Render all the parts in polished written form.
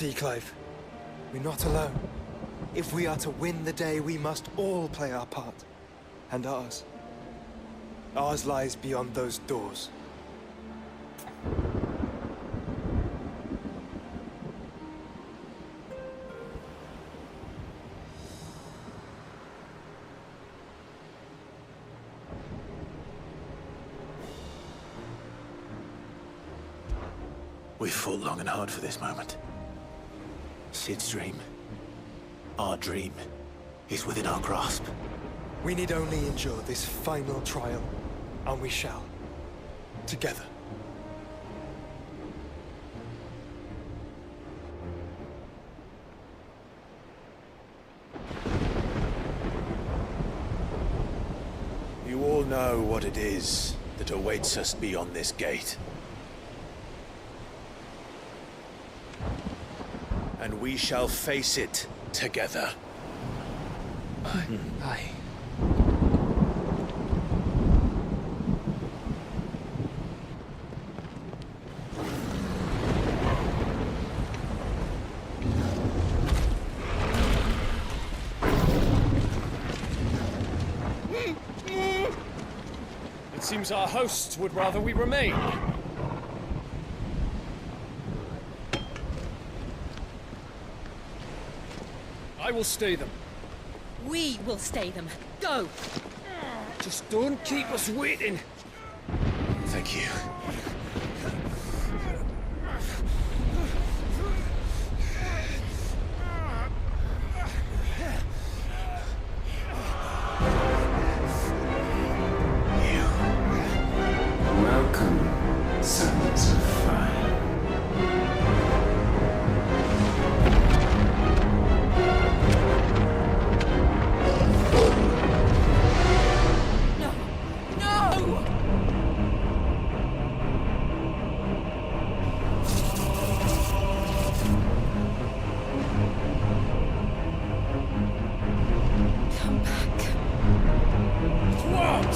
See, Clive, we're not alone. If we are to win the day, we must all play our part. And ours. Ours lies beyond those doors. We've fought long and hard for this moment. Sid's dream, our dream, is within our grasp. We need only endure this final trial, and we shall. Together. You all know what it is that awaits us beyond this gate. And we shall face it together. Aye. It seems our hosts would rather we remain. I will stay them. We will stay them. Go! Just don't keep us waiting. Thank you. Welcome, sons of fire. No! No! Come back. What?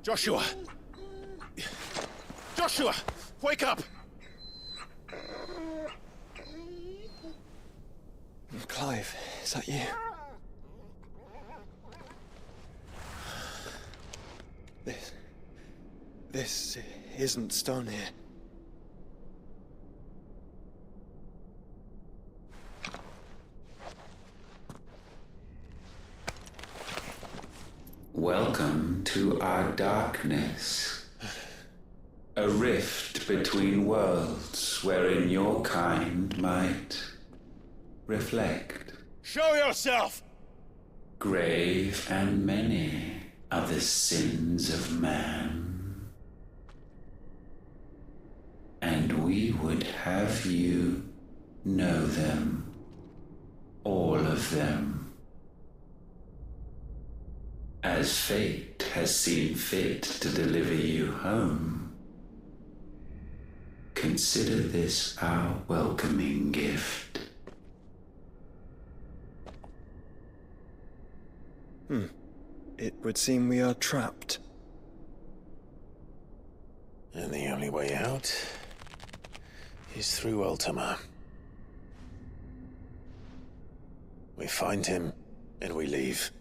Joshua! Joshua! Wake up! Clive, is that you? This isn't stone here. Welcome to our darkness. A rift between worlds wherein your kind might reflect. Show yourself! Grave and many are the sins of man. And we would have you know them, all of them. As fate has seen fit to deliver you home, consider this our welcoming gift. It would seem we are trapped. And the only way out is through Ultima. We find him, and we leave.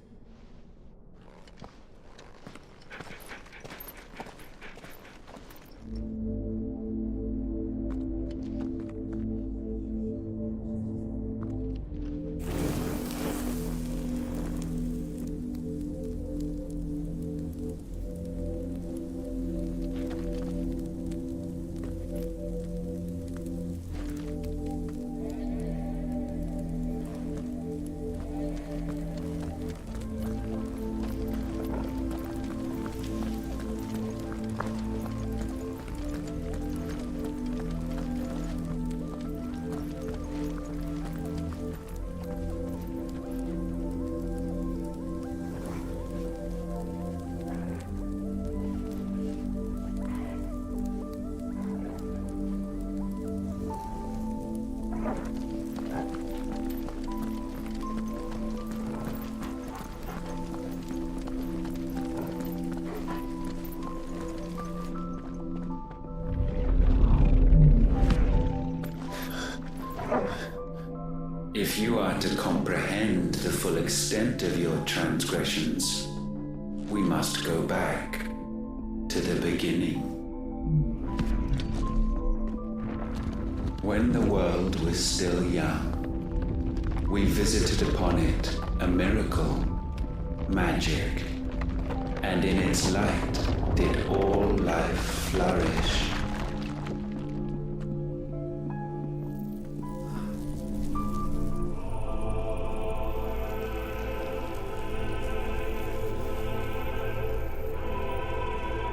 If you are to comprehend the full extent of your transgressions, we must go back to the beginning. When the world was still young, we visited upon it a miracle, magic, and in its light did all life flourish.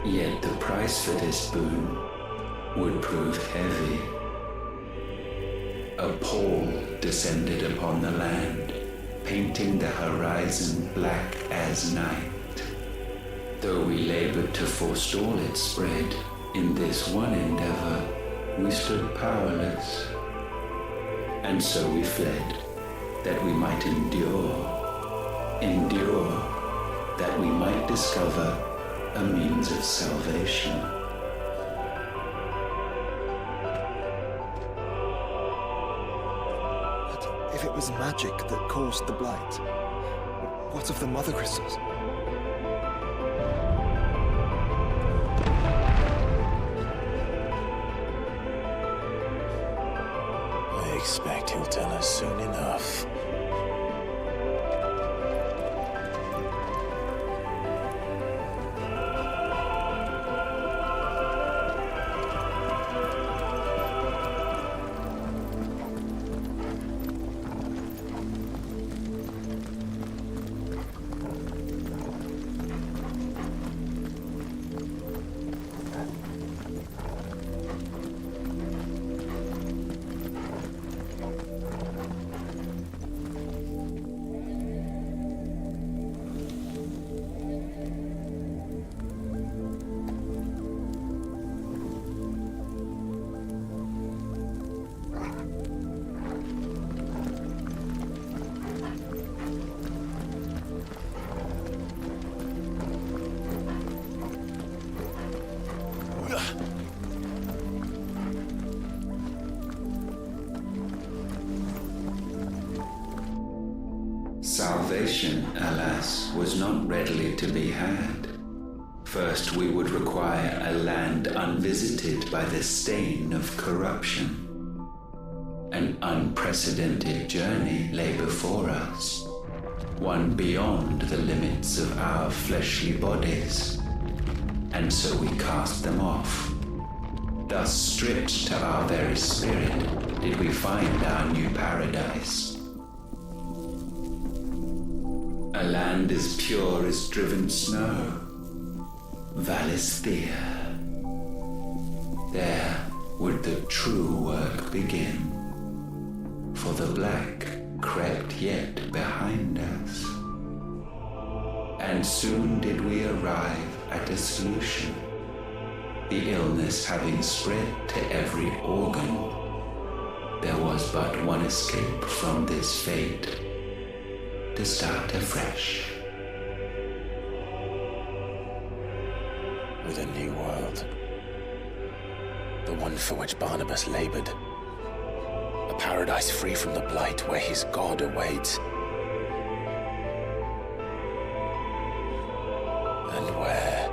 Yet the price for this boon would prove heavy. A pall descended upon the land, painting the horizon black as night. Though we labored to forestall its spread, in this one endeavor we stood powerless. And so we fled, that we might endure, that we might discover a means of salvation. But if it was magic that caused the blight, what of the mother crystals? I expect he'll tell us soon enough. Salvation, alas, was not readily to be had. First, we would require a land unvisited by the stain of corruption. An unprecedented journey lay before us, one beyond the limits of our fleshly bodies. And so we cast them off. Thus, stripped to our very spirit, did we find our new paradise. A land as pure as driven snow, Valisthea. There would the true work begin, for the black crept yet behind us. And soon did we arrive at a solution, the illness having spread to every organ. There was but one escape from this fate, to start afresh. With a new world. The one for which Barnabas labored. A paradise free from the blight where his God awaits. And where,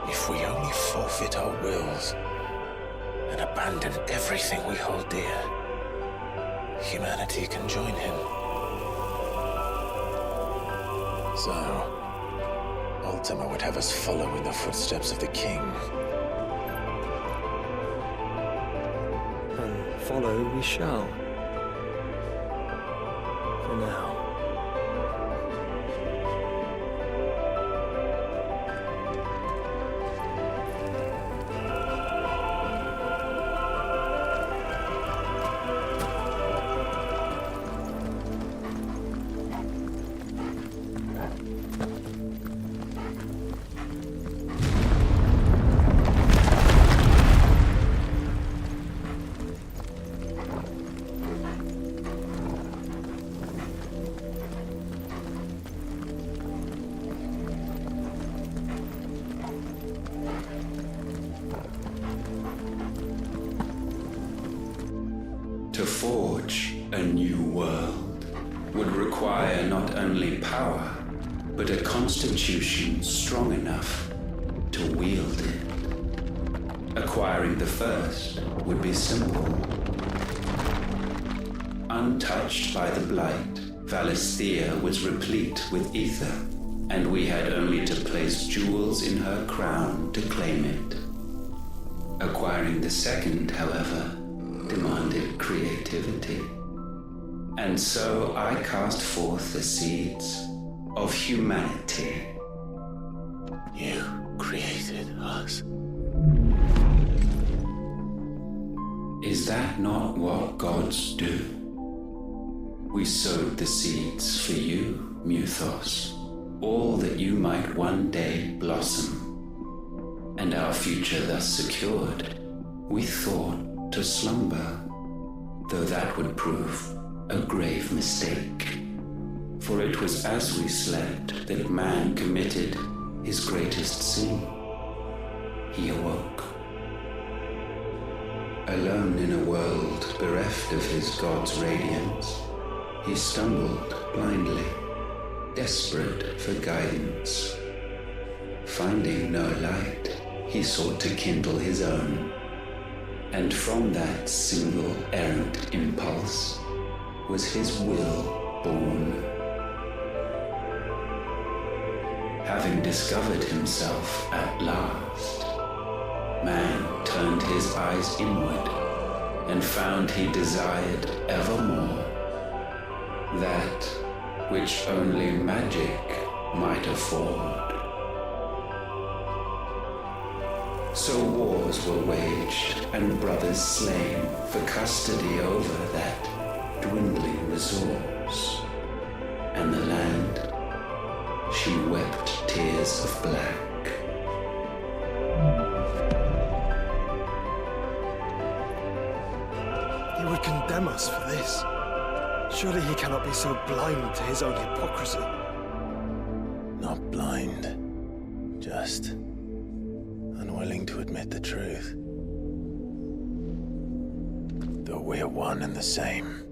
if we only forfeit our wills and abandon everything we hold dear, humanity can join him. So, Ultima would have us follow in the footsteps of the king. And follow we shall. For now. To forge a new world would require not only power, but a constitution strong enough to wield it. Acquiring the first would be simple. Untouched by the blight, Valisthea was replete with ether, and we had only to place jewels in her crown to claim it. Acquiring the second, however, demanded creativity. And so I cast forth the seeds of humanity. You created us. Is that not what gods do? We sowed the seeds for you, Muthos, all that you might one day blossom. And our future thus secured, we thought to slumber, though that would prove a grave mistake. For it was as we slept that man committed his greatest sin. He awoke. Alone in a world bereft of his god's radiance, he stumbled blindly, desperate for guidance. Finding no light, he sought to kindle his own, and from that single errant impulse was his will born. Having discovered himself at last, man turned his eyes inward and found he desired evermore that which only magic might afford. So wars were waged and brothers slain for custody over that dwindling resource, and the land, she wept tears of black. He would condemn us for this. Surely he cannot be so blind to his own hypocrisy. Not blind, just unwilling to admit the truth. Though we're one and the same.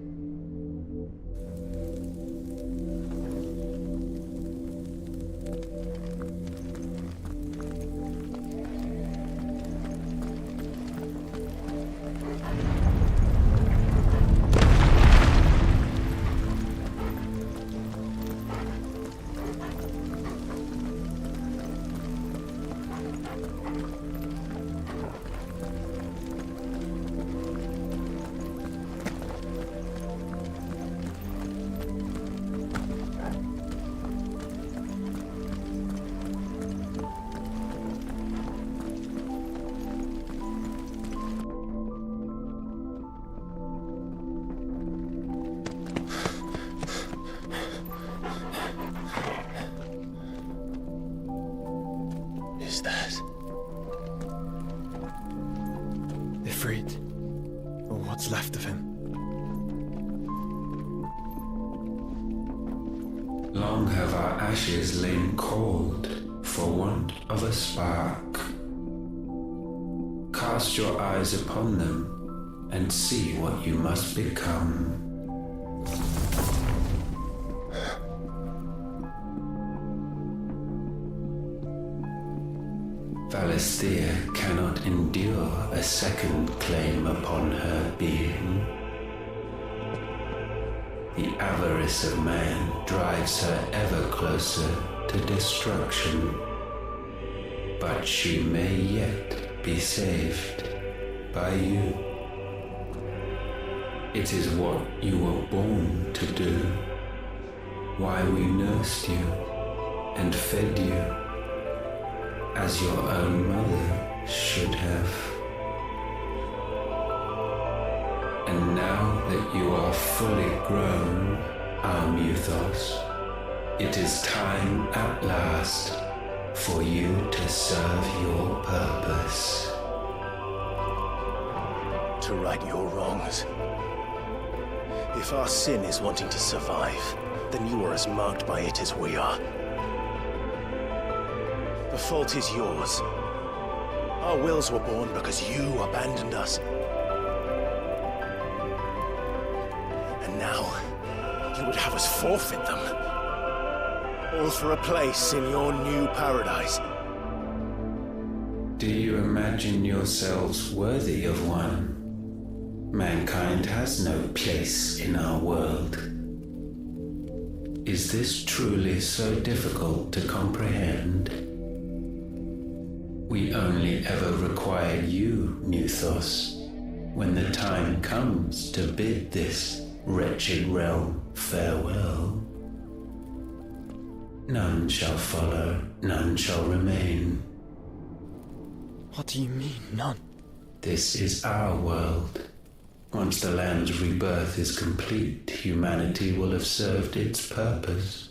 Ifrit, or what's left of him. Long have our ashes lain cold for want of a spark. Cast your eyes upon them and see what you must become. Valisthea cannot endure a second claim upon her being. The avarice of man drives her ever closer to destruction. But she may yet be saved by you. It is what you were born to do, why we nursed you and fed you as your own mother should have. And now that you are fully grown, our Muthos, it is time at last for you to serve your purpose. To right your wrongs. If our sin is wanting to survive, then you are as marked by it as we are. The fault is yours. Our wills were born because you abandoned us. And now, you would have us forfeit them. All for a place in your new paradise. Do you imagine yourselves worthy of one? Mankind has no place in our world. Is this truly so difficult to comprehend? We only ever require you, Muthos, when the time comes to bid this wretched realm farewell. None shall follow, none shall remain. What do you mean, none? This is our world. Once the land's rebirth is complete, humanity will have served its purpose.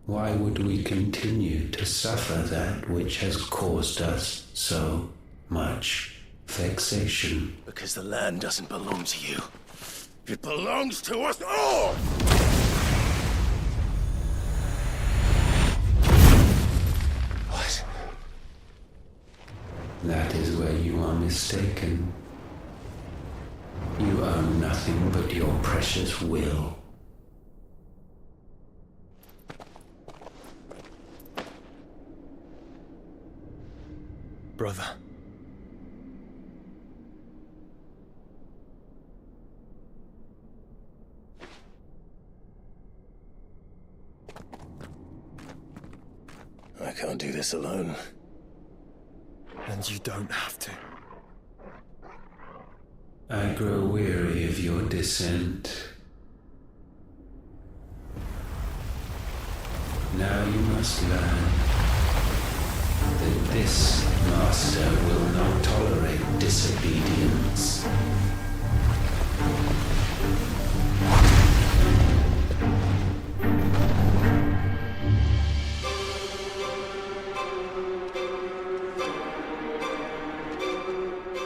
Why would we continue to suffer that which has caused us so much vexation? Because the land doesn't belong to you. It belongs to us all! What? That is where you are mistaken. You own nothing but your precious will. Brother. I can't do this alone. And you don't have to. I grow weary of your dissent. Now you must learn that this master will not tolerate disobedience.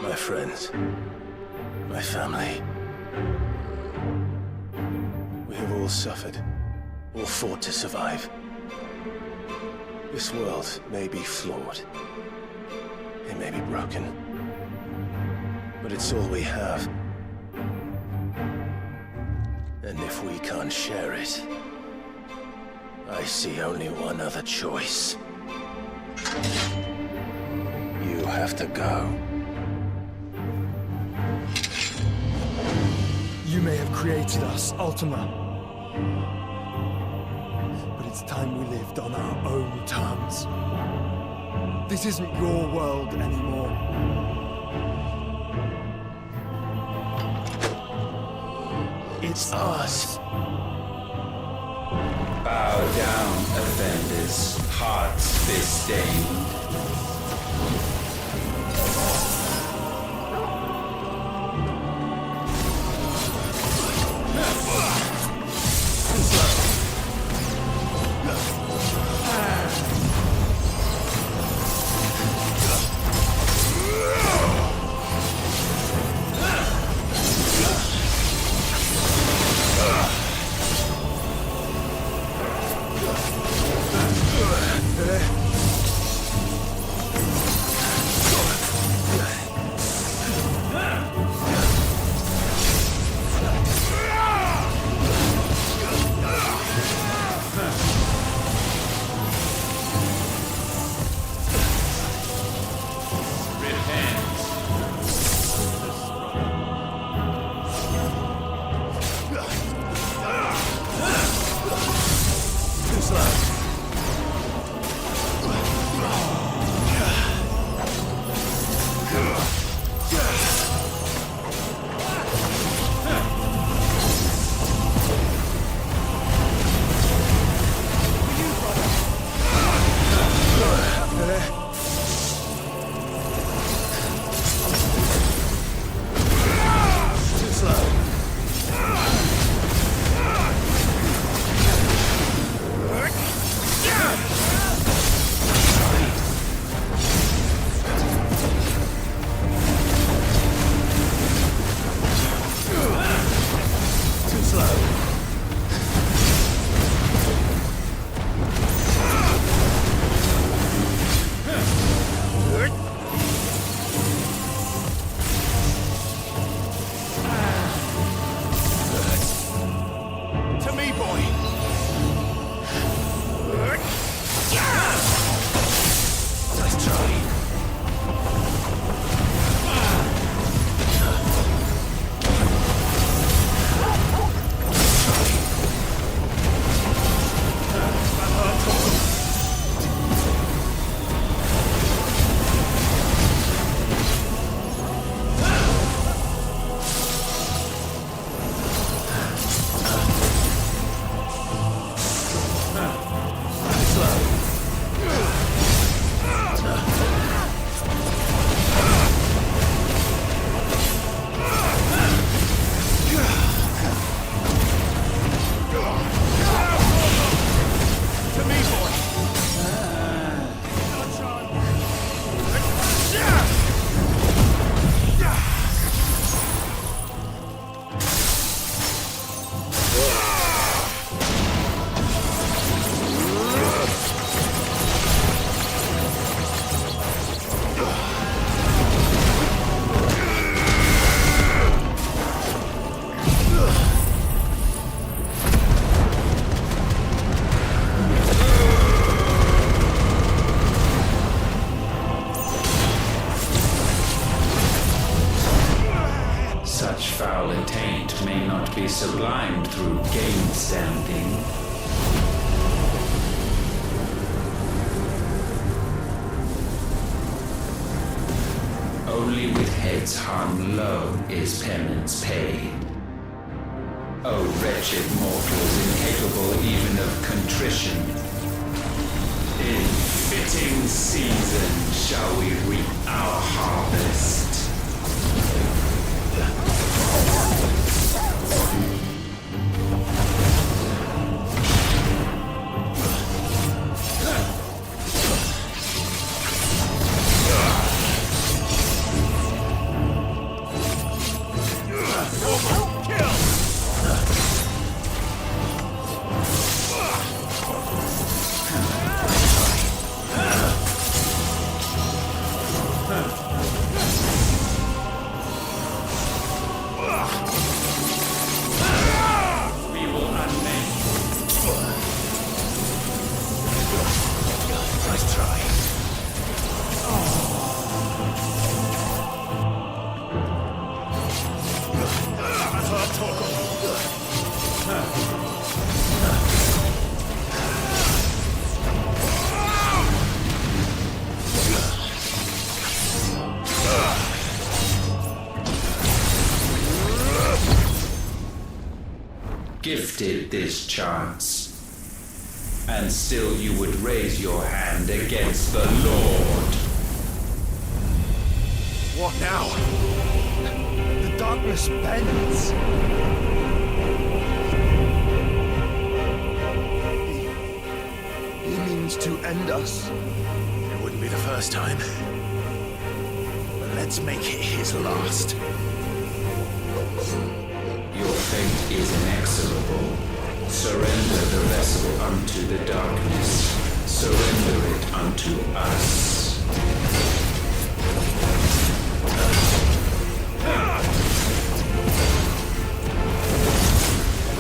My friends, my family. We have all suffered, all fought to survive. This world may be flawed. It may be broken. But it's all we have. And if we can't share it, I see only one other choice. You have to go. You may have created us, Ultima. But it's time we lived on our own terms. This isn't your world anymore. It's ours. Bow down, offenders, hearts disdained. Such foul attaint may not be sublimed through game standing. Only with heads hung low is penance paid. O wretched mortals, incapable even of contrition, in fitting season shall we reap our harvest. Gifted this chance, and still you would raise your hand against the Lord. What now? The darkness bends. He means to end us. It wouldn't be the first time. But let's make it his last. Your fate is inexorable. Surrender the vessel unto the darkness. Surrender it unto us.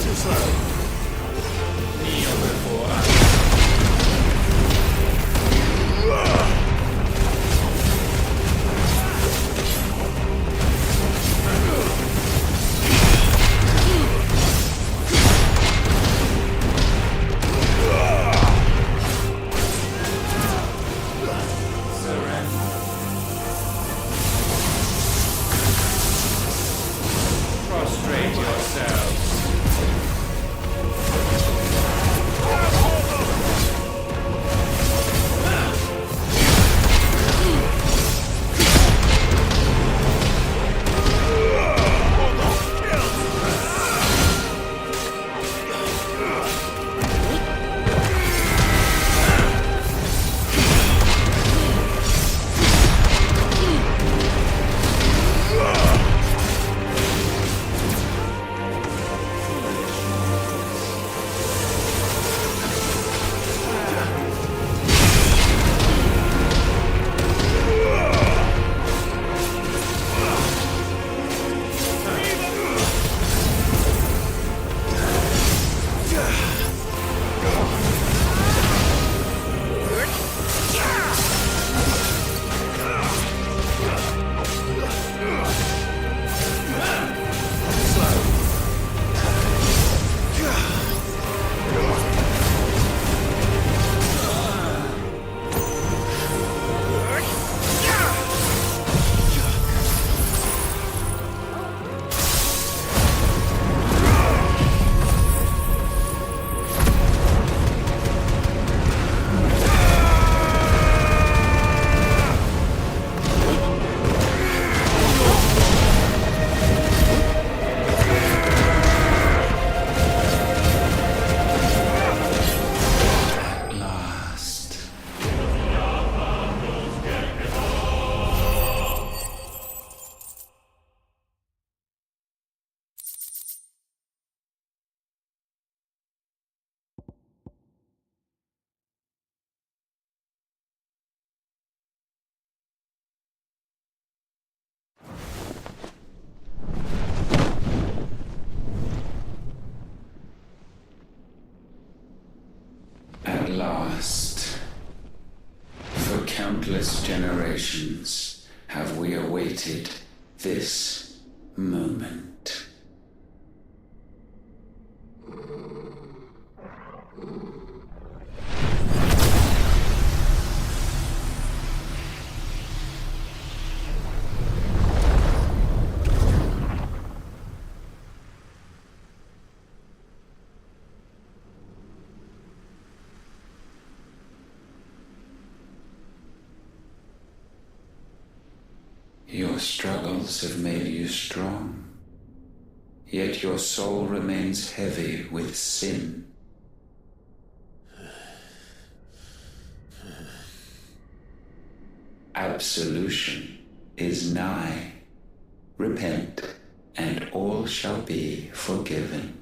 Too slow. Kneel before us. Prostrate yourselves. At last, for countless generations have we awaited this moment. Your struggles have made you strong, yet your soul remains heavy with sin. Absolution is nigh. Repent, and all shall be forgiven.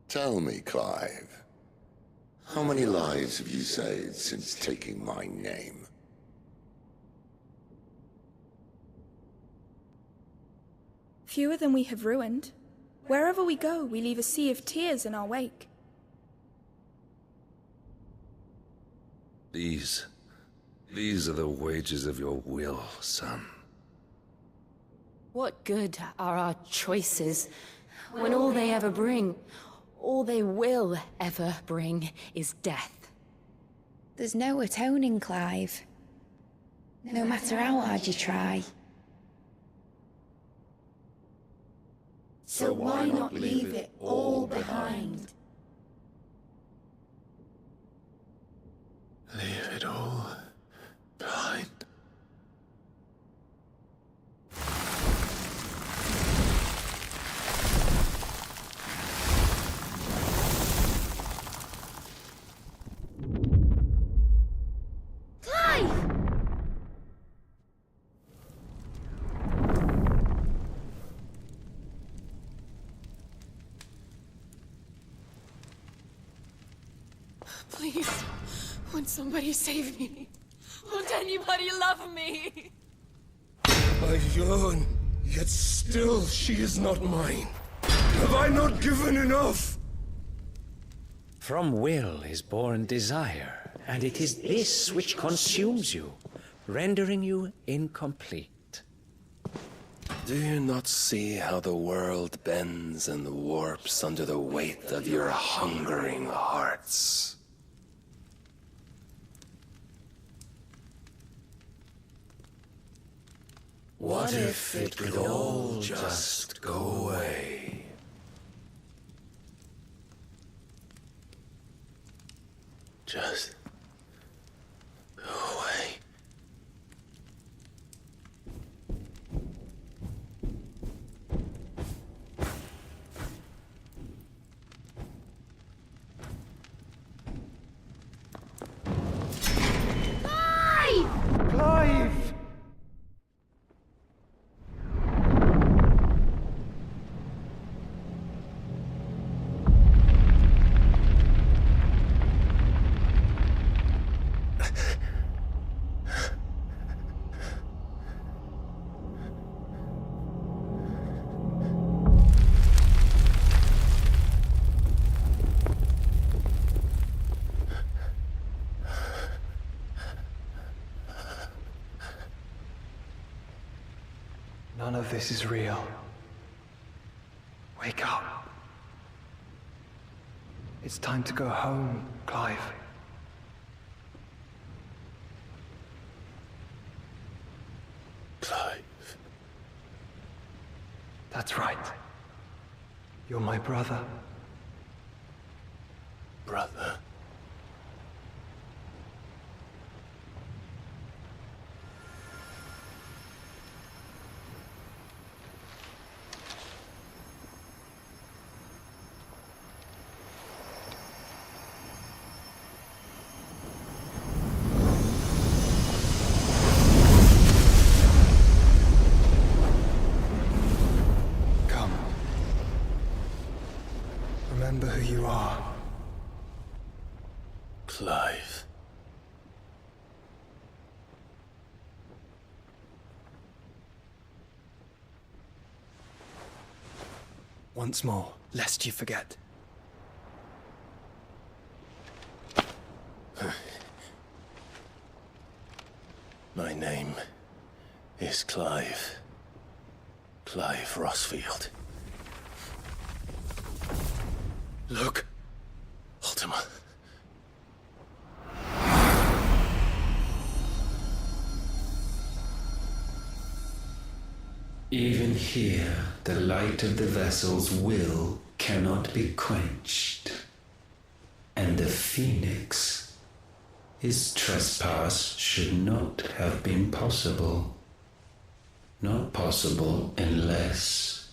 Tell me, Clive, how many lives have you saved since taking my name? Fewer than we have ruined. Wherever we go, we leave a sea of tears in our wake. These are the wages of your will, son. What good are our choices when all they ever bring, all they will ever bring, is death? There's no atoning, Clive. No matter how hard you try. So why not leave it all behind? Leave it all behind. Please, won't somebody save me? Won't anybody love me? I yearn, yet still she is not mine. Have I not given enough? From will is born desire, and it is this which consumes you, rendering you incomplete. Do you not see how the world bends and warps under the weight of your hungering hearts? What if it could all just go away? Just go away. Clive! None of this is real. Wake up. It's time to go home, Clive. Clive. That's right. You're my brother. Brother. Once more, lest you forget. My name is Clive. Clive Rossfield. Look, Ultima. Even here, the light of the vessel's will cannot be quenched. And the Phoenix, his trespass should not have been possible. Not possible unless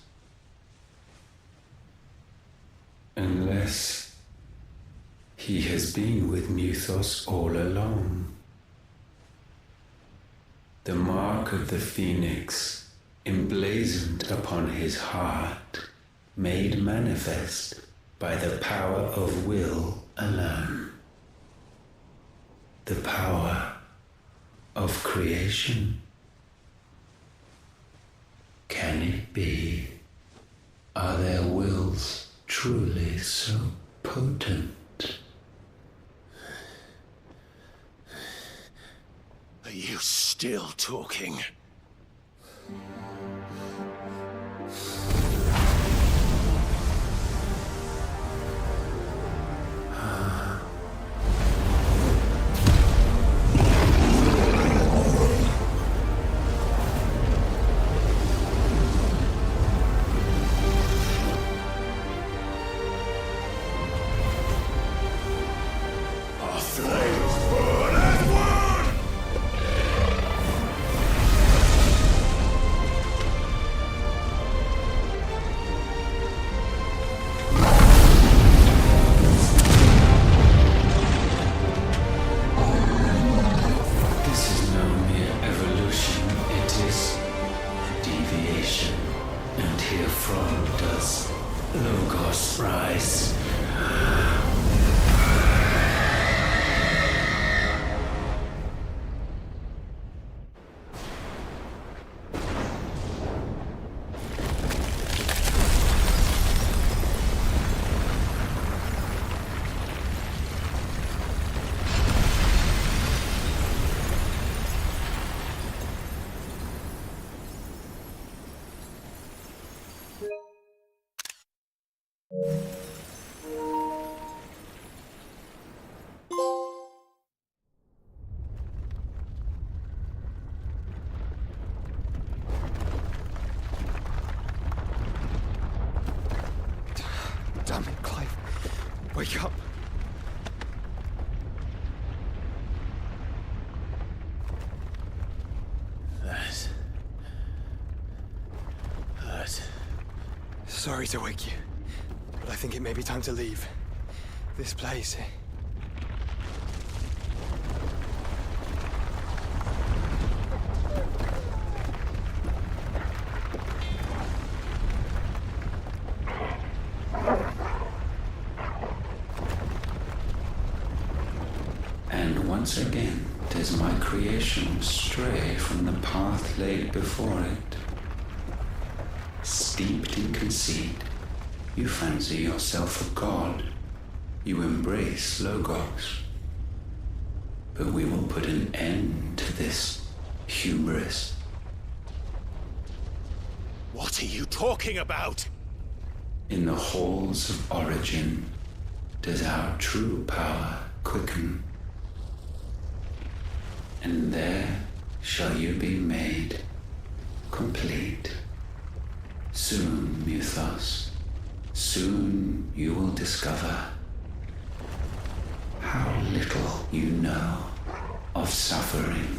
he has been with Mythos all along. The mark of the Phoenix, emblazoned upon his heart, made manifest by the power of will alone. The power of creation. Can it be? Are their wills truly so potent? Are you still talking? Damn it, Clive. Wake up. That hurt. Sorry to wake you, but I think it may be time to leave. This place. And once again does my creation stray from the path laid before it. Steeped in conceit, you fancy yourself a god. You embrace Logos. But we will put an end to this hubris. What are you talking about? In the halls of origin does our true power quicken. And there shall you be made complete. Soon, Mythos, soon you will discover how little you know of suffering.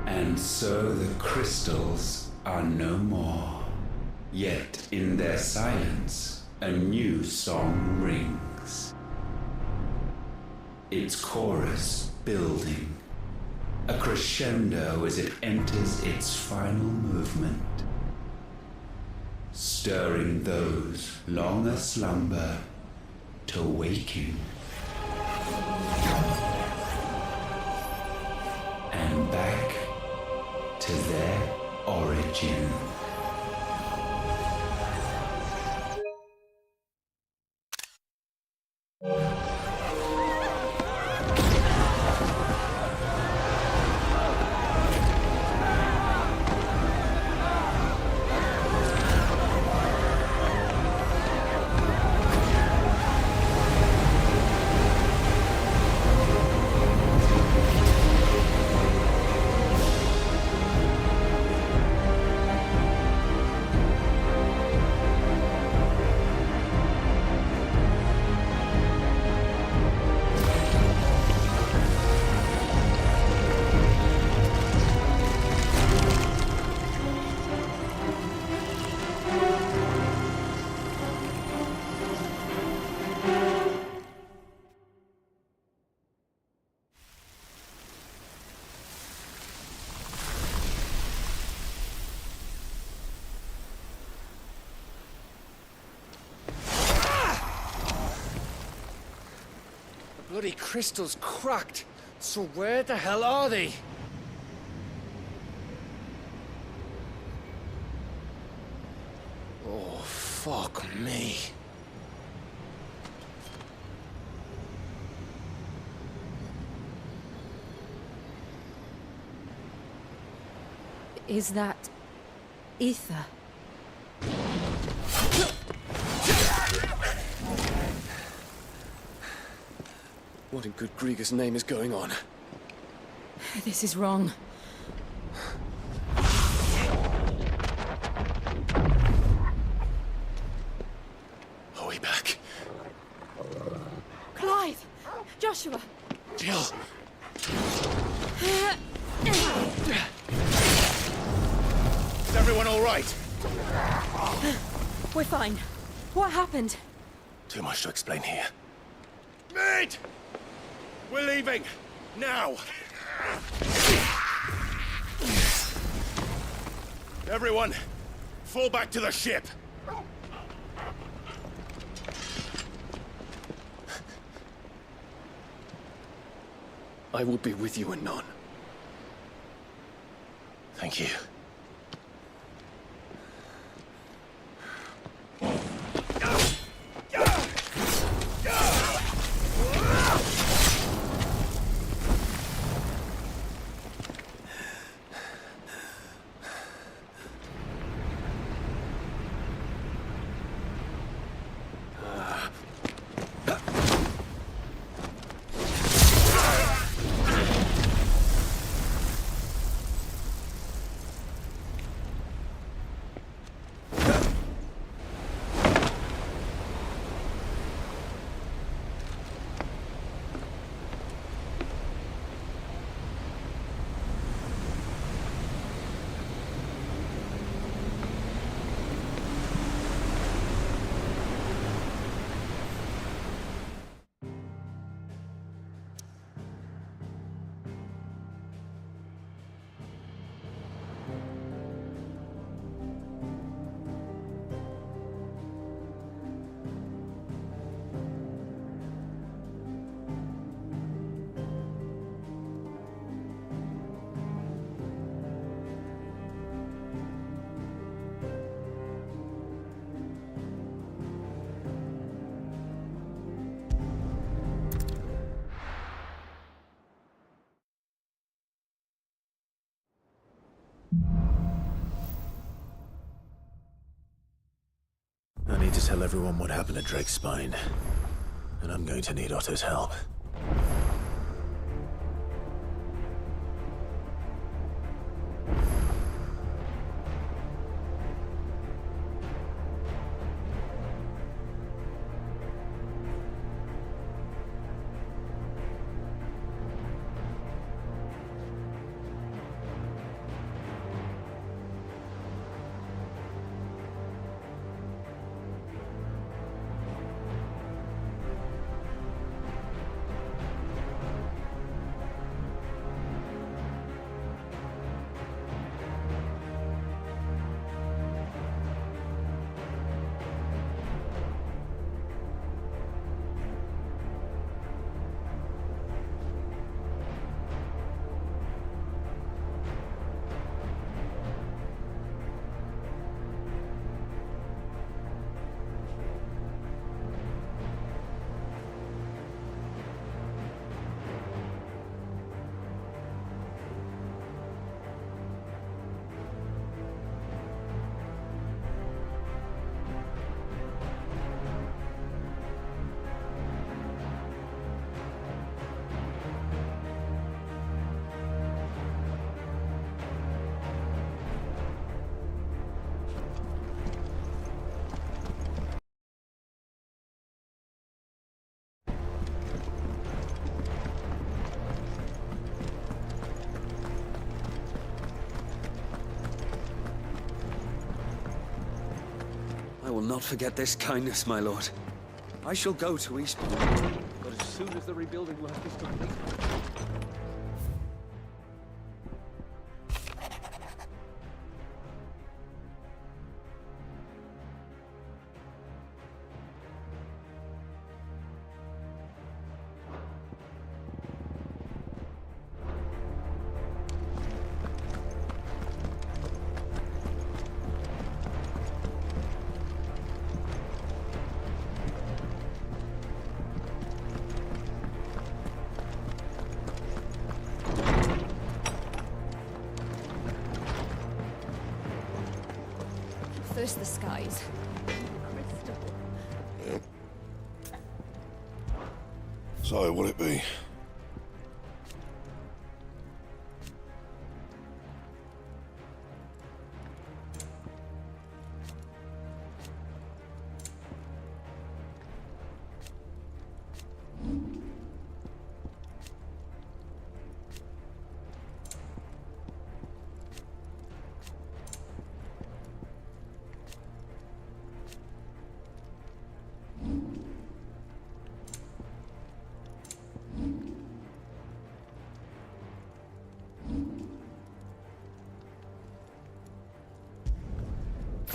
And so the crystals are no more. Yet in their silence, a new song rings. its chorus building, a crescendo as it enters its final movement, stirring those long aslumber to waking, and back to their origin. Bloody crystal's cracked. So where the hell are they? Oh, fuck me. Is that ether? What in good Grieger's name is going on? This is wrong. Are we back? Clive! Joshua! Jill! Is everyone all right? We're fine. What happened? Too much to explain here. Mate! We're leaving! Now! Everyone, fall back to the ship! I will be with you anon. Thank you. I need to tell everyone what happened at Drake's Spine. And I'm going to need Otto's help. will not forget this kindness, my lord. I shall go to Eastbourne, but as soon as the rebuilding work is complete... First the skies. Yep. So, what'll it be?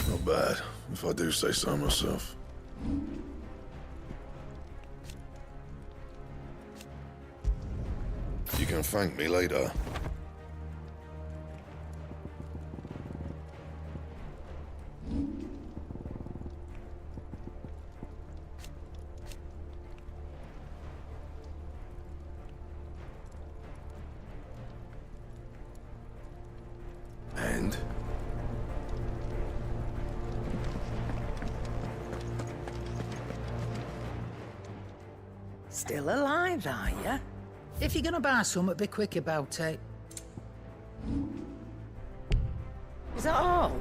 Not bad, if I do say so myself. You can thank me later. And? Still alive, are ya? If you're gonna buy something, be quick about it. Is that all?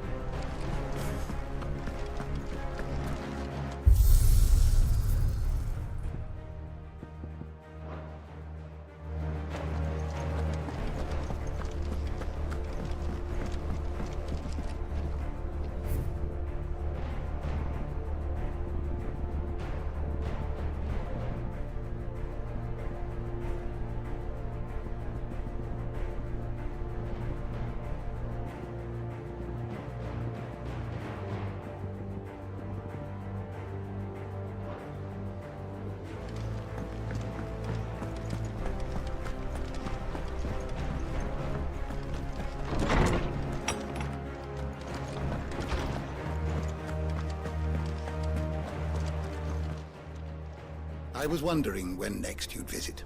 I was wondering when next you'd visit.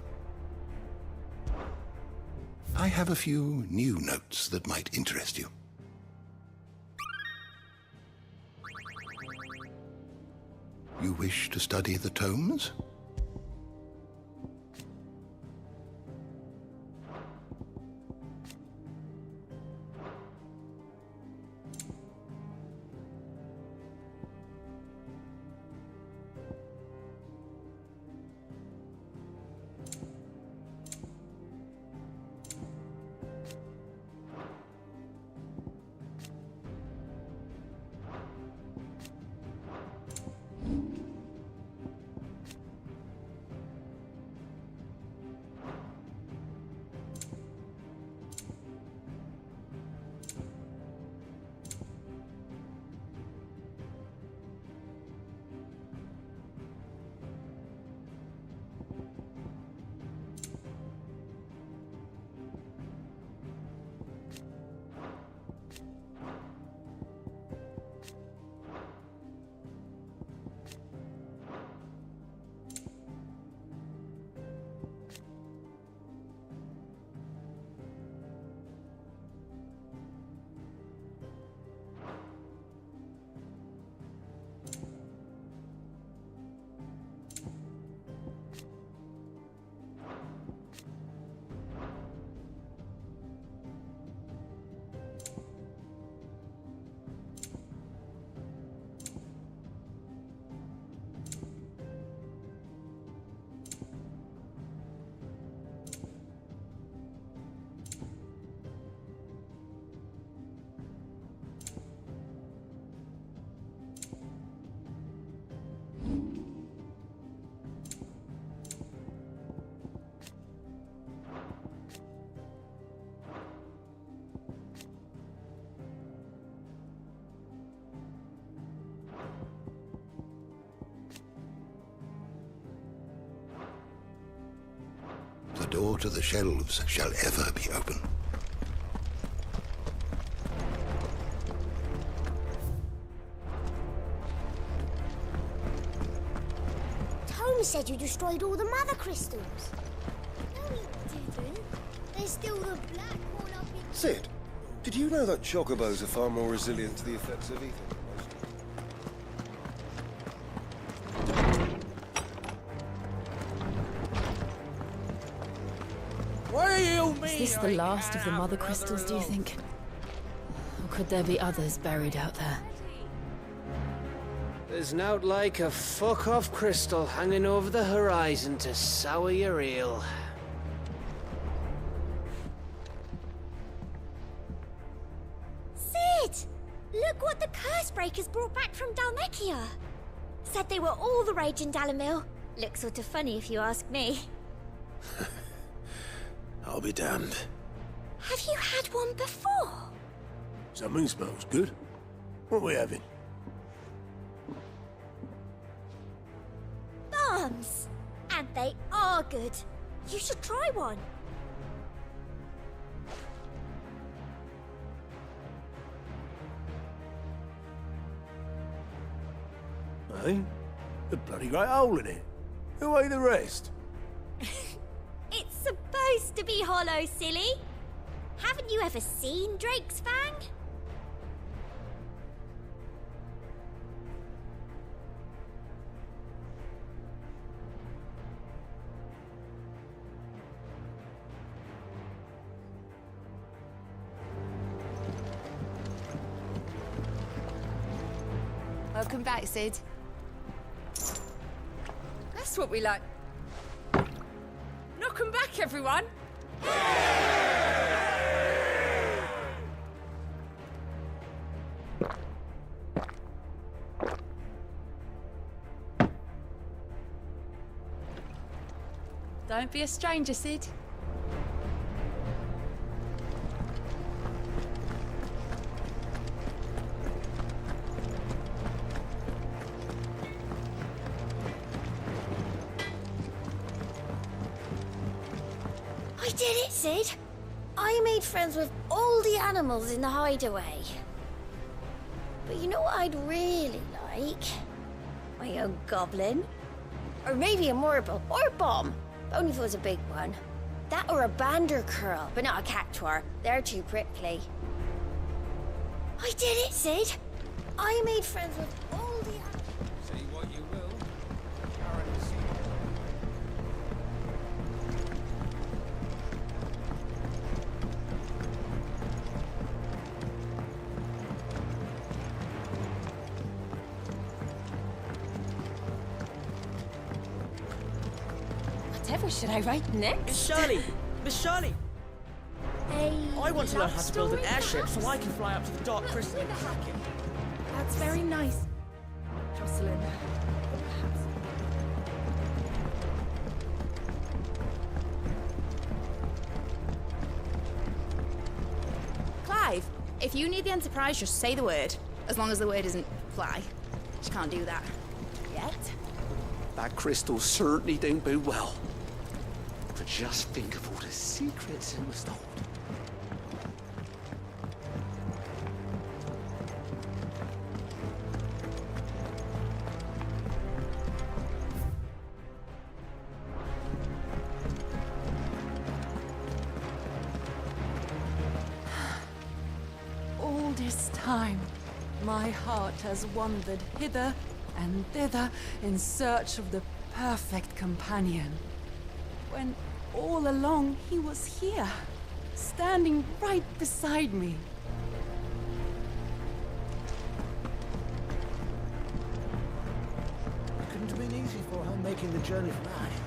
I have a few new notes that might interest you. You wish to study the tomes? door to the shelves shall ever be open. Tom said you destroyed all the mother crystals. No, he didn't. There's still the black one up in... Sid, did you know that chocobos are far more resilient to the effects of ether? Is this the last of the mother crystals, do you think? Or could there be others buried out there? There's nowt like a fuck-off crystal hanging over the horizon to sour your ale. Sid! Look what the curse breakers brought back from Dalmekia. Said they were all the rage in Dalamil. Looks sort of funny if you ask me. I'll be damned. Have you had one before? Something smells good. What are we having? Bombs! And they are good. You should try one. Hey? A bloody great hole in it. Who ate the rest? It's supposed to be hollow, silly. Haven't you ever seen Drake's Fang? Welcome back, Sid. That's what we like. Knock 'em back, everyone! Don't be a stranger, Sid. I did it, Sid. I made friends with all the animals in the hideaway. But you know what I'd really like? My own goblin. Or maybe a Morble or a bomb. Only if it was a big one. That or a bandercurl, but not a cactuar. They're too prickly. I did it, Sid. I made friends with all the animals. Say what you will. Whatever should I write next? Miss Shirley! Miss Shirley! Hey, I want to learn how to build an airship so I can fly up to the Dark Crystal and hack it. That's very nice, Jocelyn. Clive, if you need the Enterprise, just say the word. As long as the word isn't fly. Just can't do that. Yet. That crystal certainly don't bode well. But just think of all the secrets it must hold. All this time, my heart has wandered hither and thither in search of the perfect companion. When all along he was here, standing right beside me. It couldn't have been easy for her making the journey from Ash.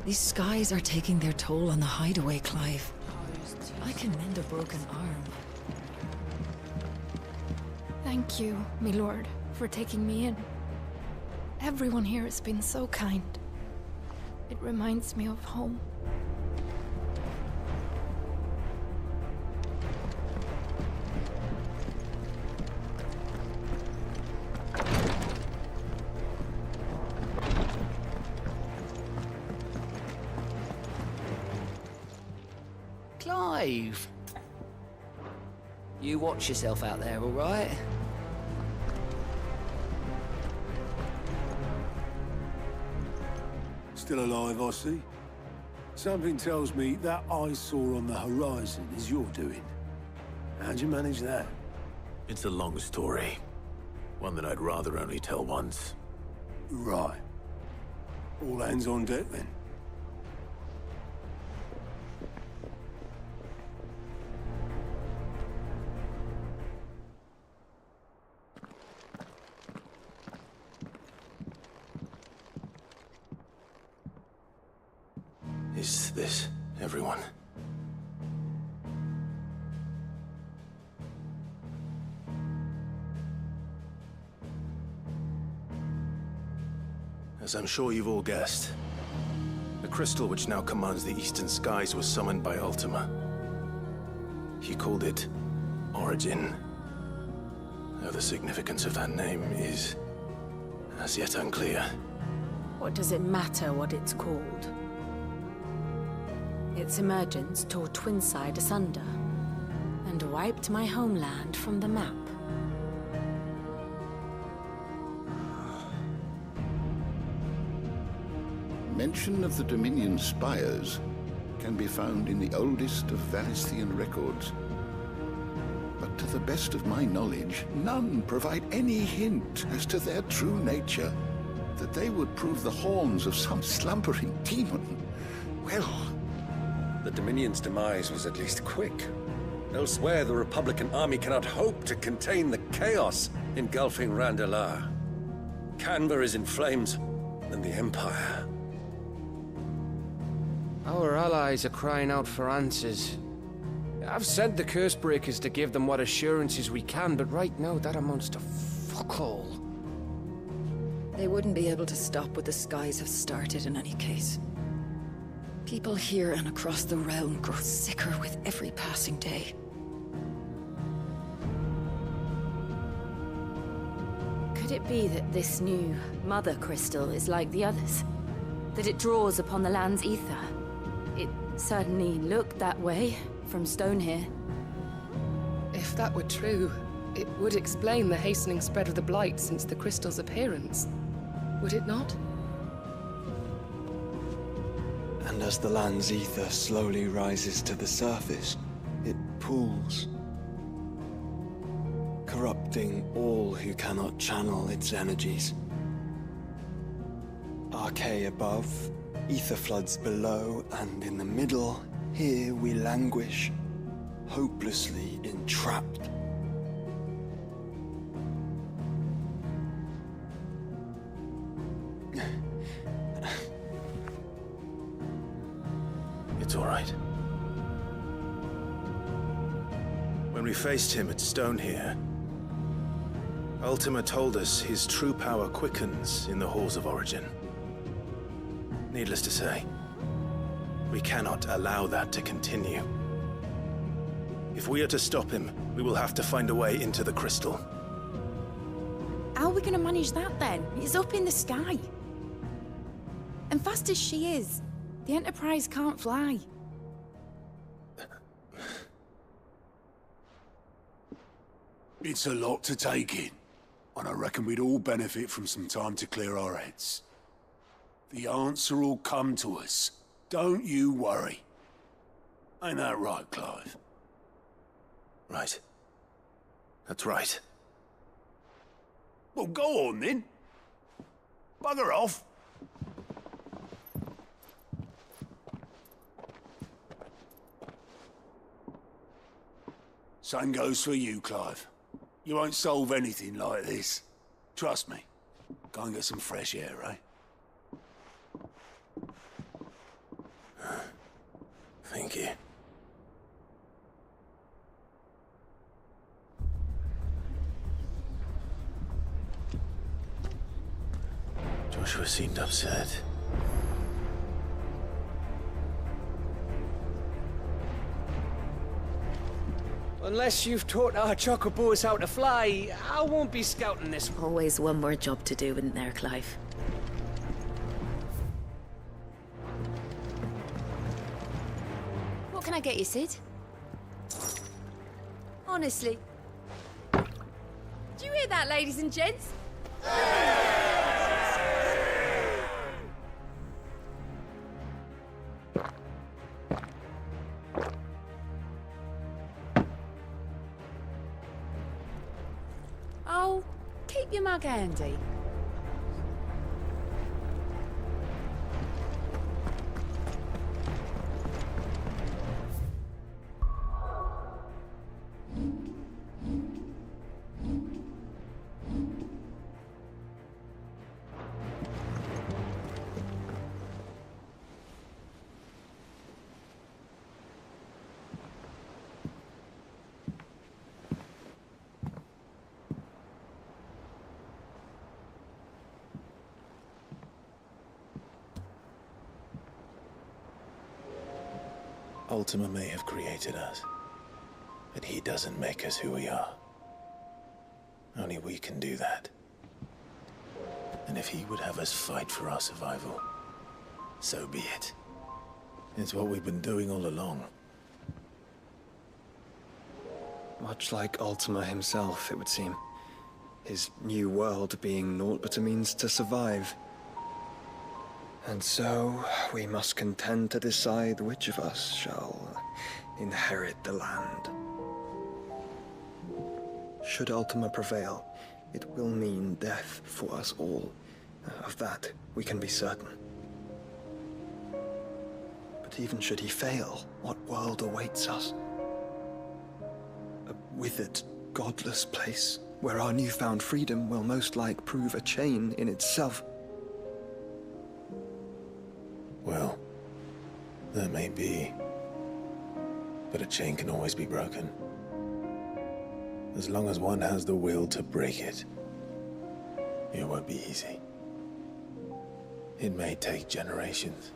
These skies are taking their toll on the hideaway, Clive. I can mend a broken arm. Thank you, my lord, for taking me in. Everyone here has been so kind. It reminds me of home. Clive! You watch yourself out there, all right? Still alive, I see. Something tells me that eyesore on the horizon is your doing. How'd you manage that? It's a long story. One that I'd rather only tell once. Right. All hands on deck, then. Is this everyone? As I'm sure you've all guessed, the crystal which now commands the eastern skies was summoned by Ultima. He called it Origin. Though the significance of that name is as yet unclear. What does it matter what it's called? Its emergence tore Twinside asunder and wiped my homeland from the map. Mention of the Dominion spires can be found in the oldest of Valisthian records. But to the best of my knowledge, none provide any hint as to their true nature. That they would prove the horns of some slumbering demon. Well... The Dominion's demise was at least quick. Elsewhere, the Republican army cannot hope to contain the chaos engulfing Randalar. Canva is in flames, and the Empire. Our allies are crying out for answers. I've sent the Cursebreakers to give them what assurances we can, but right now that amounts to fuck all. They wouldn't be able to stop what the skies have started in any case. People here and across the realm grow sicker with every passing day. Could it be that this new Mother Crystal is like the others? That it draws upon the land's ether? It certainly looked that way from stone here. If that were true, it would explain the hastening spread of the Blight since the crystal's appearance. Would it not? And as the land's ether slowly rises to the surface, it pools, corrupting all who cannot channel its energies. Archay above, ether floods below, and in the middle, here we languish, hopelessly entrapped. It's all right. When we faced him at Stone here, Ultima told us his true power quickens in the halls of Origin. Needless to say, we cannot allow that to continue. If we are to stop him, we will have to find a way into the crystal. How are we going to manage that then? It's up in the sky. And fast as she is, the Enterprise can't fly. It's a lot to take in, and I reckon we'd all benefit from some time to clear our heads. The answer will come to us. Don't you worry. Ain't that right, Clive? Right. That's right. Well, go on then. Bugger off. Same goes for you, Clive. You won't solve anything like this. Trust me. Go and get some fresh air, eh? Thank you. Joshua seemed upset. Unless you've taught our chocobos how to fly, I won't be scouting this. Always one more job to do, isn't there, Clive? What can I get you, Sid? Honestly. Do you hear that, ladies and gents? Oh, keep your mug handy. Ultima may have created us, but he doesn't make us who we are. Only we can do that. And if he would have us fight for our survival, so be it. It's what we've been doing all along. Much like Ultima himself, it would seem. His new world being naught but a means to survive. And so, we must contend to decide which of us shall inherit the land. Should Ultima prevail, it will mean death for us all. Of that, we can be certain. But even should he fail, what world awaits us? A withered, godless place, where our newfound freedom will most like prove a chain in itself. Well, that may be. But a chain can always be broken. As long as one has the will to break it, it won't be easy. It may take generations,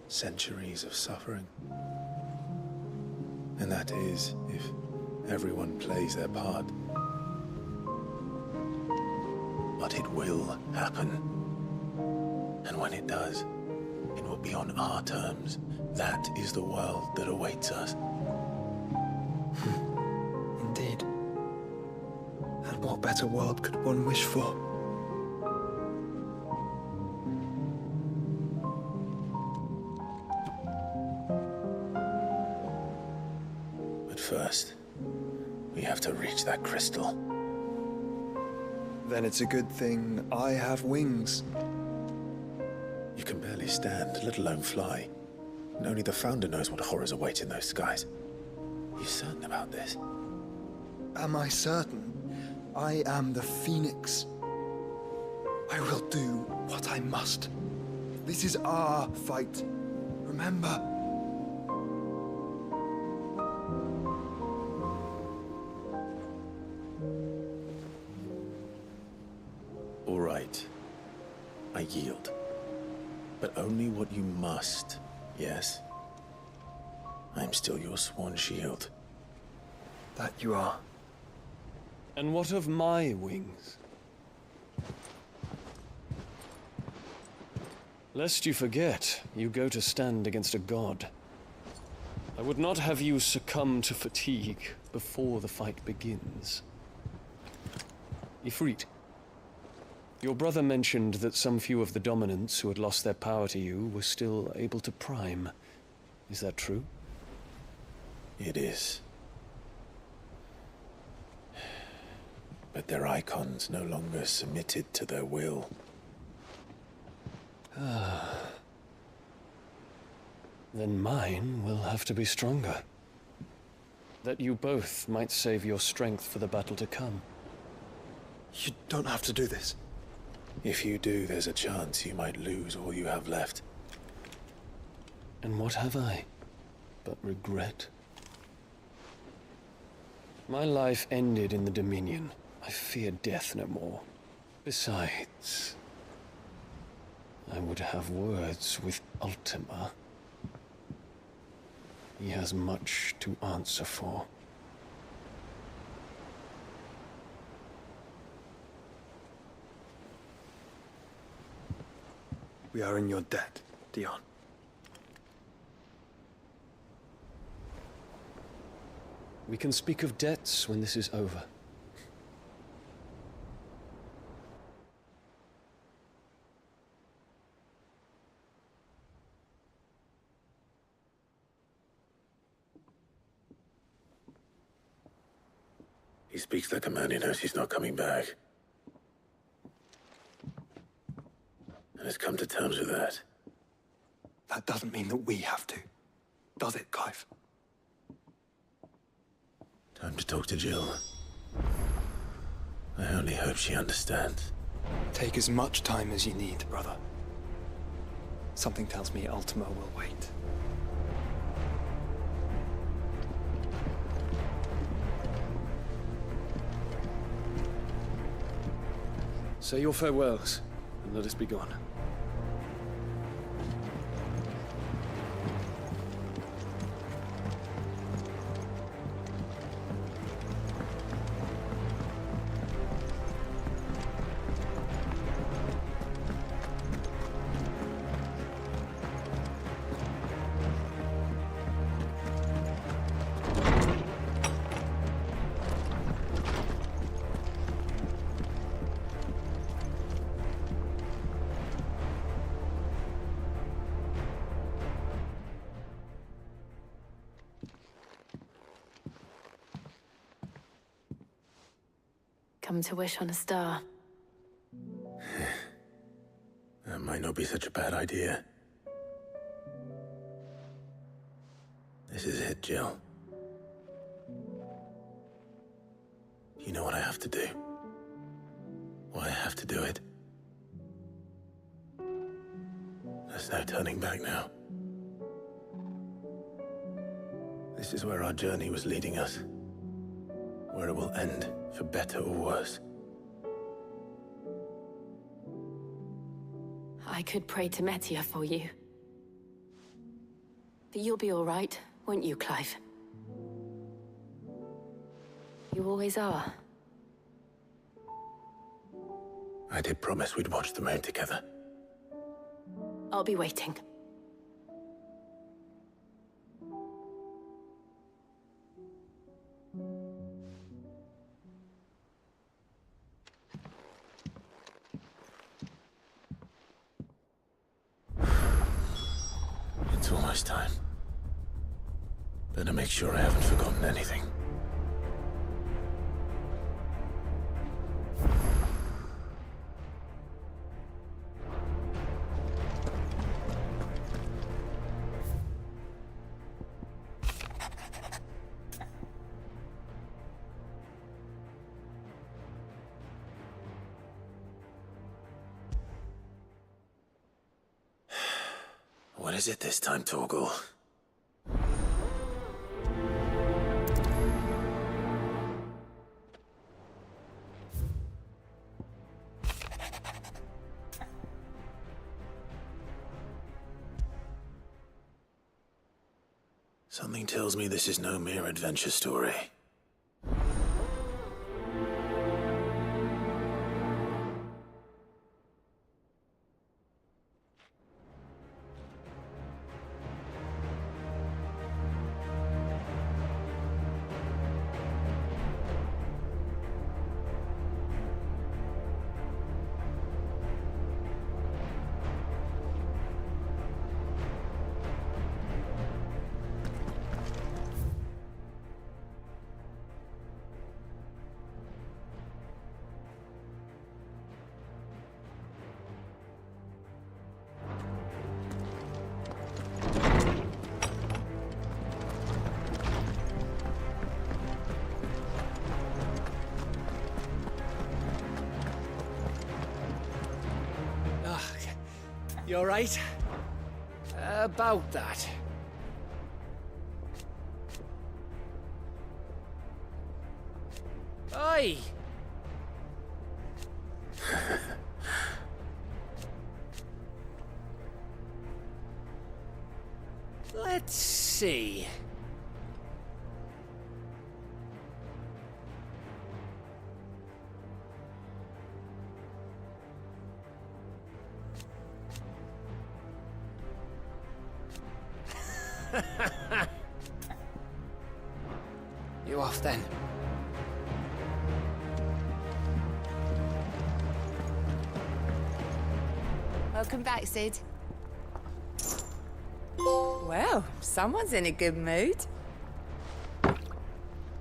centuries of suffering. And that is if everyone plays their part. But it will happen. And when it does, it will be on our terms. That is the world that awaits us. Indeed. And what better world could one wish for? But first, we have to reach that crystal. Then it's a good thing I have wings. You can barely stand, let alone fly. And only the Founder knows what horrors await in those skies. You certain about this? Am I certain? I am the Phoenix. I will do what I must. This is our fight. Remember? All right. I yield. But only what you must, yes? I'm still your sworn shield. That you are. And what of my wings? Lest you forget, you go to stand against a god. I would not have you succumb to fatigue before the fight begins. Ifrit. Your brother mentioned that some few of the dominants who had lost their power to you were still able to prime. Is that true? It is. But their icons no longer submitted to their will. Then mine will have to be stronger. That you both might save your strength for the battle to come. You don't have to do this. If you do, there's a chance you might lose all you have left. And what have I but regret? My life ended in the Dominion. I fear death no more. Besides, I would have words with Ultima. He has much to answer for. We are in your debt, Dion. We can speak of debts when this is over. He speaks like a man who knows he's not coming back. And has come to terms with that. That doesn't mean that we have to, does it, Clive? Time to talk to Jill. I only hope she understands. Take as much time as you need, brother. Something tells me Ultima will wait. Say your farewells, and let us be gone. Come to wish on a star. That might not be such a bad idea. This is it, Jill. You know what I have to do. Why I have to do it. There's no turning back now. This is where our journey was leading us. Where it will end, for better or worse. I could pray to Metia for you. But you'll be all right, won't you, Clive? You always are. I did promise we'd watch the moon together. I'll be waiting. It's almost time. Better make sure I haven't forgotten anything. What is it this time, Torgal? Something tells me this is no mere adventure story. You all right? About that. Oi! Let's see. You off then? Welcome back, Sid. Well, someone's in a good mood.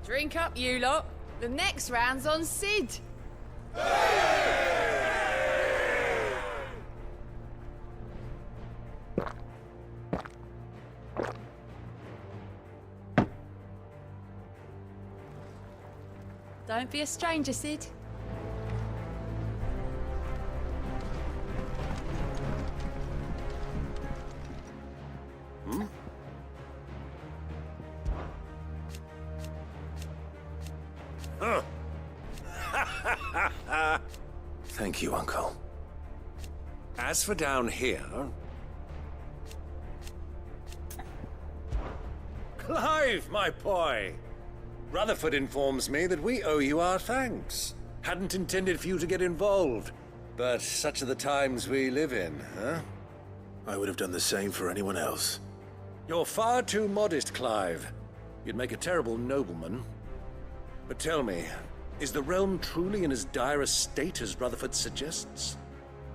Drink up, you lot. The next round's on Sid. Don't be a stranger, Sid. Thank you, Uncle. As for down here... Clive, my boy! Rutherford informs me that we owe you our thanks. Hadn't intended for you to get involved, but such are the times we live in, huh? I would have done the same for anyone else. You're far too modest, Clive. You'd make a terrible nobleman. But tell me, is the realm truly in as dire a state as Rutherford suggests?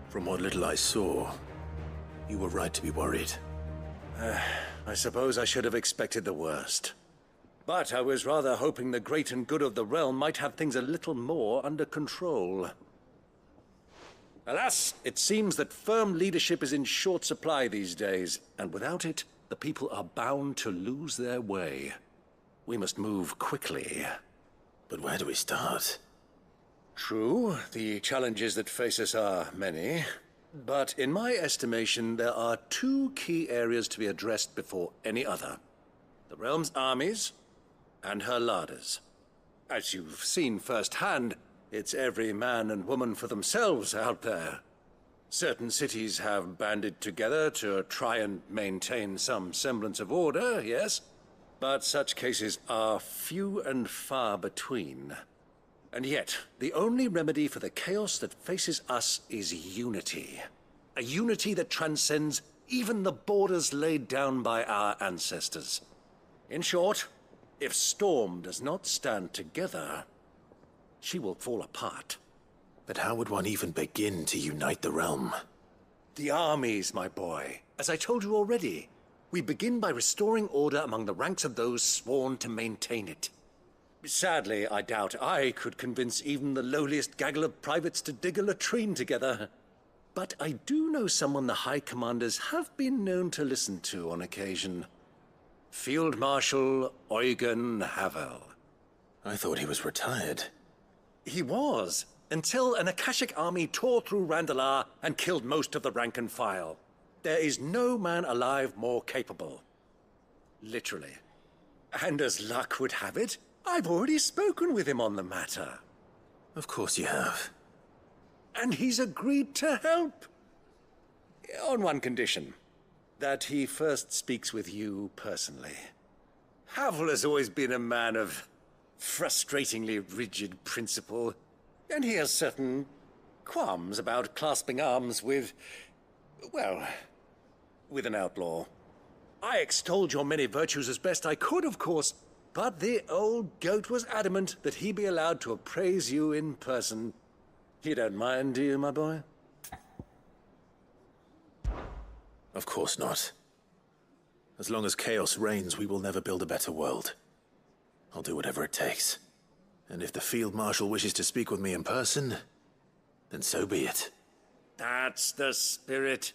From what little I saw, you were right to be worried. I suppose I should have expected the worst. But I was rather hoping the great and good of the realm might have things a little more under control. Alas, it seems that firm leadership is in short supply these days, and without it, the people are bound to lose their way. We must move quickly. But where do we start? True, the challenges that face us are many. But in my estimation, there are two key areas to be addressed before any other. The realm's armies and her larders. As you've seen firsthand, it's every man and woman for themselves out there. Certain cities have banded together to try and maintain some semblance of order, yes? But such cases are few and far between. And yet, the only remedy for the chaos that faces us is unity. A unity that transcends even the borders laid down by our ancestors. In short, if Storm does not stand together, she will fall apart. But how would one even begin to unite the realm? The armies, my boy. As I told you already, we begin by restoring order among the ranks of those sworn to maintain it. Sadly, I doubt I could convince even the lowliest gaggle of privates to dig a latrine together. But I do know someone the High Commanders have been known to listen to on occasion. Field Marshal Eugen Havel. I thought he was retired. He was, until an Akashic army tore through Randalar and killed most of the rank and file. There is no man alive more capable. Literally. And as luck would have it, I've already spoken with him on the matter. Of course you have. And he's agreed to help. On one condition. That he first speaks with you personally. Havel has always been a man of frustratingly rigid principle, and he has certain qualms about clasping arms with, well, with an outlaw. I extolled your many virtues as best I could, of course, but the old goat was adamant that he be allowed to appraise you in person. You don't mind, do you, my boy? Of course not. As long as chaos reigns, we will never build a better world. I'll do whatever it takes. And if the Field Marshal wishes to speak with me in person, then so be it. That's the spirit.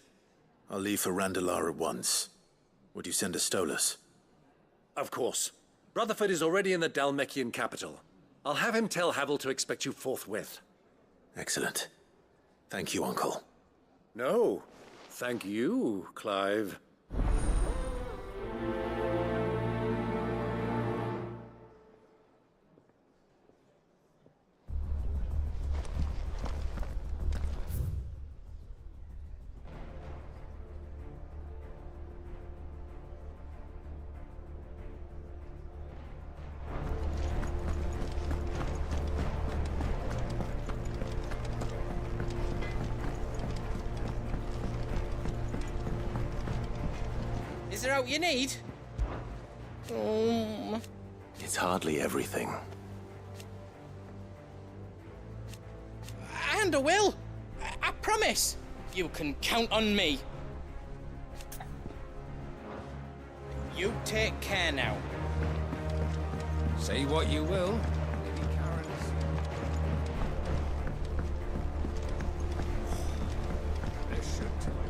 I'll leave for Randalar at once. Would you send a Stolas? Of course. Rutherford is already in the Dalmekian capital. I'll have him tell Havel to expect you forthwith. Excellent. Thank you, Uncle. No. Thank you, Clive. Is there out you need? It's hardly everything. And I will! I promise! You can count on me. You take care now. Say what you will. Lady Karen's... This should tell you.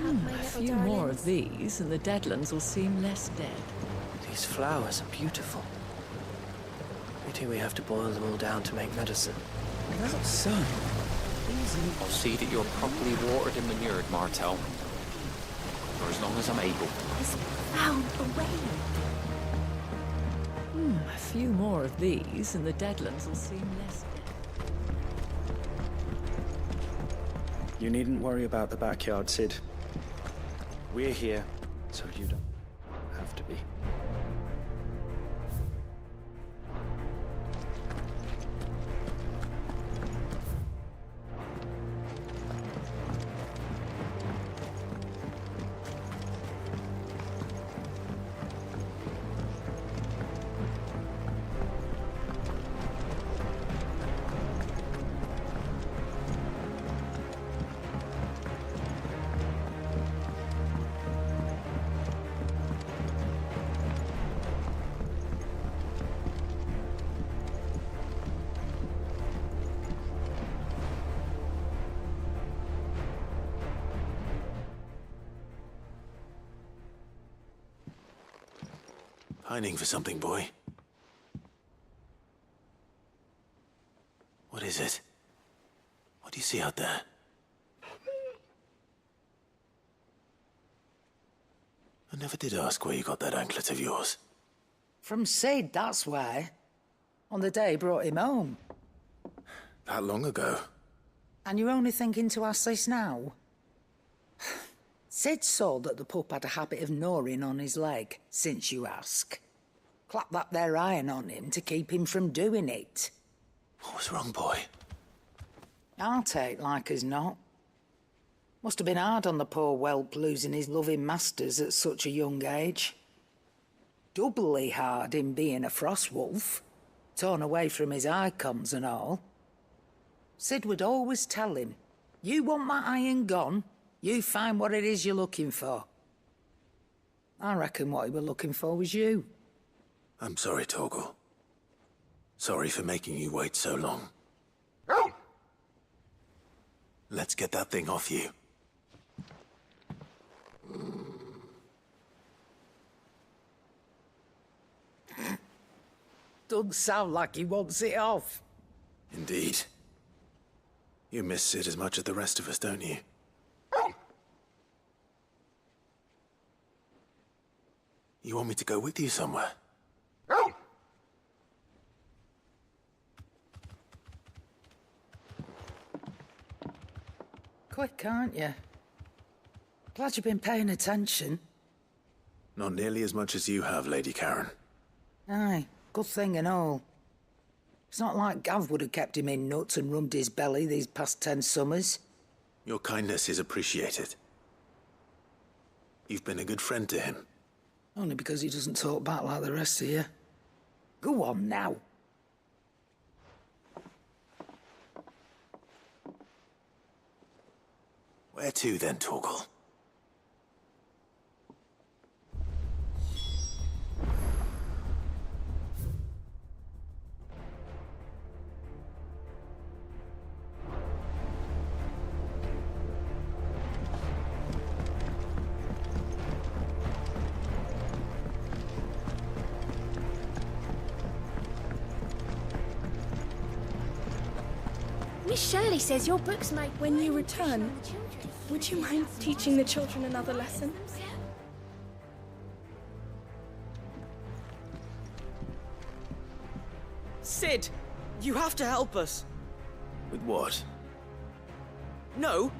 A few more of these, and the Deadlands will seem less dead. These flowers are beautiful. Pity we have to boil them all down to make medicine. Well, son, I'll see that you're properly watered and manured, Martel. For as long as I'm able. He's found a way. A few more of these, and the Deadlands will seem less dead. You needn't worry about the backyard, Cid. We're here, so you don't have to be. Pining for something, boy. What is it? What do you see out there? I never did ask where you got that anklet of yours. From Cid, that's why. On the day he brought him home. That long ago? And you're only thinking to ask this now? Cid saw that the pup had a habit of gnawing on his leg, since you ask. Clap that there iron on him to keep him from doing it. What was wrong, boy? I'll take like as not. Must have been hard on the poor whelp losing his loving masters at such a young age. Doubly hard in being a frost wolf, torn away from his icons and all. Cid would always tell him, you want that iron gone, you find what it is you're looking for. I reckon what he were looking for was you. I'm sorry, Torgal. Sorry for making you wait so long. Let's get that thing off you. Doesn't sound like he wants it off. Indeed. You miss Cid as much as the rest of us, don't you? You want me to go with you somewhere? Quick, aren't you? Glad you've been paying attention. Not nearly as much as you have, Lady Karen. Aye, good thing and all. It's not like Gav would have kept him in nuts and rubbed his belly these past 10 summers. Your kindness is appreciated. You've been a good friend to him. Only because he doesn't talk back like the rest of you. Go on now. Where to then, Torgal? Miss Shirley says your books might... When you return, would you mind teaching the children another lesson? Cid, you have to help us. With what? No.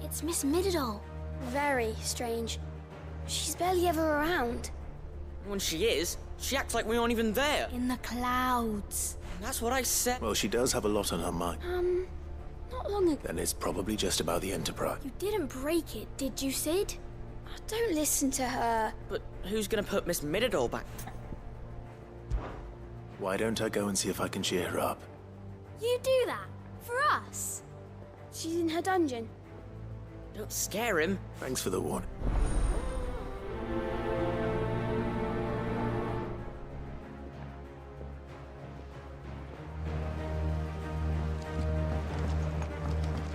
It's Miss Midadol. Very strange. She's barely ever around. When she is, she acts like we aren't even there. In the clouds. That's what I said. Well, she does have a lot on her mind. Not long ago. Then it's probably just about the Enterprise. You didn't break it, did you, Sid? Oh, don't listen to her. But who's gonna put Miss Midadol back? Why don't I go and see if I can cheer her up? You do that? For us? She's in her dungeon. Don't scare him. Thanks for the warning.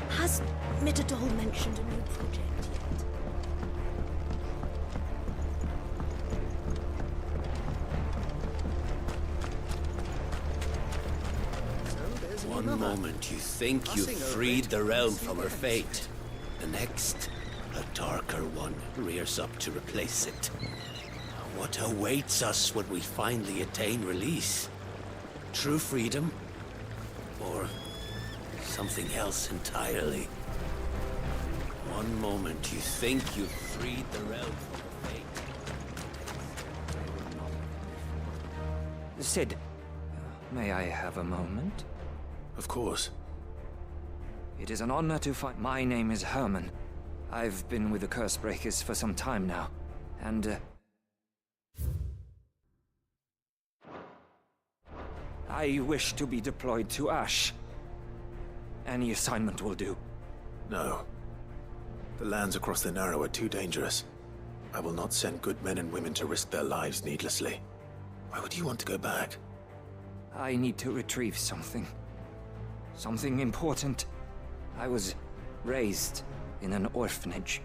Has Midadol mentioned a new project yet? One moment you think you've freed the realm from her fate. The next, a darker one rears up to replace it. What awaits us when we finally attain release? True freedom? Or something else entirely? One moment you think you've freed the realm from her fate. Sid, may I have a moment? Of course. It is an honor to find... My name is Herman. I've been with the Cursebreakers for some time now, and I wish to be deployed to Ash. Any assignment will do. No. The lands across the Narrow are too dangerous. I will not send good men and women to risk their lives needlessly. Why would you want to go back? I need to retrieve something. Something important. I was raised in an orphanage.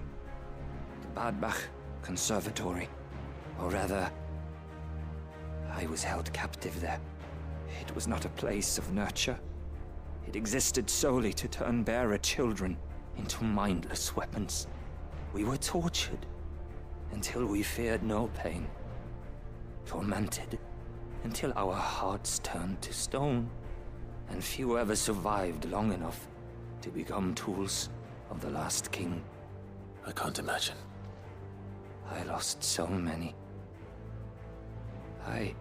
The Badbach Conservatory. Or rather, I was held captive there. It was not a place of nurture. It existed solely to turn bearer children into mindless weapons. We were tortured until we feared no pain. Tormented until our hearts turned to stone. And few ever survived long enough to become tools of the last king. I can't imagine. I lost so many. I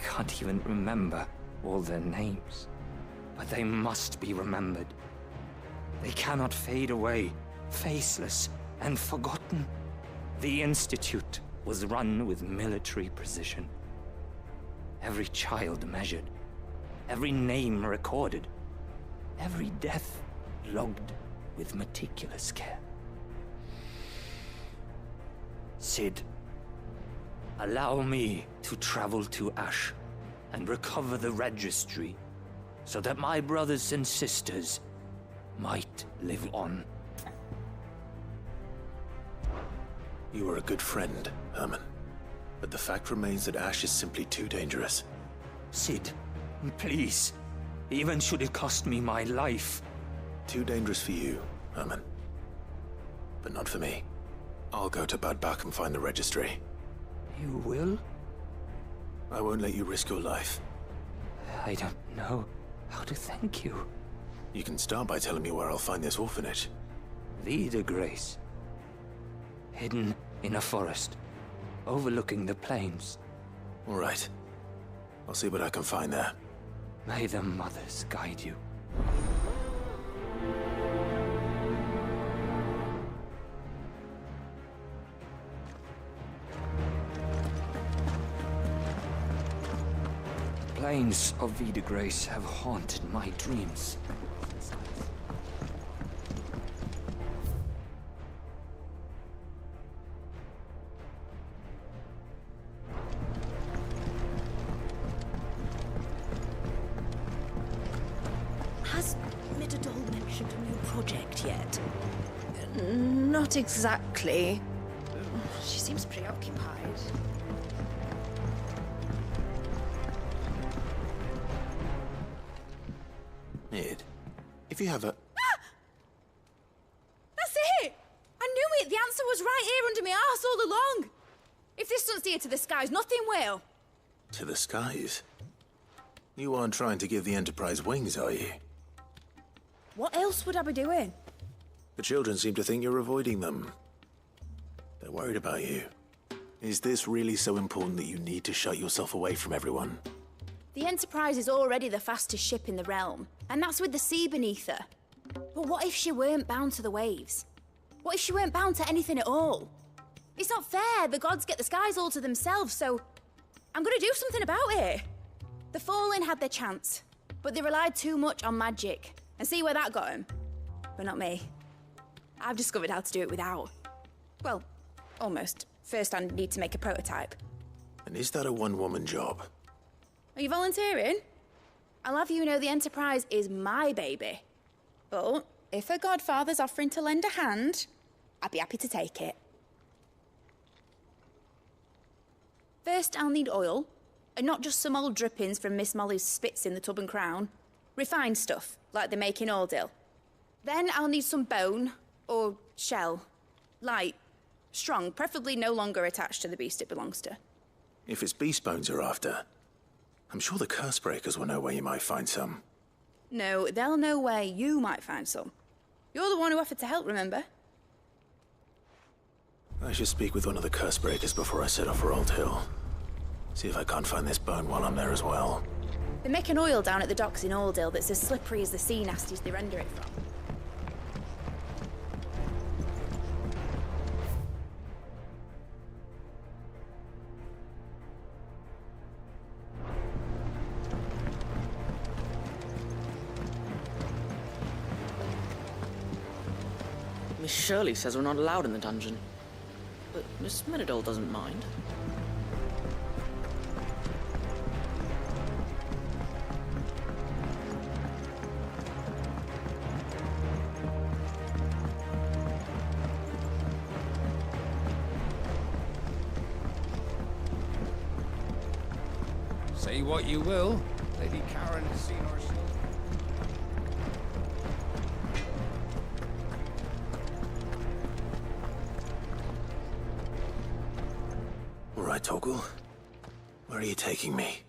can't even remember all their names. But they must be remembered. They cannot fade away, faceless and forgotten. The Institute was run with military precision. Every child measured, every name recorded, every death logged with meticulous care. Sid, allow me to travel to Ash and recover the registry so that my brothers and sisters might live on. You were a good friend, Herman. But the fact remains that Ash is simply too dangerous. Sid, please. Even should it cost me my life. Too dangerous for you, Herman. But not for me. I'll go to Badbach and find the registry. You will? I won't let you risk your life. I don't know how to thank you. You can start by telling me where I'll find this orphanage. Vida Grace. Hidden in a forest, overlooking the plains. All right. I'll see what I can find there. May the mothers guide you. The plains of Vida Grace have haunted my dreams. Has Midadol mentioned a new project yet? Not exactly. She seems preoccupied. Nid, if you have a... That's it! I knew it! The answer was right here under my arse all along! If this doesn't steer to the skies, nothing will! To the skies? You aren't trying to give the Enterprise wings, are you? What else would I be doing? The children seem to think you're avoiding them. They're worried about you. Is this really so important that you need to shut yourself away from everyone? The Enterprise is already the fastest ship in the realm, and that's with the sea beneath her. But what if she weren't bound to the waves? What if she weren't bound to anything at all? It's not fair. The gods get the skies all to themselves, so I'm gonna do something about it. The Fallen had their chance, but they relied too much on magic. And see where that got them? But not me. I've discovered how to do it without. Well, almost. First, I need to make a prototype. And is that a one-woman job? Are you volunteering? I'll have you know the Enterprise is my baby. But if a godfather's offering to lend a hand, I'd be happy to take it. First, I'll need oil, and not just some old drippings from Miss Molly's spits in the Tub and Crown. Refined stuff, like they make in Ordil. Then I'll need some bone, or shell. Light, strong, preferably no longer attached to the beast it belongs to. If it's beast bones you're after, I'm sure the Cursebreakers will know where you might find some. No, they'll know where you might find some. You're the one who offered to help, remember? I should speak with one of the Cursebreakers before I set off for Old Hill. See if I can't find this bone while I'm there as well. They make an oil down at the docks in Aldale that's as slippery as the sea nasties they render it from. Miss Shirley says we're not allowed in the dungeon. But Miss Menadol doesn't mind. Say what you will, Lady Karen has seen our shield. All right, Torgal. Where are you taking me?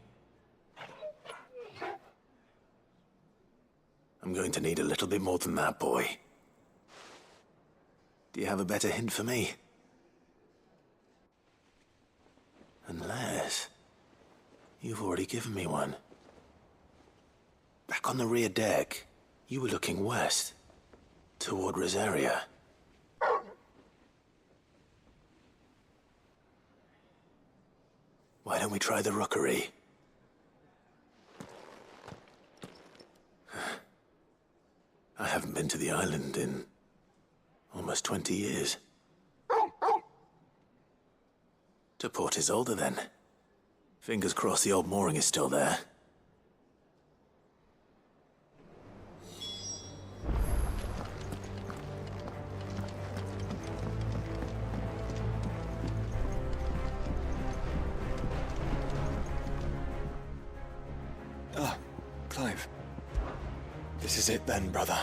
I'm going to need a little bit more than that, boy. Do you have a better hint for me? Unless you've already given me one. Back on the rear deck, you were looking west, toward Rosaria. Why don't we try the rookery? I haven't been to the island in almost 20 years. To Port Isolde, then. Fingers crossed the old mooring is still there. Ah, Clive. This is it then, brother.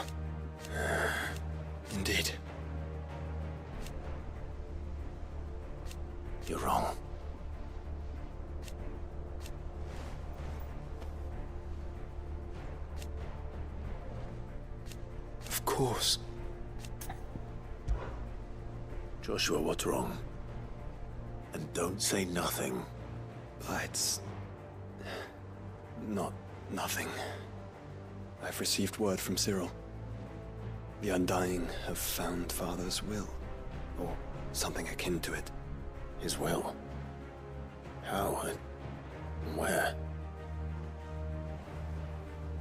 Indeed. You're wrong. Of course. Joshua, what's wrong? And don't say nothing. It's not nothing. I've received word from Cyril. The Undying have found Father's will, or something akin to it. His will? How and where?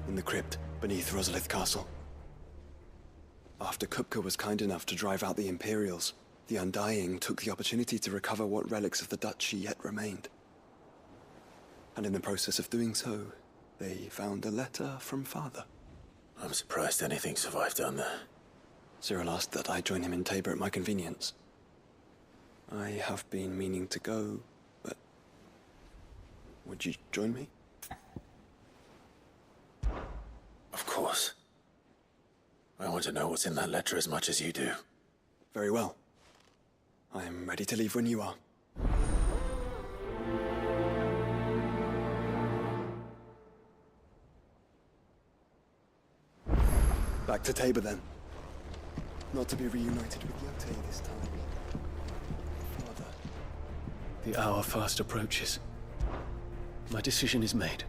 In the crypt beneath Rosalith Castle. After Kupka was kind enough to drive out the Imperials, the Undying took the opportunity to recover what relics of the Duchy yet remained. And in the process of doing so, they found a letter from Father. I'm surprised anything survived down there. Cyril asked that I join him in Tabor at my convenience. I have been meaning to go, but would you join me? Of course. I want to know what's in that letter as much as you do. Very well. I am ready to leave when you are. Back to Tabor then. Not to be reunited with Yote this time. Father, The hour fast approaches. My decision is made.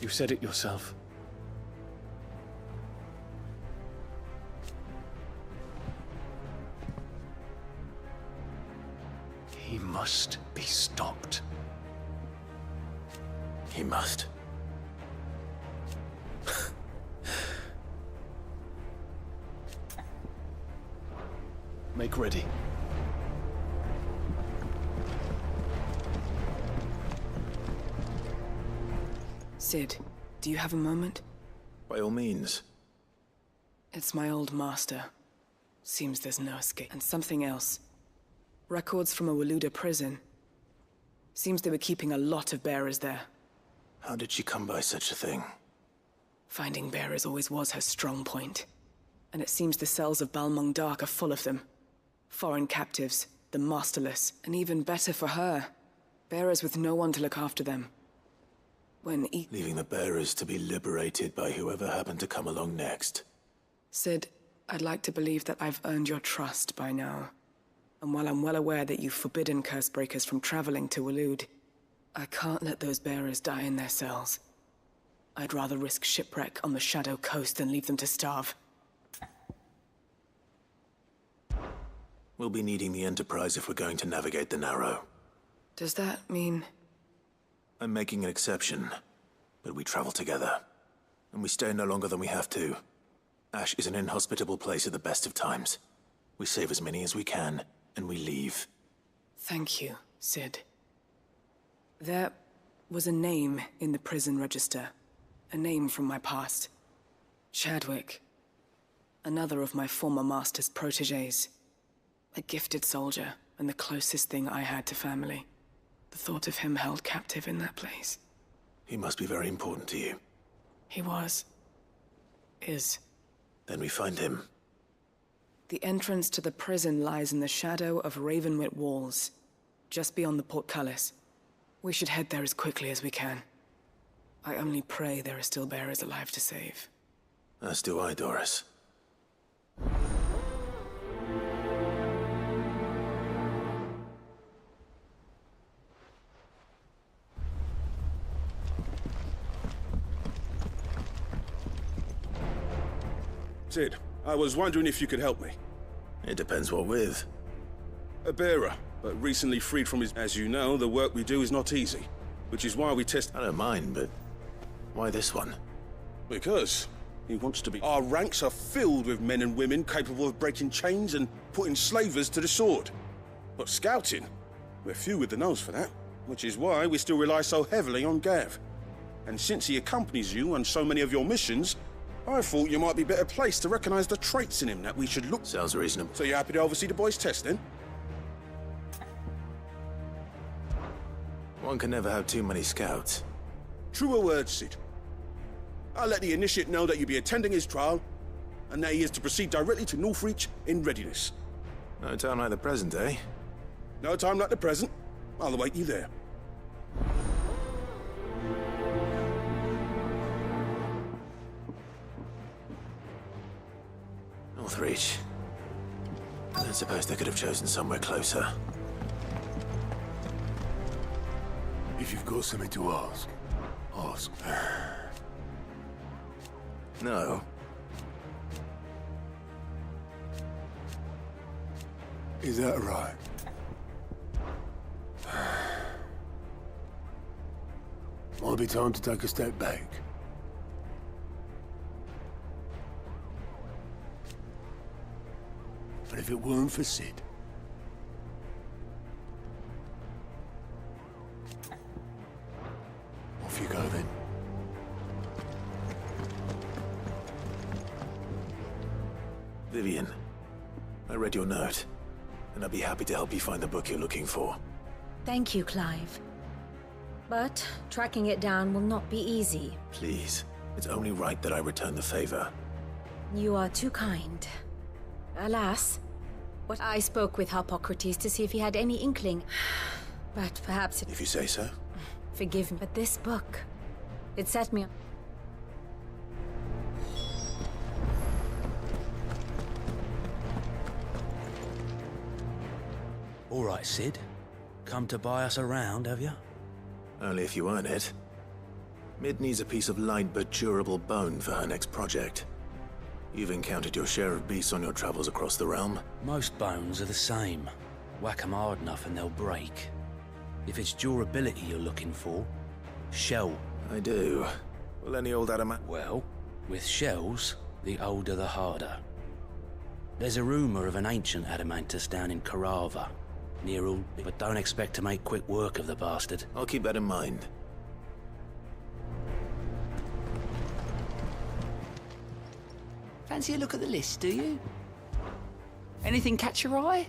You said it yourself. He must be stopped. He must. Make ready. Sid, do you have a moment? By all means. It's my old master. Seems there's no escape. And something else. Records from a Waluda prison. Seems they were keeping a lot of bearers there. How did she come by such a thing? Finding bearers always was her strong point. And it seems the cells of Balmung Dark are full of them. Foreign captives, the masterless, and even better for her, bearers with no one to look after them. Leaving the bearers to be liberated by whoever happened to come along next. Sid, I'd like to believe that I've earned your trust by now. And while I'm well aware that you've forbidden Cursebreakers from traveling to Waloed, I can't let those bearers die in their cells. I'd rather risk shipwreck on the Shadow Coast than leave them to starve. We'll be needing the Enterprise if we're going to navigate the Narrow. Does that mean... I'm making an exception, but we travel together. And we stay no longer than we have to. Ash is an inhospitable place at the best of times. We save as many as we can, and we leave. Thank you, Sid. There was a name in the prison register. A name from my past. Chadwick. Another of my former master's protégés. A gifted soldier, and the closest thing I had to family. The thought of him held captive in that place. He must be very important to you. He was. Is. Then we find him. The entrance to the prison lies in the shadow of Ravenwit Walls, just beyond the portcullis. We should head there as quickly as we can. I only pray there are still bearers alive to save. As do I, Doris. Sid, I was wondering if you could help me. It depends what with. A bearer, but recently freed from his... As you know, the work we do is not easy, which is why we test... I don't mind, but why this one? Because he wants to be... Our ranks are filled with men and women capable of breaking chains and putting slavers to the sword. But scouting, we're few with the nose for that, which is why we still rely so heavily on Gav. And since he accompanies you on so many of your missions, I thought you might be better placed to recognize the traits in him that we should look... Sounds reasonable. So you happy to oversee the boys' test, then? One can never have too many scouts. Truer words, Sid. I'll let the initiate know that you'll be attending his trial, and that he is to proceed directly to Northreach in readiness. No time like the present, eh? No time like the present. I'll await you there. Northreach. I suppose they could have chosen somewhere closer. If you've got something to ask, ask. No. Is that right? Might be time to take a step back. But if it weren't for Sid... Off you go then. Vivian, I read your note, and I'd be happy to help you find the book you're looking for. Thank you, Clive. But tracking it down will not be easy. Please, it's only right that I return the favor. You are too kind. Alas, what I spoke with Harpocrates to see if he had any inkling. But perhaps... If you say so. Forgive me, but this book, it set me on... All right, Sid. Come to buy us around, have you? Only if you earn it. Mid needs a piece of light but durable bone for her next project. You've encountered your share of beasts on your travels across the realm. Most bones are the same. Whack 'em hard enough and they'll break. If it's durability you're looking for, shell. I do. Will any old adamant? Well, with shells, the older the harder. There's a rumour of an ancient adamantus down in Carava, near all, but don't expect to make quick work of the bastard. I'll keep that in mind. Fancy a look at the list, do you? Anything catch your eye?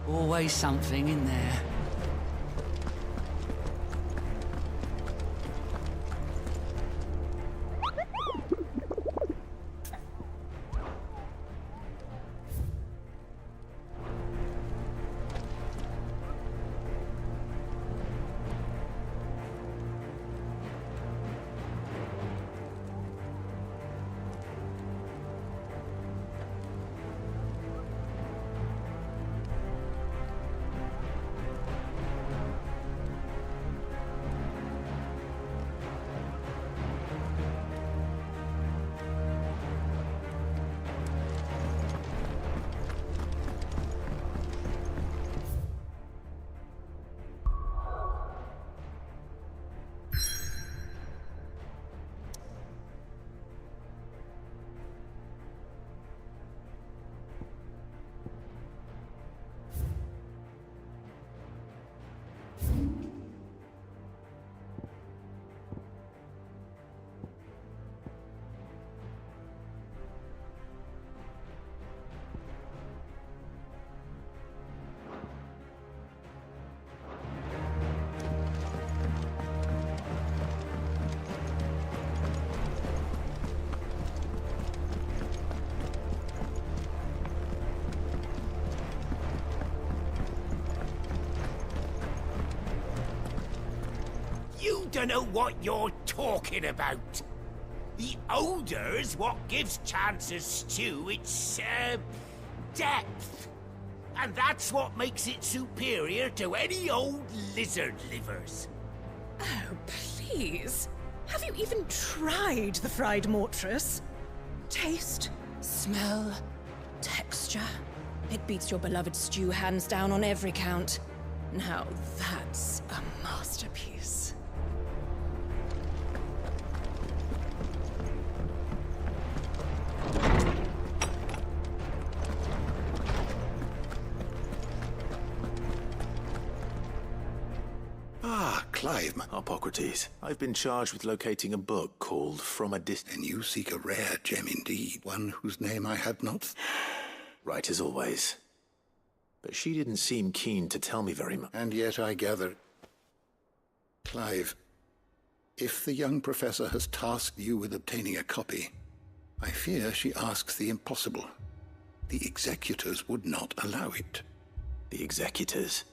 Always something in there. Don't know what you're talking about. The odor's what gives Chance's stew its, depth. And that's what makes it superior to any old lizard livers. Oh, please. Have you even tried the fried mortress? Taste, smell, texture. It beats your beloved stew hands down on every count. Now that's a masterpiece. Clive, Harpocrates. I've been charged with locating a book called From a Distance. And you seek a rare gem indeed, one whose name I had not... Right as always. But she didn't seem keen to tell me very much. And yet I gather... Clive, if the young professor has tasked you with obtaining a copy, I fear she asks the impossible. The executors would not allow it. The executors?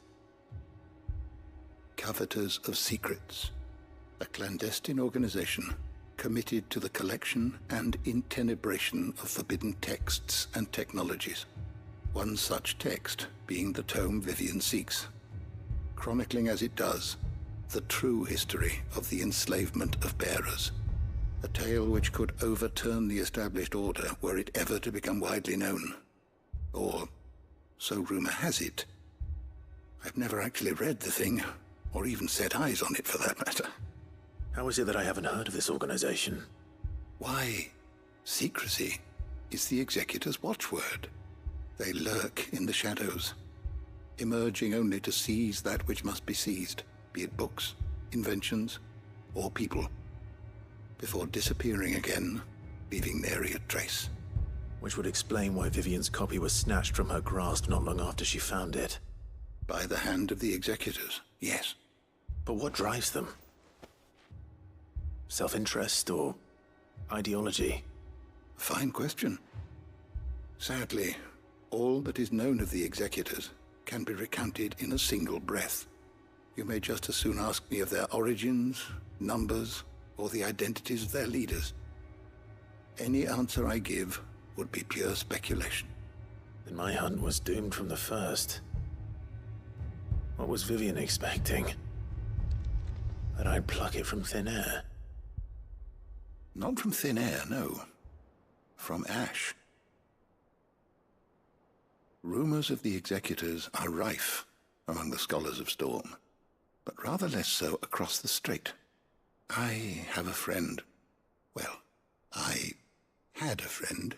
Coveters of Secrets, a clandestine organization committed to the collection and intenebration of forbidden texts and technologies. One such text being the tome Vivian seeks, chronicling as it does the true history of the enslavement of bearers, a tale which could overturn the established order were it ever to become widely known. Or, so rumor has it. I've never actually read the thing, or even set eyes on it for that matter. How is it that I haven't heard of this organization? Why, secrecy is the Executor's watchword. They lurk in the shadows, emerging only to seize that which must be seized, be it books, inventions, or people, before disappearing again, leaving nary a trace. Which would explain why Vivian's copy was snatched from her grasp not long after she found it. By the hand of the Executors, yes. But what drives them? Self-interest or ideology? Fine question. Sadly, all that is known of the Executors can be recounted in a single breath. You may just as soon ask me of their origins, numbers, or the identities of their leaders. Any answer I give would be pure speculation. Then my hunt was doomed from the first. What was Vivian expecting? That I'd pluck it from thin air? Not from thin air, no. From ash. Rumors of the Executors are rife among the Scholars of Storm, but rather less so across the Strait. I have a friend. Well, I had a friend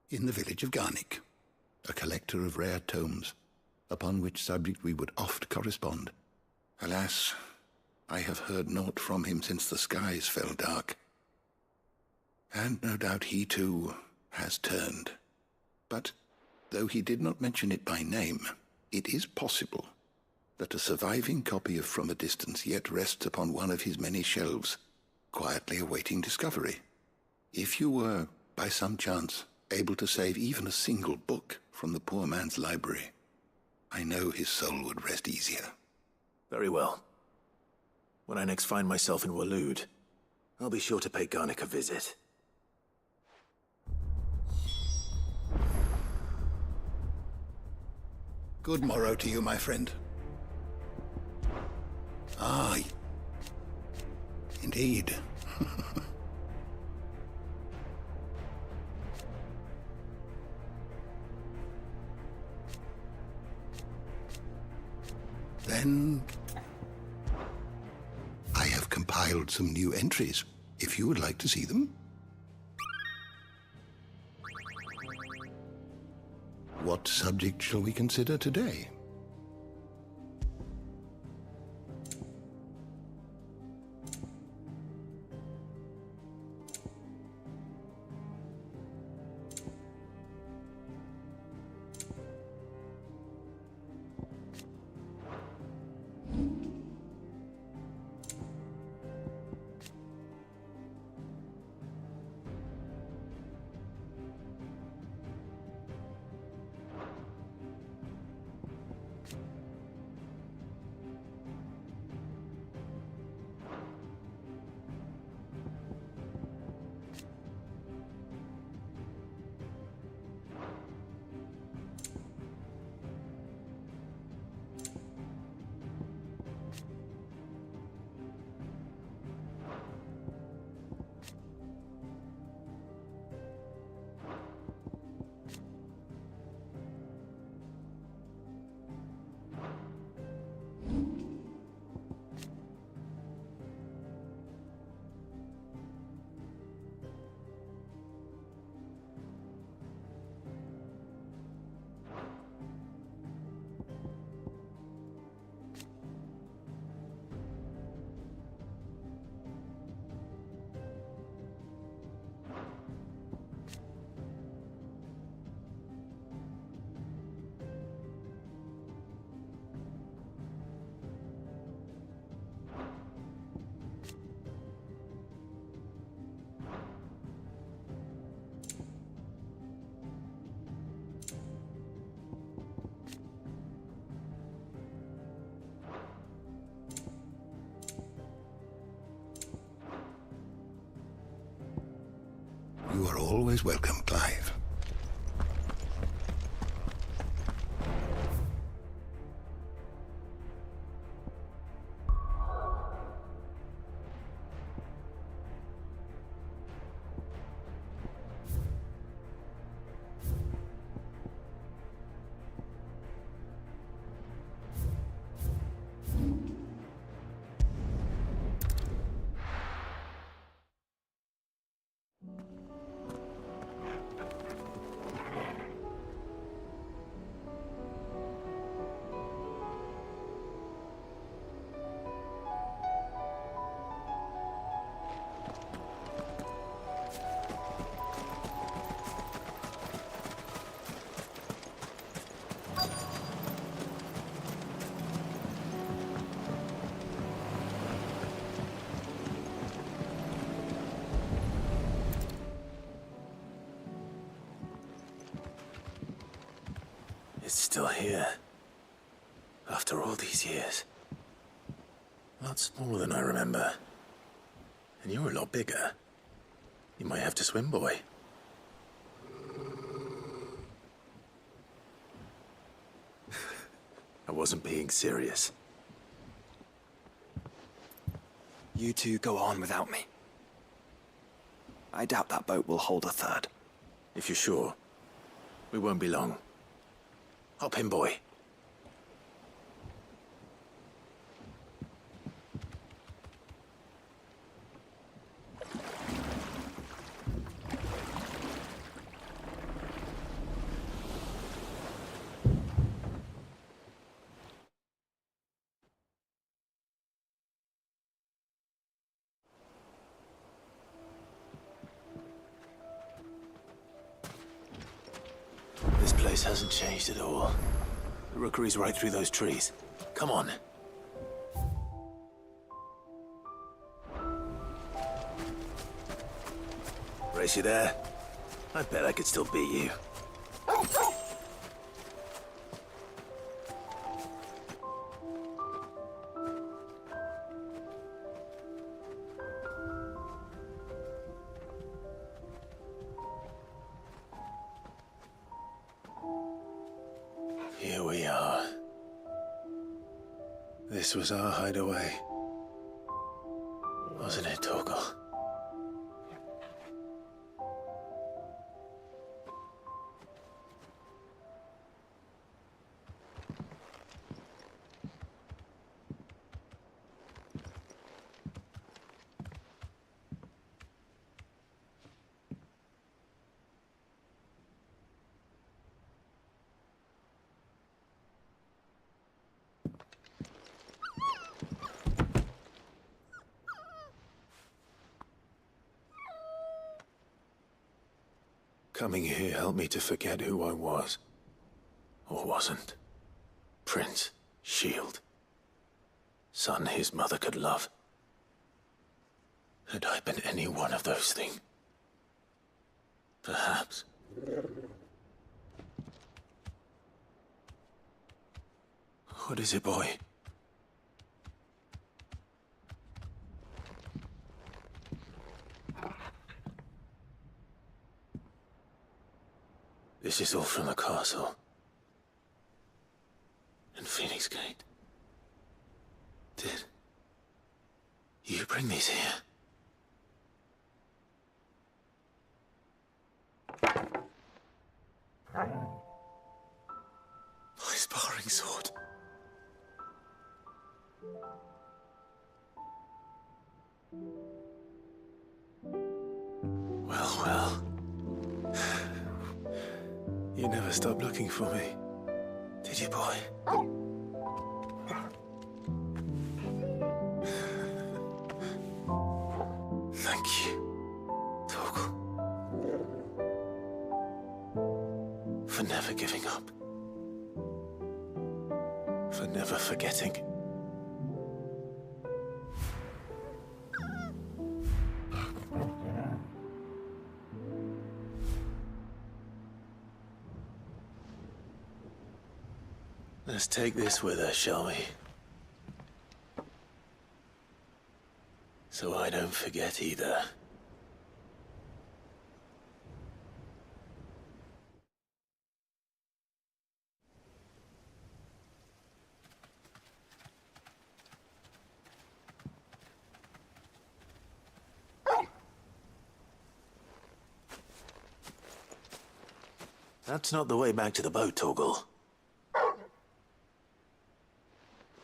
in the village of Garnick, a collector of rare tomes, upon which subject we would oft correspond. Alas, I have heard naught from him since the skies fell dark. And no doubt he too has turned. But though he did not mention it by name, it is possible that a surviving copy of From a Distance yet rests upon one of his many shelves, quietly awaiting discovery. If you were, by some chance, able to save even a single book from the poor man's library, I know his soul would rest easier. Very well. When I next find myself in Waloed, I'll be sure to pay Garnick a visit. Good morrow to you, my friend. Aye. Indeed. Then I have compiled some new entries, if you would like to see them. What subject shall we consider today? You are always welcome, Clive. It's still here. After all these years. A lot smaller than I remember. And you're a lot bigger. You might have to swim, boy. I wasn't being serious. You two go on without me. I doubt that boat will hold a third. If you're sure, we won't be long. Hop in, boy. This place hasn't changed at all. The rookery's right through those trees. Come on. Race you there? I bet I could still beat you. Here we are. This was our hideaway. Wasn't it, Torgal? Coming here helped me to forget who I was. Or wasn't. Prince, shield. Son his mother could love. Had I been any one of those things? Perhaps. What is it, boy? This is all from the castle. And Phoenix Gate. Did you bring these here? My sparring sword. Well, well. You never stopped looking for me, did you, boy? Thank you, Torgal. For never giving up. For never forgetting. Let's take this with us, shall we? So I don't forget either. That's not the way back to the boat, Torgal.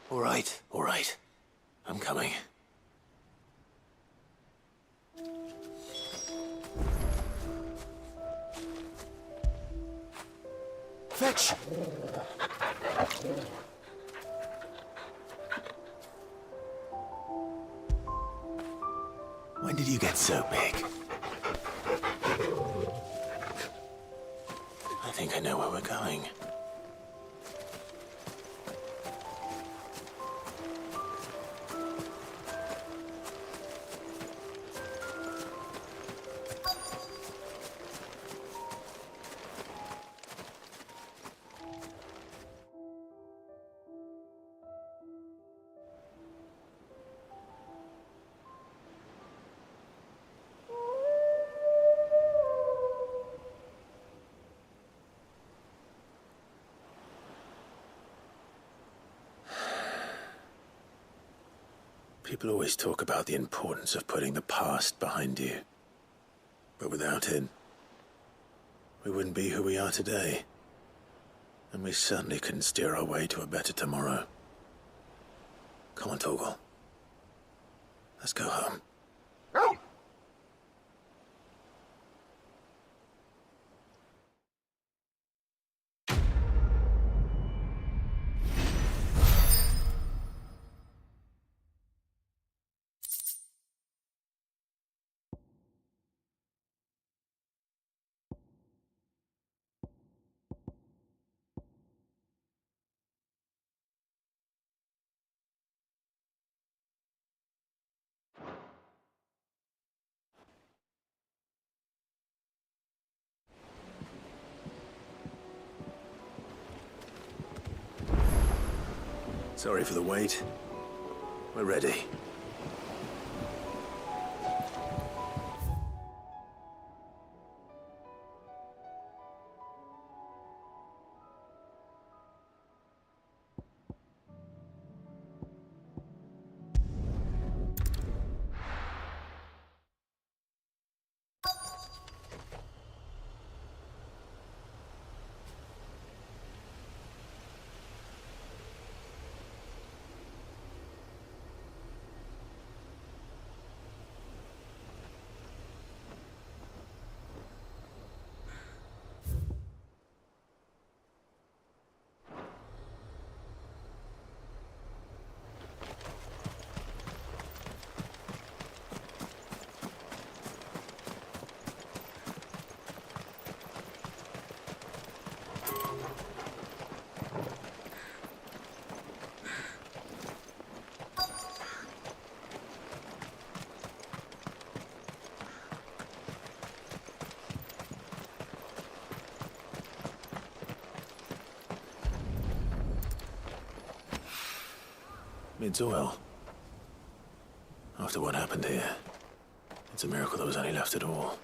All right. I'm coming. Fetch! When did you get so big? I think I know where we're going. People always talk about the importance of putting the past behind you. But without it, we wouldn't be who we are today. And we certainly couldn't steer our way to a better tomorrow. Come on, Torgal. Let's go home. Sorry for the wait. We're ready. It's oil. After what happened here, it's a miracle there was any left at all.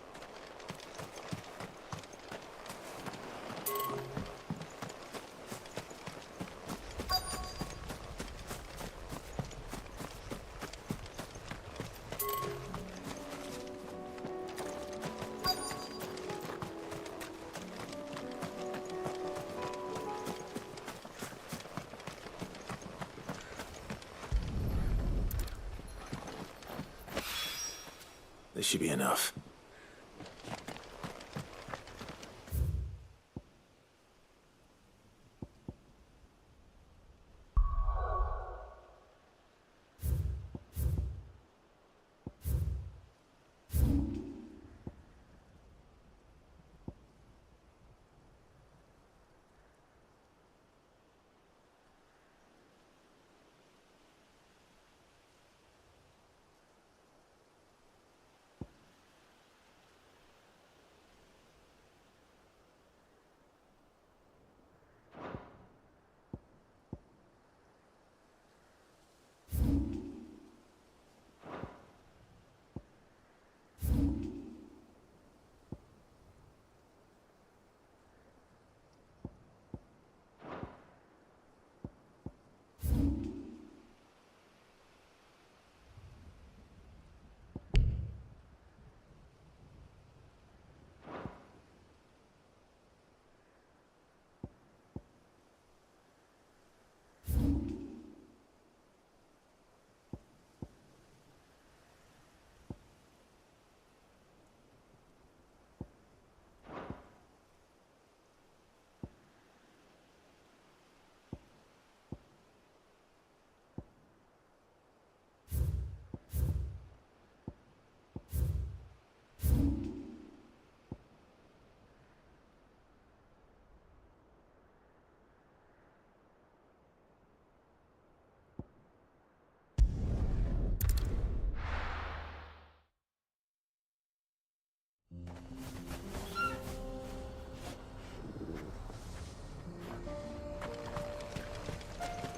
This should be enough.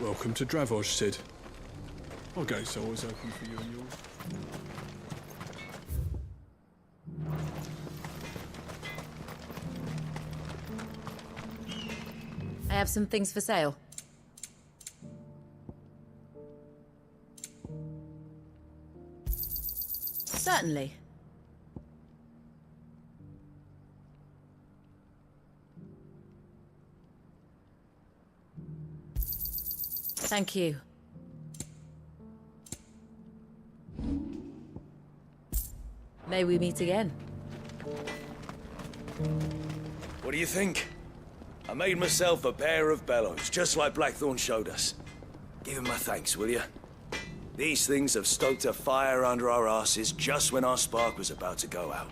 Welcome to Dravoj, Sid. Our gate's always open for you and yours. I have some things for sale. Certainly. Thank you. May we meet again? What do you think? I made myself a pair of bellows, just like Blackthorn showed us. Give him my thanks, will you? These things have stoked a fire under our asses just when our spark was about to go out.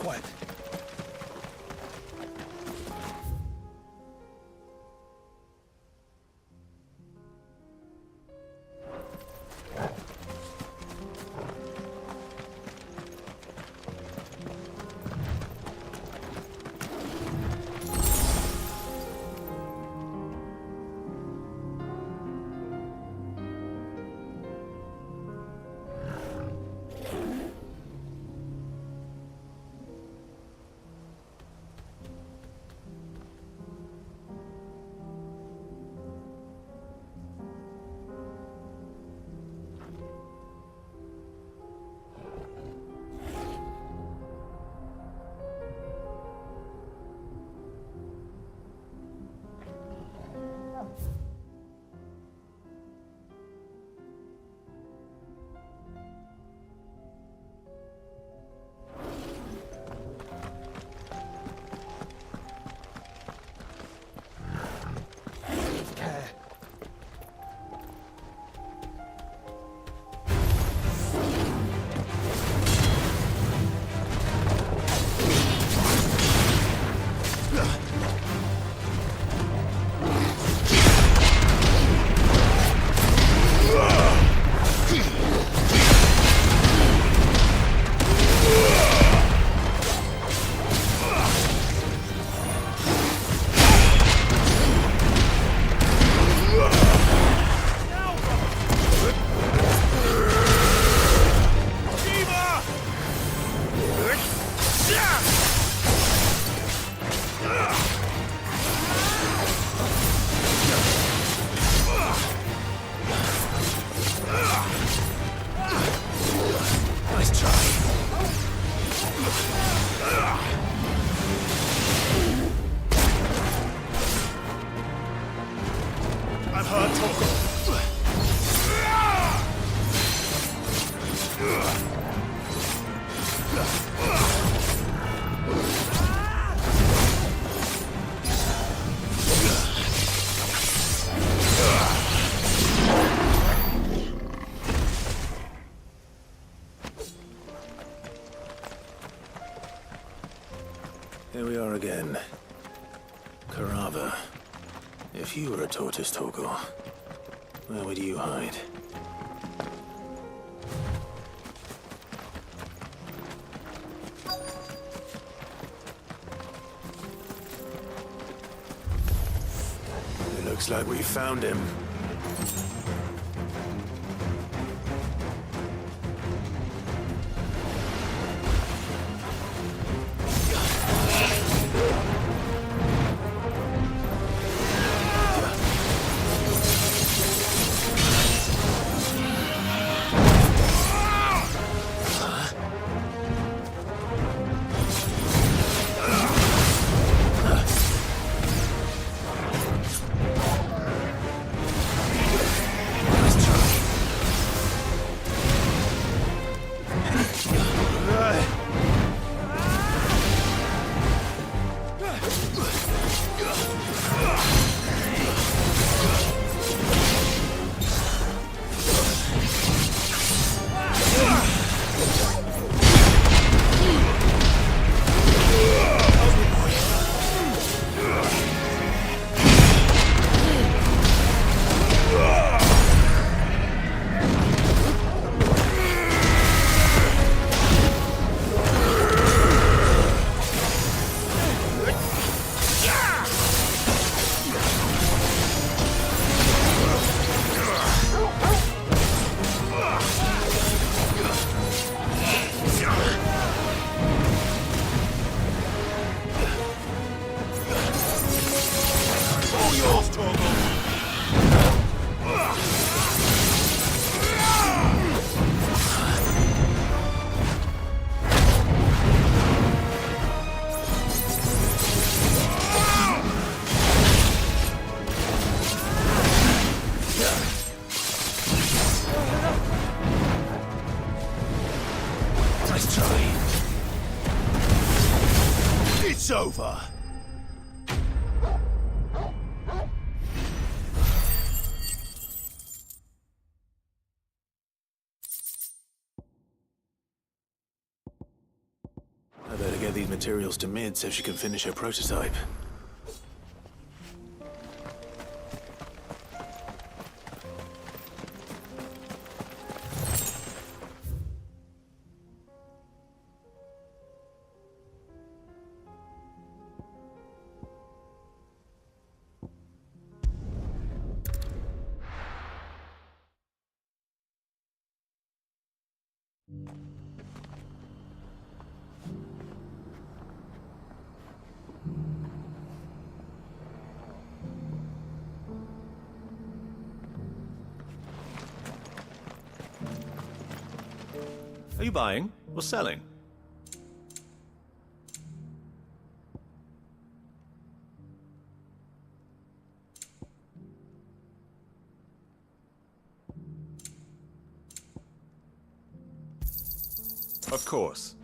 Quiet. Here we are again. Carava. If you were a tortoise, Torgor, where would you hide? It looks like we found him. Nice try. It's over. I better get these materials to Mid so she can finish her prototype. Are you buying or selling? Of course.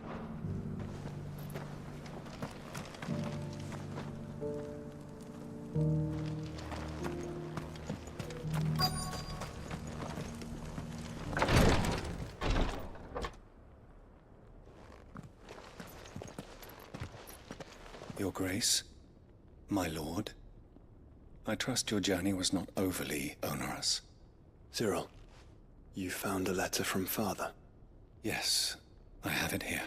Your Grace, my lord, I trust your journey was not overly onerous. Cyril, you found a letter from Father? Yes, I have it here.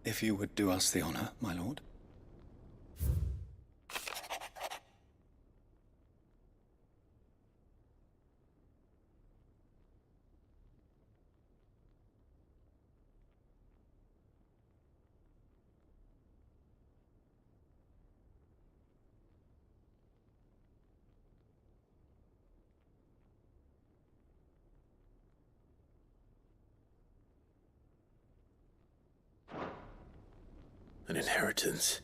If you would do us the honor, my lord. An inheritance.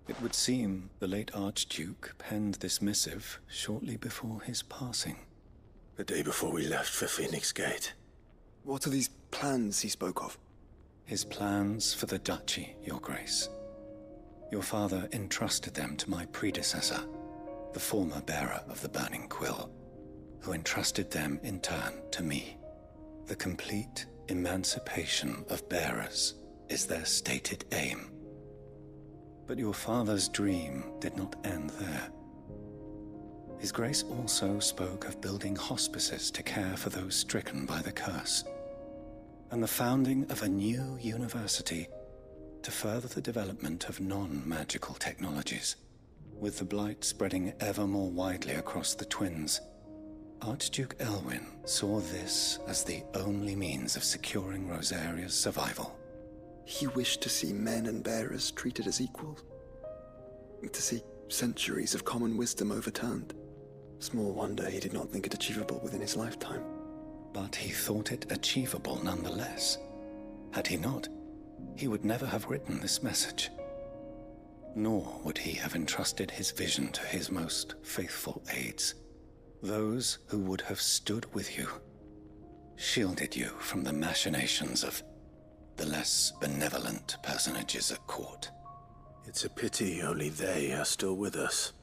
It would seem the late Archduke penned this missive shortly before his passing. The day before we left for Phoenix Gate. What are these plans he spoke of? His plans for the duchy, Your Grace. Your father entrusted them to my predecessor, the former bearer of the Burning Quill, who entrusted them in turn to me. The complete emancipation of bearers is their stated aim. But your father's dream did not end there. His Grace also spoke of building hospices to care for those stricken by the curse, and the founding of a new university to further the development of non-magical technologies. With the blight spreading ever more widely across the twins, Archduke Elwyn saw this as the only means of securing Rosaria's survival. He wished to see men and bearers treated as equals. To see centuries of common wisdom overturned. Small wonder he did not think it achievable within his lifetime. But he thought it achievable nonetheless. Had he not, he would never have written this message. Nor would he have entrusted his vision to his most faithful aides, those who would have stood with you, shielded you from the machinations of the less benevolent personages at court. It's a pity only they are still with us.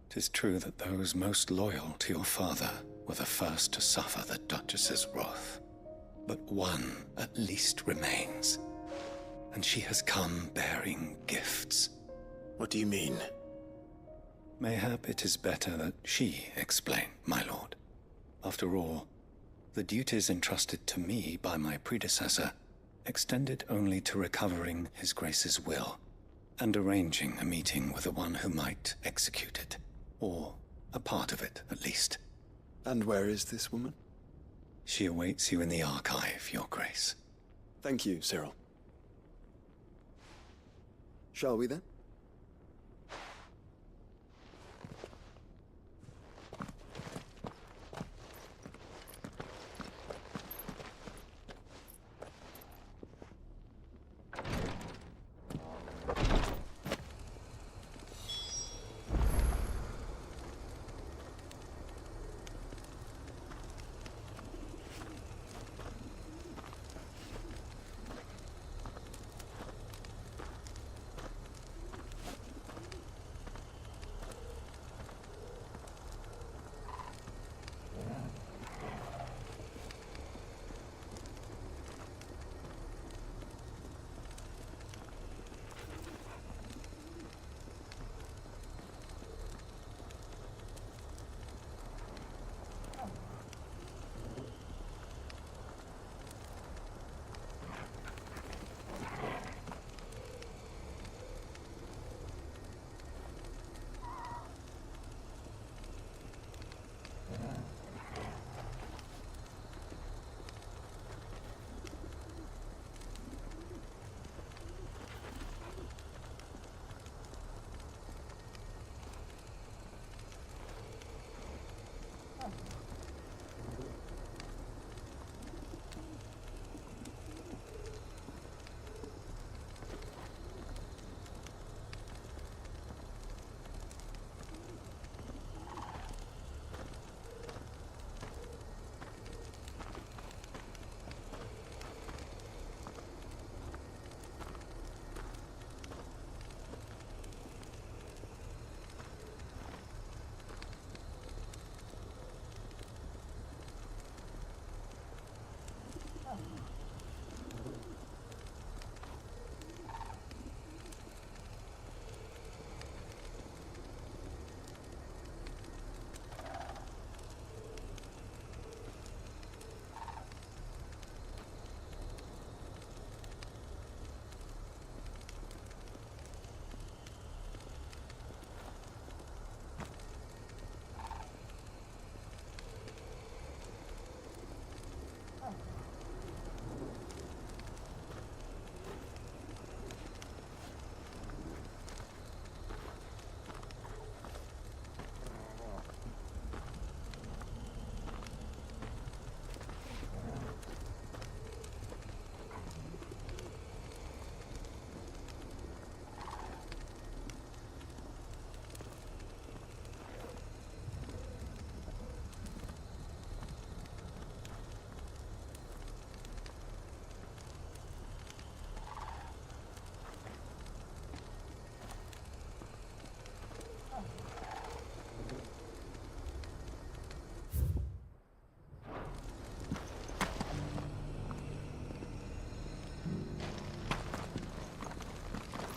'Tis true that those most loyal to your father were the first to suffer the Duchess's wrath. But one at least remains, and she has come bearing gifts. What do you mean? Mayhap it is better that she explain, my lord. After all, the duties entrusted to me by my predecessor extended only to recovering His Grace's will and arranging a meeting with the one who might execute it, or a part of it at least. And where is this woman? She awaits you in the archive, Your Grace. Thank you, Cyril. Shall we then?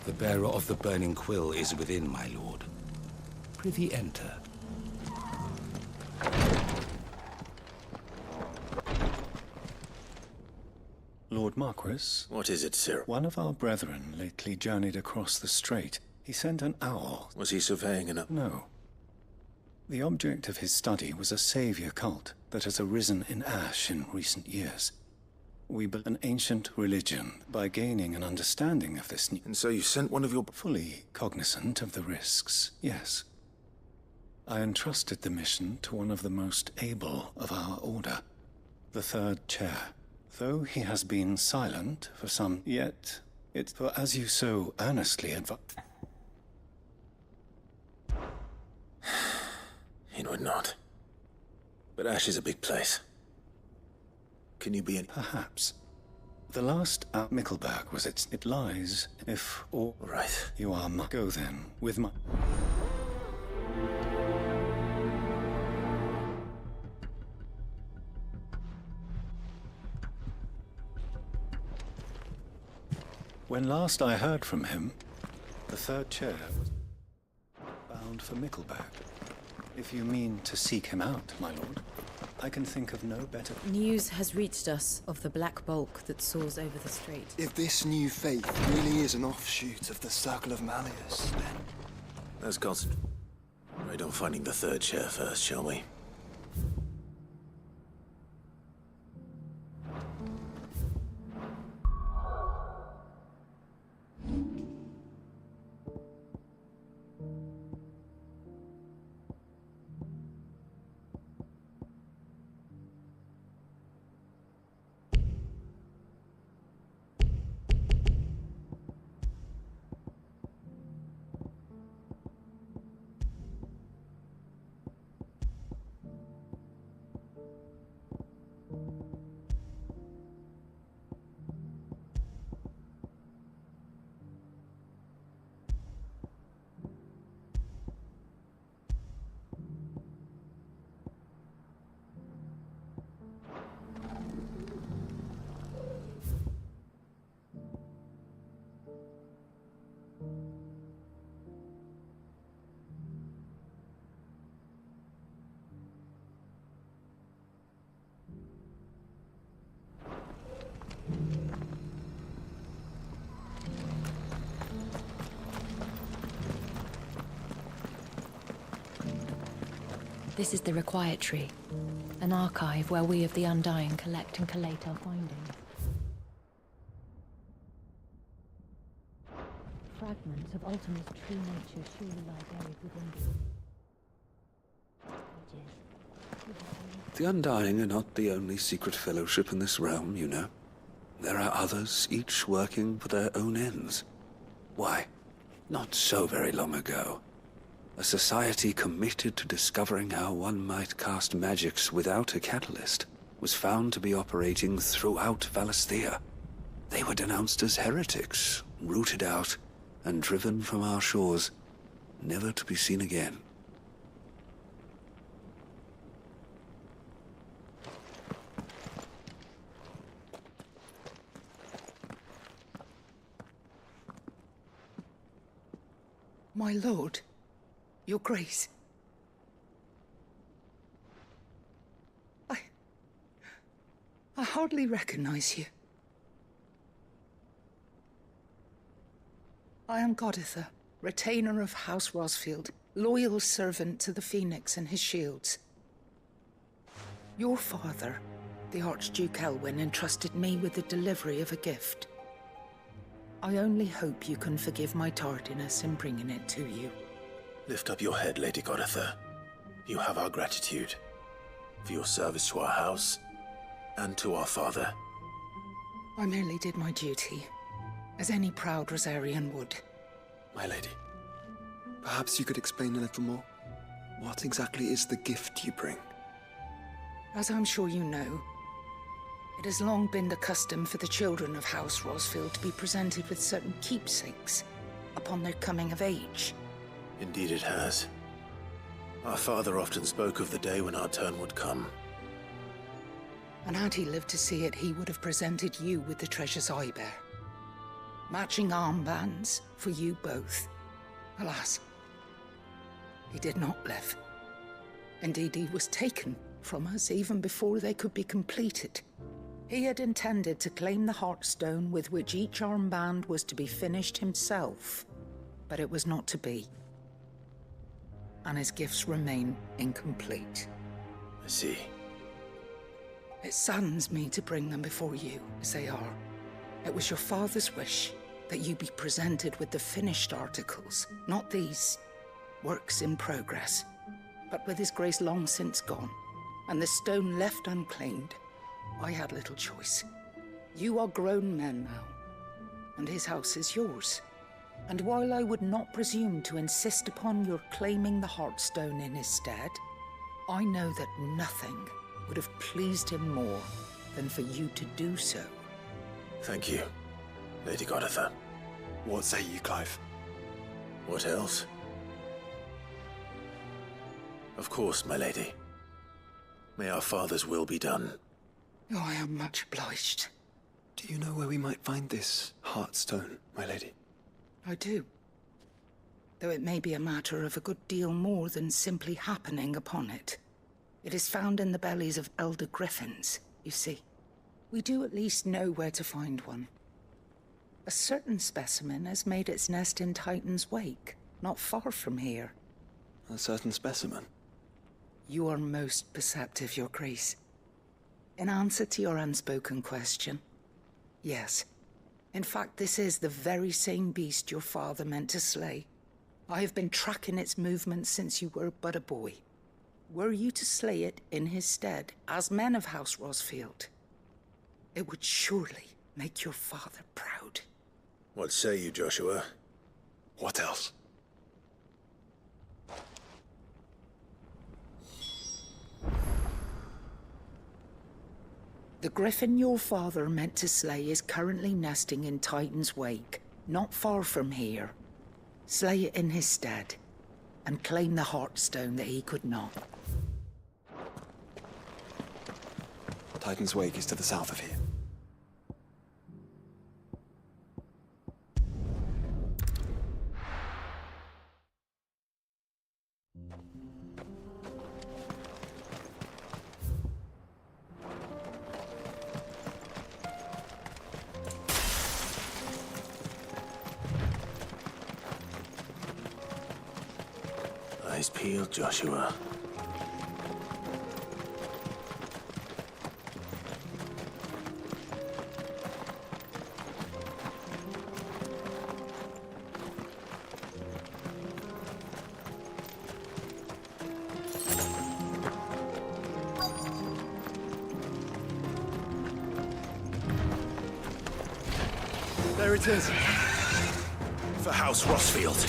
The bearer of the burning quill is within, my lord. Prithee enter. Lord Marquis? What is it, sir? One of our brethren lately journeyed across the strait. He sent an owl. Was he surveying an... No. The object of his study was a savior cult that has arisen in Ash in recent years. We built an ancient religion by gaining an understanding of this new... And so you sent one of your... Fully cognizant of the risks, yes. I entrusted the mission to one of the most able of our order, the third chair. Though he has been silent for some... Yet, for as you so earnestly advise... It would not. But Ash is a big place. Can you be in... Perhaps. The last at Mickleberg was its... It lies, if all... Right. You are my... Go then, with my... When last I heard from him, the third chair was bound for Mickleberg. If you mean to seek him out, my lord, I can think of no better... News has reached us of the black bulk that soars over the strait. If this new faith really is an offshoot of the Circle of Malleus, then... Let's concentrate on finding the third chair first, shall we? This is the Required Tree, an archive where we of the Undying collect and collate our findings. Fragments of Ultima's true nature surely lie buried within these. The Undying are not the only secret fellowship in this realm, you know. There are others, each working for their own ends. Why, not so very long ago, a society committed to discovering how one might cast magics without a catalyst was found to be operating throughout Valisthea. They were denounced as heretics, rooted out, and driven from our shores, never to be seen again. My lord, your grace. I hardly recognize you. I am Goditha, retainer of House Rosfield, loyal servant to the Phoenix and his shields. Your father, the Archduke Elwyn, entrusted me with the delivery of a gift. I only hope you can forgive my tardiness in bringing it to you. Lift up your head, Lady Goditha. You have our gratitude for your service to our house and to our father. I merely did my duty, as any proud Rosarian would. My lady, perhaps you could explain a little more? What exactly is the gift you bring? As I'm sure you know, it has long been the custom for the children of House Rosfield to be presented with certain keepsakes upon their coming of age. Indeed it has. Our father often spoke of the day when our turn would come. And had he lived to see it, he would have presented you with the treasures I bear. Matching armbands for you both. Alas, he did not live. Indeed, he was taken from us even before they could be completed. He had intended to claim the Heartstone with which each armband was to be finished himself, but it was not to be. And his gifts remain incomplete. I see. It saddens me to bring them before you, as they are. It was your father's wish that you be presented with the finished articles, not these works in progress. But with his grace long since gone, and the stone left unclaimed, I had little choice. You are grown men now, and his house is yours. And while I would not presume to insist upon your claiming the Heartstone in his stead, I know that nothing would have pleased him more than for you to do so. Thank you, Lady Goditha. What say you, Clive? What else? Of course, my lady. May our father's will be done. Oh, I am much obliged. Do you know where we might find this Heartstone, my lady? I do. Though it may be a matter of a good deal more than simply happening upon it. It is found in the bellies of elder griffins, you see. We do at least know where to find one. A certain specimen has made its nest in Titan's Wake, not far from here. A certain specimen? You are most perceptive, Your Grace. In answer to your unspoken question, yes. In fact, this is the very same beast your father meant to slay. I have been tracking its movements since you were but a boy. Were you to slay it in his stead, as men of House Rosfield, it would surely make your father proud. What say you, Joshua? What else? The griffin your father meant to slay is currently nesting in Titan's Wake, not far from here. Slay it in his stead, and claim the Heartstone that he could not. Titan's Wake is to the south of here. Eyes peeled, Joshua. it is. For House Rossfield.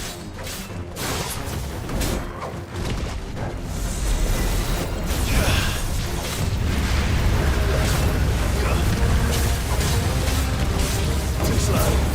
Too slow.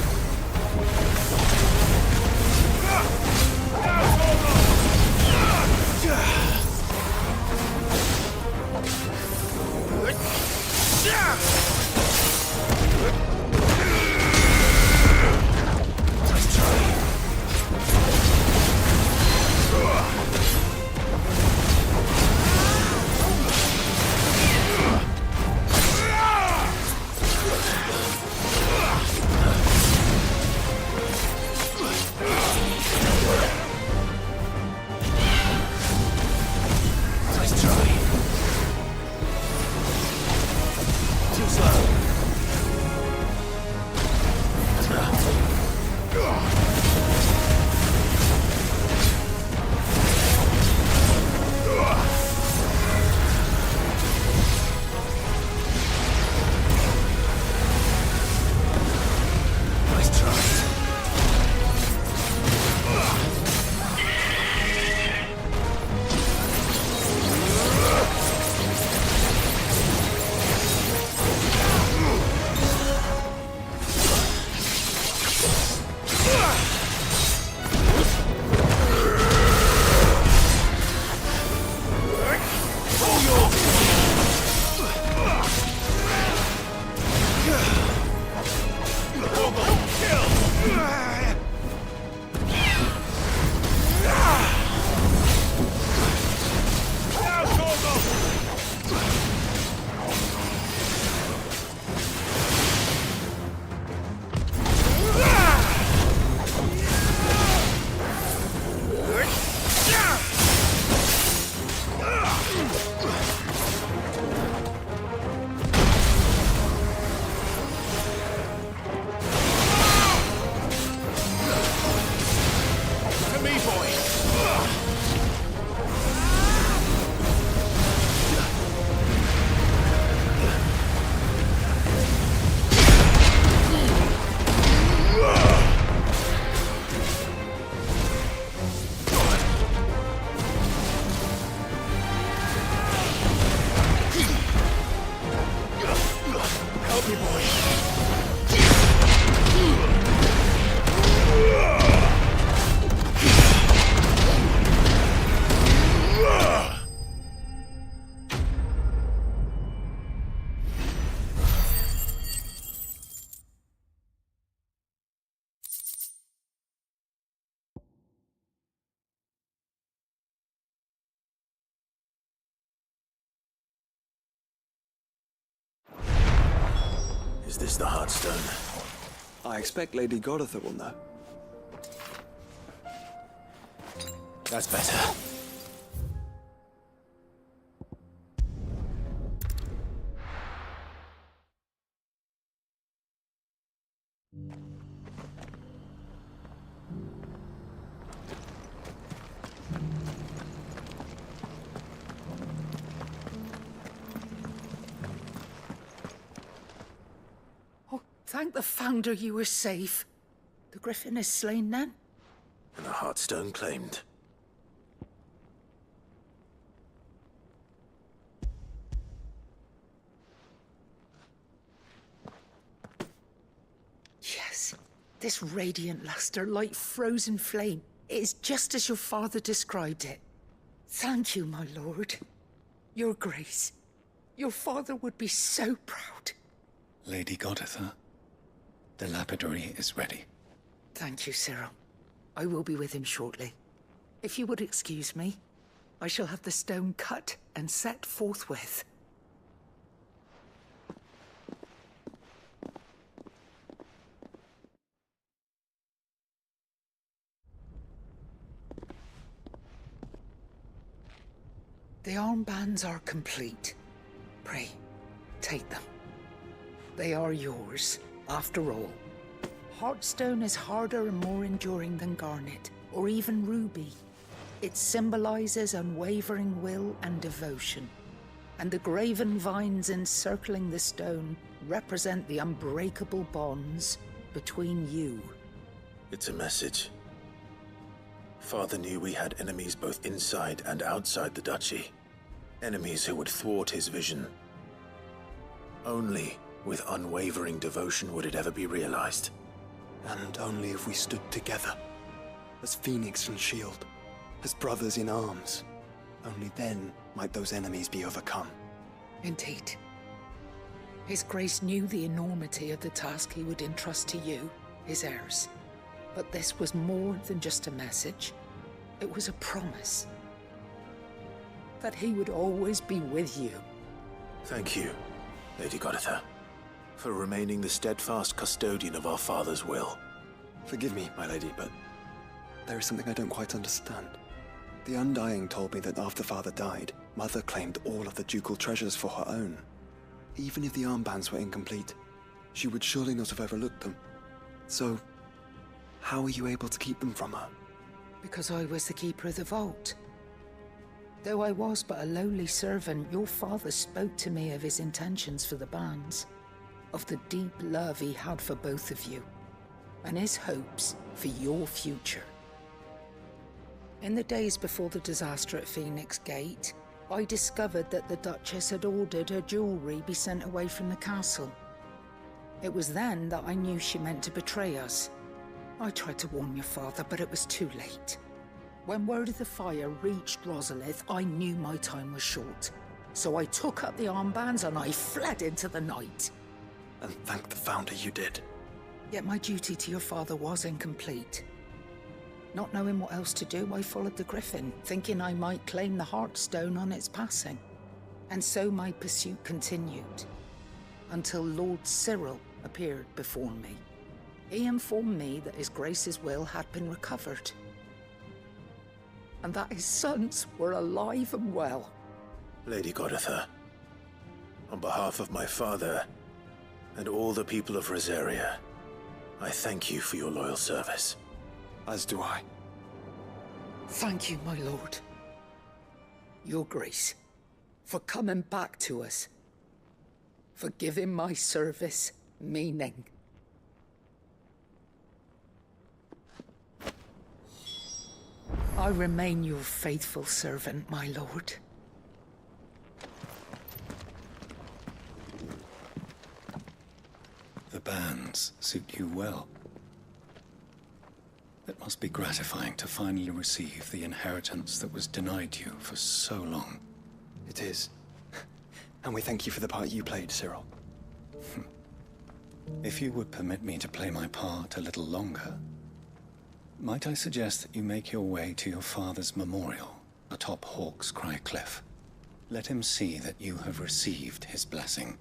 Is this the Heartstone? I expect Lady Goditha will know. That's better. Thank the Founder you were safe. The Griffin is slain then? And the Heartstone claimed. Yes. This radiant luster, like frozen flame, it is just as your father described it. Thank you, my lord. Your Grace. Your father would be so proud. Lady Goditha, the lapidary is ready. Thank you, Cyril. I will be with him shortly. If you would excuse me, I shall have the stone cut and set forthwith. The armbands are complete. Pray, take them. They are yours, after all. Heartstone is harder and more enduring than garnet, or even ruby. It symbolizes unwavering will and devotion. And the graven vines encircling the stone represent the unbreakable bonds between you. It's a message. Father knew we had enemies both inside and outside the duchy. Enemies who would thwart his vision. Only with unwavering devotion would it ever be realized. And only if we stood together, as Phoenix and Shield, as brothers in arms. Only then might those enemies be overcome. Indeed. His Grace knew the enormity of the task he would entrust to you, his heirs. But this was more than just a message. It was a promise. That he would always be with you. Thank you, Lady Goditha, for remaining the steadfast custodian of our father's will. Forgive me, my lady, but there is something I don't quite understand. The Undying told me that after Father died, Mother claimed all of the ducal treasures for her own. Even if the armbands were incomplete, she would surely not have overlooked them. So, how were you able to keep them from her? Because I was the keeper of the vault. Though I was but a lowly servant, your father spoke to me of his intentions for the bands, of the deep love he had for both of you, and his hopes for your future. In the days before the disaster at Phoenix Gate, I discovered that the Duchess had ordered her jewelry be sent away from the castle. It was then that I knew she meant to betray us. I tried to warn your father, but it was too late. When word of the fire reached Rosalith, I knew my time was short. So I took up the armbands and I fled into the night. And thank the Founder you did. Yet my duty to your father was incomplete. Not knowing what else to do, I followed the Griffin, thinking I might claim the Heartstone on its passing. And so my pursuit continued, until Lord Cyril appeared before me. He informed me that His Grace's will had been recovered, and that his sons were alive and well. Lady Goditha, on behalf of my father and all the people of Rosaria, I thank you for your loyal service. As do I. Thank you, my lord. Your Grace, for coming back to us, for giving my service meaning. I remain your faithful servant, my lord. The bands suit you well. It must be gratifying to finally receive the inheritance that was denied you for so long. It is. And we thank you for the part you played, Cyril. If you would permit me to play my part a little longer, might I suggest that you make your way to your father's memorial atop Hawk's Cry Cliff? Let him see that you have received his blessing,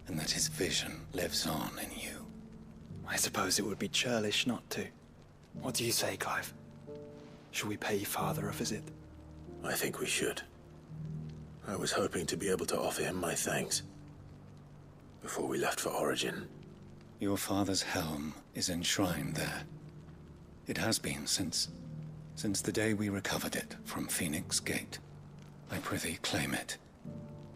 and that his vision lives on in you. I suppose it would be churlish not to. What do you say, Clive? Should we pay Father a visit? I think we should. I was hoping to be able to offer him my thanks before we left for Origin. Your father's helm is enshrined there. It has been since the day we recovered it from Phoenix Gate. I prithee claim it,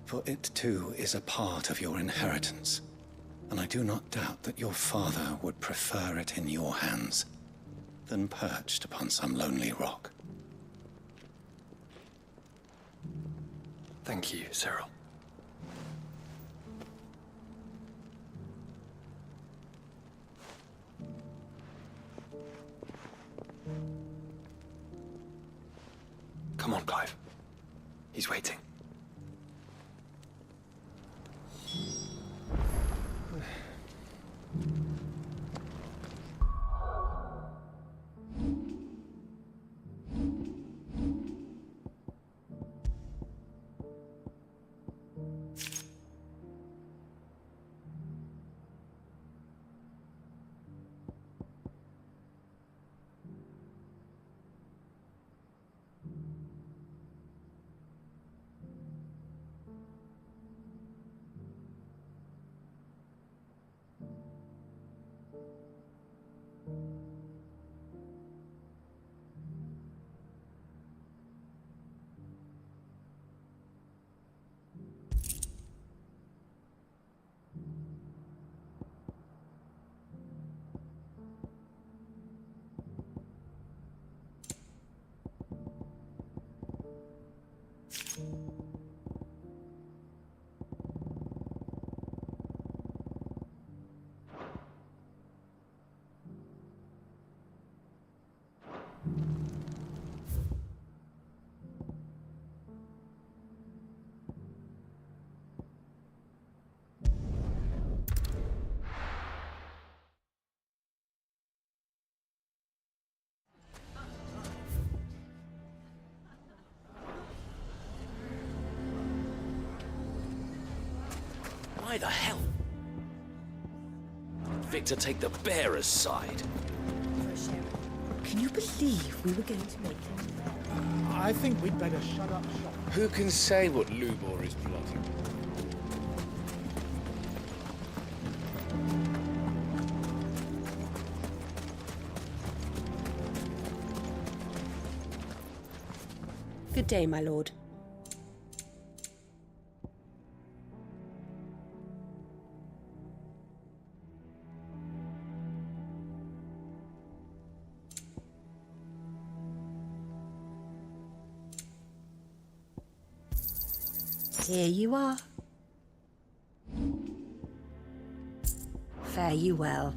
for it too is a part of your inheritance, and I do not doubt that your father would prefer it in your hands than perched upon some lonely rock. Thank you, Cyril. Come on, Clive. He's waiting. Why the hell? Victor take the bearer's side. Can you believe we were going to make him? I think we'd better shut up shop. Who can say what Lubor is plotting? Good day, my lord. Here you are. Fare you well.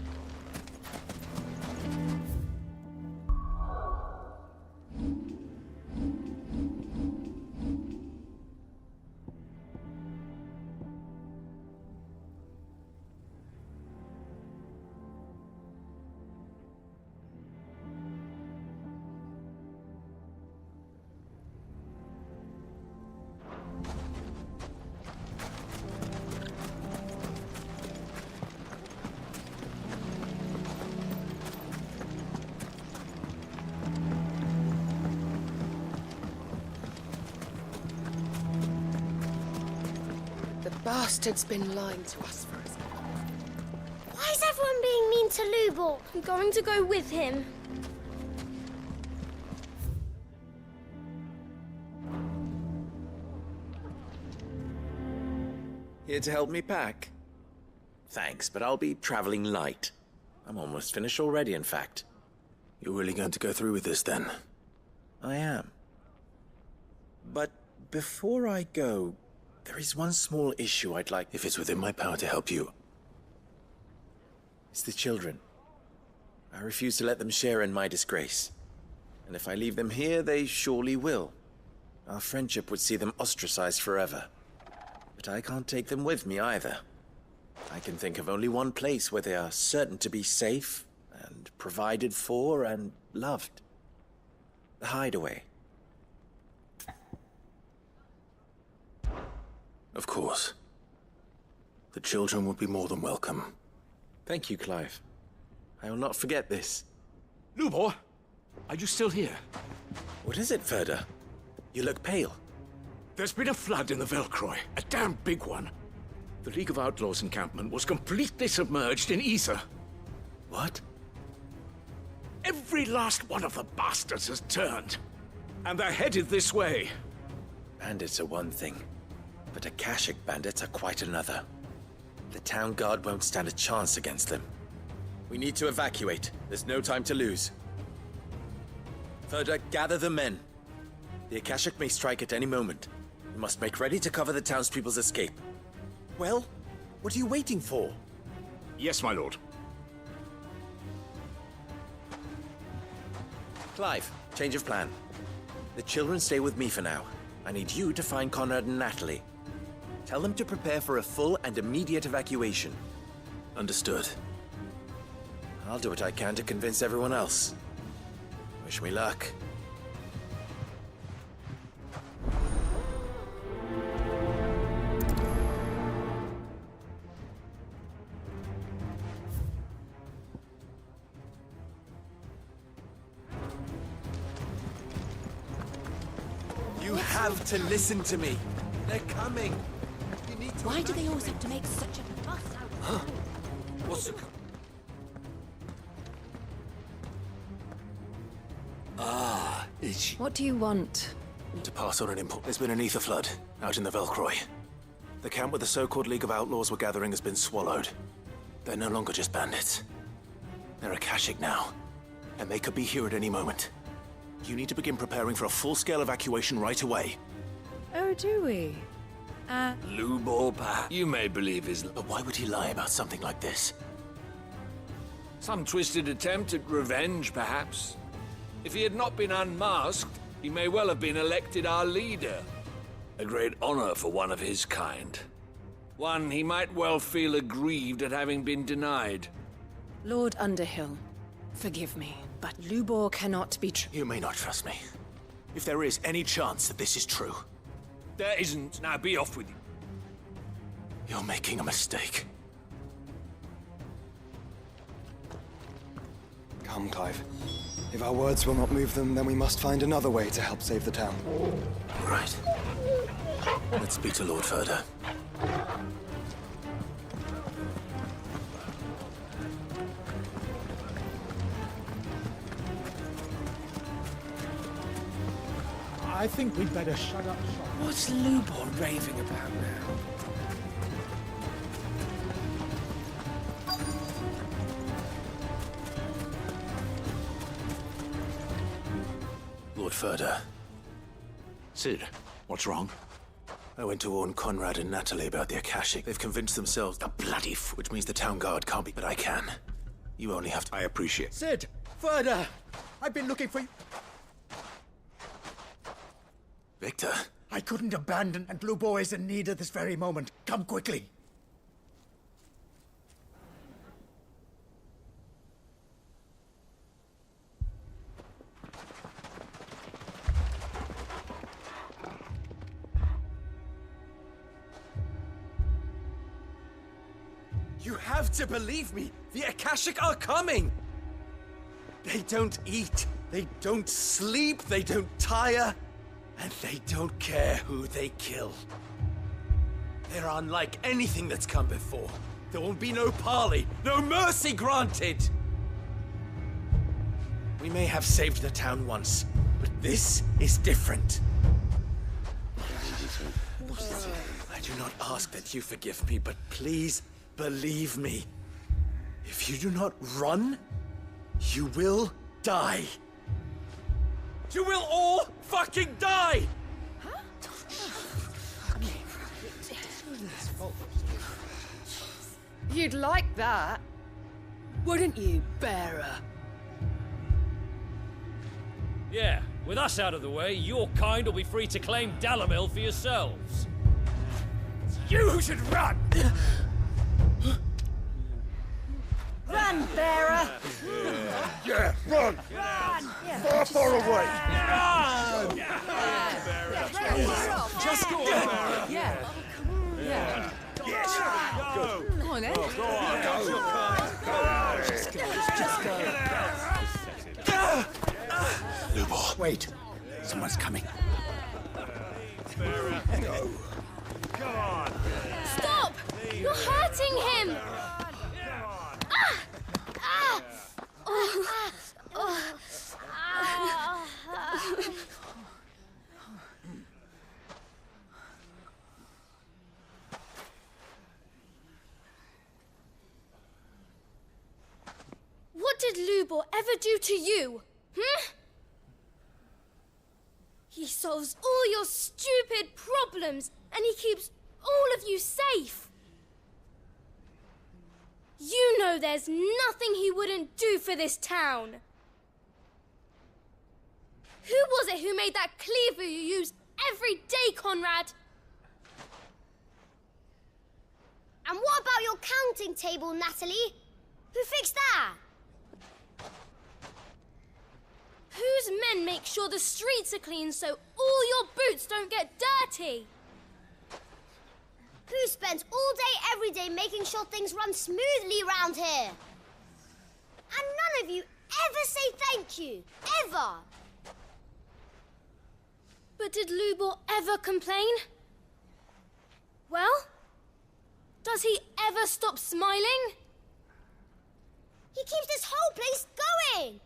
Bastard's been lying to us for us. Why is everyone being mean to Lubor? I'm going to go with him. Here to help me pack? Thanks, but I'll be traveling light. I'm almost finished already, in fact. You're really going to go through with this, then? I am. But before I go, there is one small issue I'd like... If it's within my power to help you. It's the children. I refuse to let them share in my disgrace. And if I leave them here, they surely will. Our friendship would see them ostracized forever. But I can't take them with me either. I can think of only one place where they are certain to be safe, and provided for, and loved. The Hideaway. Of course. The children would be more than welcome. Thank you, Clive. I will not forget this. Lubor, are you still here? What is it, Ferda? You look pale. There's been a flood in the Velcroy, a damn big one. The League of Outlaws encampment was completely submerged in ether. What? Every last one of the bastards has turned, and they're headed this way. Bandits are one thing, but Akashic bandits are quite another. The town guard won't stand a chance against them. We need to evacuate. There's no time to lose. Ferda, gather the men. The Akashic may strike at any moment. We must make ready to cover the townspeople's escape. Well, what are you waiting for? Yes, my lord. Clive, change of plan. The children stay with me for now. I need you to find Conrad and Natalie. Tell them to prepare for a full and immediate evacuation. Understood. I'll do what I can to convince everyone else. Wish me luck. You have to listen to me. They're coming. You need to... Why do they always have to make such a fuss out of it? What's the... Ah, it's... What do you want? To pass on an impulse. There's been an ether flood out in the Velcroy. The camp where the so-called League of Outlaws were gathering has been swallowed. They're no longer just bandits. They're Akashic now, and they could be here at any moment. You need to begin preparing for a full-scale evacuation right away. Oh, do we? Lubor, perhaps. You may believe his... But why would he lie about something like this? Some twisted attempt at revenge, perhaps. If he had not been unmasked, he may well have been elected our leader. A great honor for one of his kind. One he might well feel aggrieved at having been denied. Lord Underhill, forgive me, but Lubor cannot be true. You may not trust me. If there is any chance that this is true. There isn't. Now be off with you. You're making a mistake. Come, Clive. If our words will not move them, then we must find another way to help save the town. Right. Let's speak to Lord Ferda. I think we'd better shut up shop. What's Lubor raving about now? Lord Ferda. Cid, what's wrong? I went to warn Conrad and Natalie about the Akashic. They've convinced themselves the bloody which means the town guard can't be, but I can. You only have to. I appreciate. Cid! Ferda! I've been looking for you. Victor. I couldn't abandon, and Lubo is in need at this very moment. Come quickly. You have to believe me! The Akashic are coming! They don't eat, they don't sleep, they don't tire, and they don't care who they kill. They're unlike anything that's come before. There will be no parley, no mercy granted! We may have saved the town once, but this is different. I do not ask that you forgive me, but please believe me. If you do not run, you will die. You will all fucking die! You'd like that, wouldn't you, bearer? Yeah, with us out of the way, your kind will be free to claim Dalamil for yourselves. You should run! Run, bearer! Yeah, run! Run! Far, far away! Run! Just go on. Yeah. Yeah. Yes! Go! Come on, then. Go on! Go! Just go. Lubor. Wait. Someone's coming. Go! Come on! Stop! You're hurting him! What did Lubor ever do to you? He solves all your stupid problems, and he keeps all of you safe. You know there's nothing he wouldn't do for this town. Who was it who made that cleaver you use every day, Conrad? And what about your counting table, Natalie? Who fixed that? Whose men make sure the streets are clean so all your boots don't get dirty? Who spends all day, every day making sure things run smoothly round here? And none of you ever say thank you. Ever. But did Lubor ever complain? Well, does he ever stop smiling? He keeps this whole place going.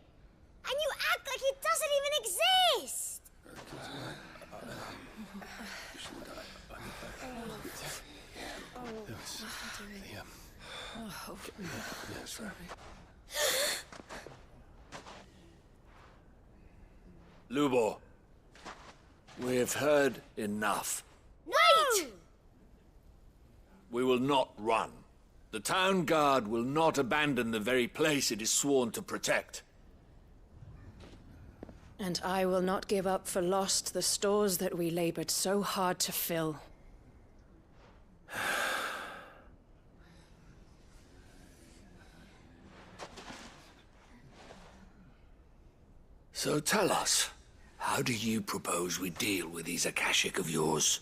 And you act like it doesn't even exist. Lubor, we have heard enough. Wait! We will not run. The town guard will not abandon the very place it is sworn to protect. And I will not give up for lost the stores that we labored so hard to fill. So tell us, how do you propose we deal with these Akashic of yours?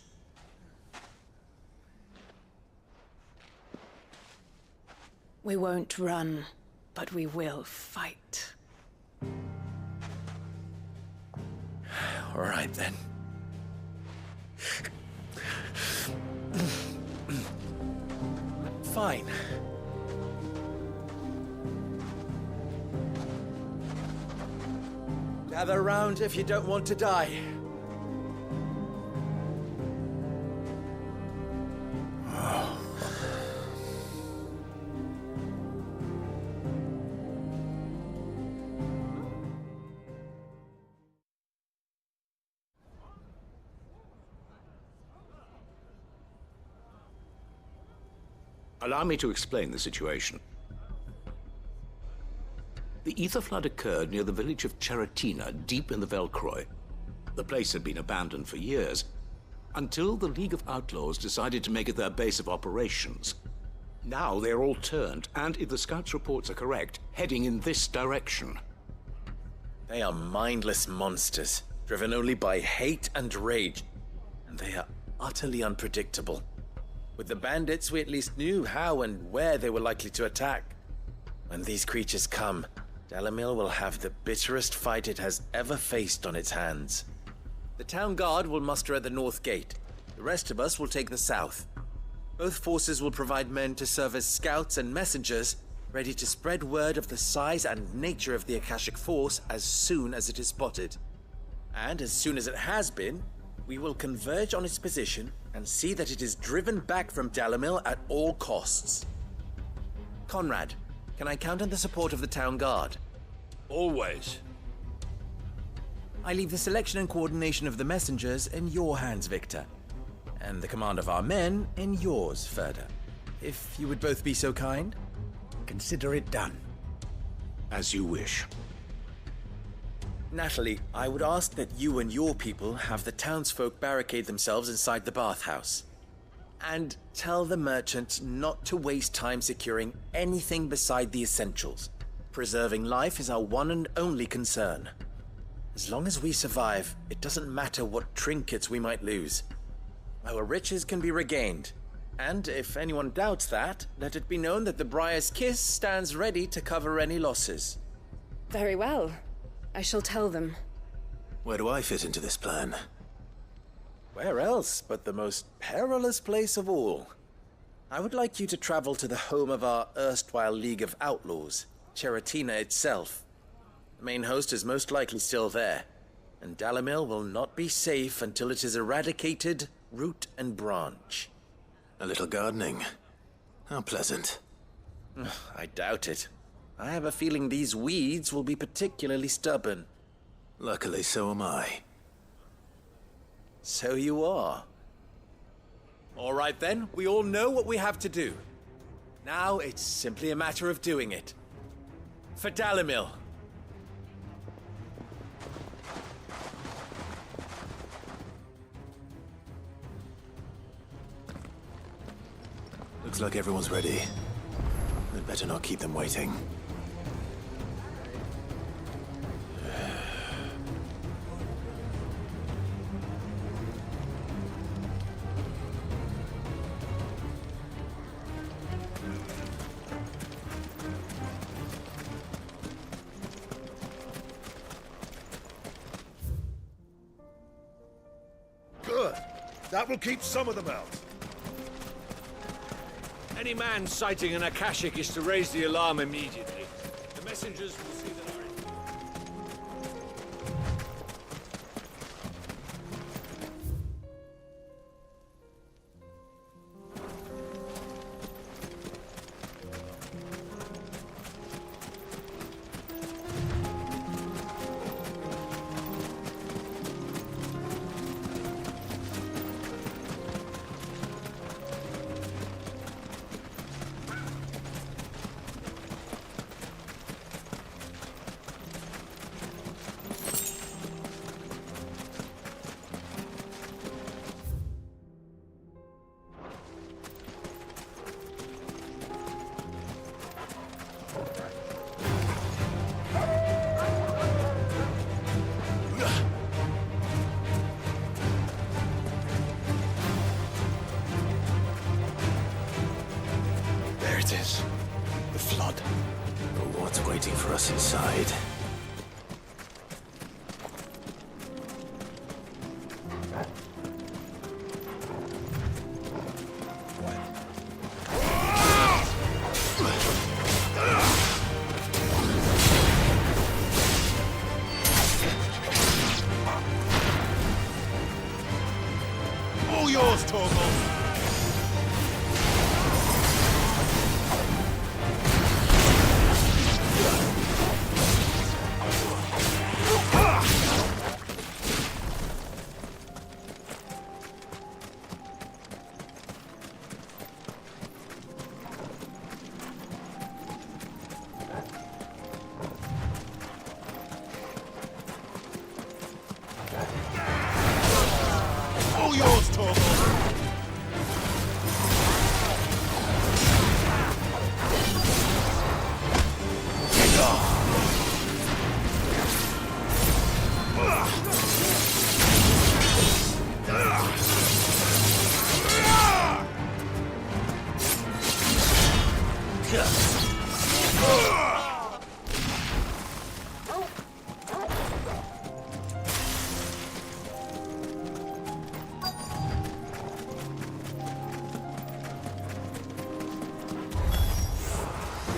We won't run, but we will fight. All right, then. Fine. Gather round if you don't want to die. Allow me to explain the situation. The ether flood occurred near the village of Cheratina, deep in the Velcroy. The place had been abandoned for years, until the League of Outlaws decided to make it their base of operations. Now they're all turned, and if the scouts' reports are correct, heading in this direction. They are mindless monsters, driven only by hate and rage, and they are utterly unpredictable. With the bandits, we at least knew how and where they were likely to attack. When these creatures come, Dalamil will have the bitterest fight it has ever faced on its hands. The town guard will muster at the north gate. The rest of us will take the south. Both forces will provide men to serve as scouts and messengers, ready to spread word of the size and nature of the Akashic force as soon as it is spotted. And as soon as it has been, we will converge on its position and see that it is driven back from Dalamil at all costs. Conrad, can I count on the support of the town guard? Always. I leave the selection and coordination of the messengers in your hands, Victor. And the command of our men in yours, Ferda. If you would both be so kind. Consider it done. As you wish. Natalie, I would ask that you and your people have the townsfolk barricade themselves inside the bathhouse. And tell the merchant not to waste time securing anything beside the essentials. Preserving life is our one and only concern. As long as we survive, it doesn't matter what trinkets we might lose. Our riches can be regained. And if anyone doubts that, let it be known that the Briar's Kiss stands ready to cover any losses. Very well. I shall tell them. Where do I fit into this plan? Where else but the most perilous place of all? I would like you to travel to the home of our erstwhile League of Outlaws, Cheratina itself. The main host is most likely still there, and Dalamil will not be safe until it is eradicated, root and branch. A little gardening. How pleasant. I doubt it. I have a feeling these weeds will be particularly stubborn. Luckily, so am I. So you are. All right then, we all know what we have to do. Now it's simply a matter of doing it. For Dalamil. Looks like everyone's ready. We'd better not keep them waiting. Good. That will keep some of them out. Any man sighting an Akashic is to raise the alarm immediately. The messengers will see that our... flood. But what's waiting for us inside? All yours, Torgal! All yours, Torgal!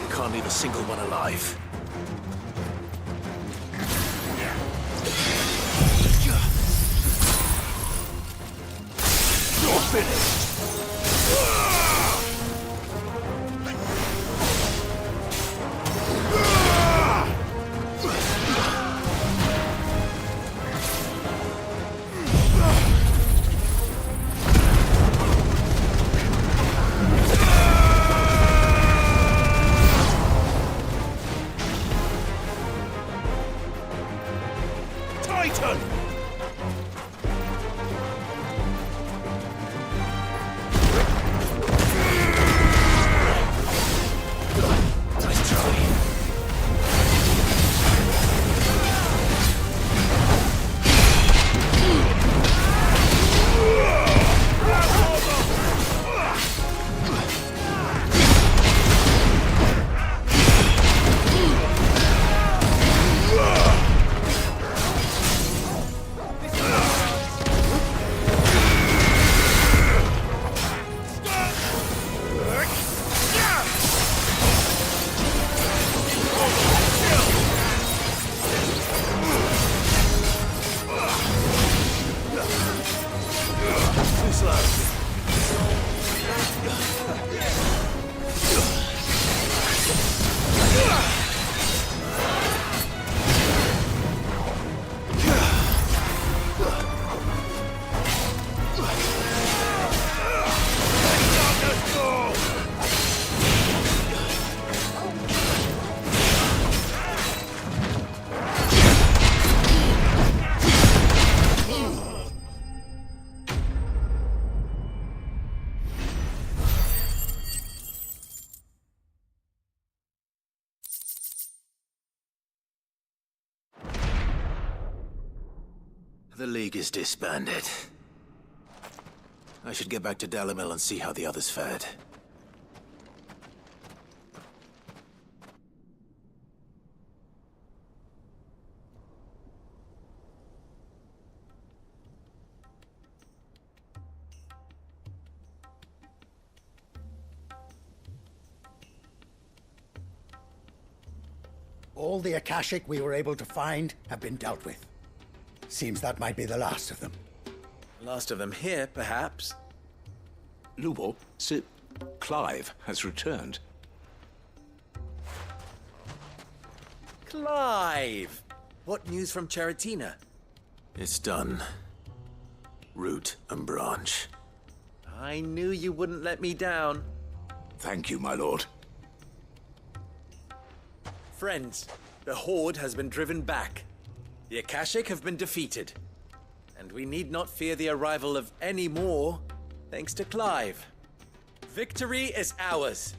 We can't leave a single one alive. You're finished! Titan! Nice try. Too slow. The League is disbanded. I should get back to Dalamil and see how the others fared. All the Akashic we were able to find have been dealt with. Seems that might be the last of them. Last of them here, perhaps. Lubor, Sir Clive has returned. Clive! What news from Charatina? It's done. Root and branch. I knew you wouldn't let me down. Thank you, my lord. Friends, the Horde has been driven back. The Akashic have been defeated. And we need not fear the arrival of any more, thanks to Clive. Victory is ours.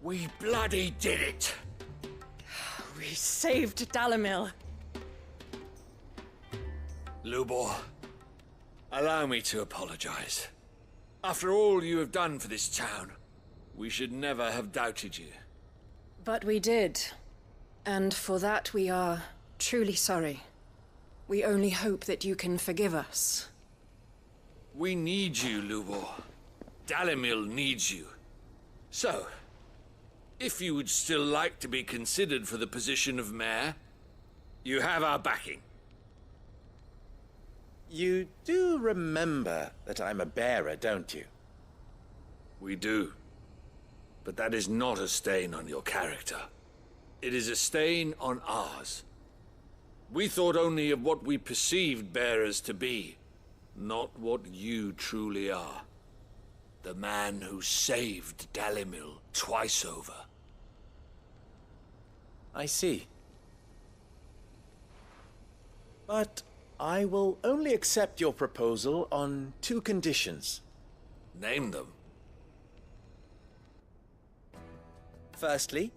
We bloody did it! We saved Dalamil. Lubor, allow me to apologize. After all you have done for this town, we should never have doubted you. But we did. And for that we are truly sorry. We only hope that you can forgive us. We need you, Lubor. Dalimil needs you. So, if you would still like to be considered for the position of mayor, you have our backing. You do remember that I'm a bearer, don't you? We do. But that is not a stain on your character. It is a stain on ours. We thought only of what we perceived bearers to be, not what you truly are. The man who saved Dalimil twice over. I see. But I will only accept your proposal on 2 conditions. Name them. Firstly,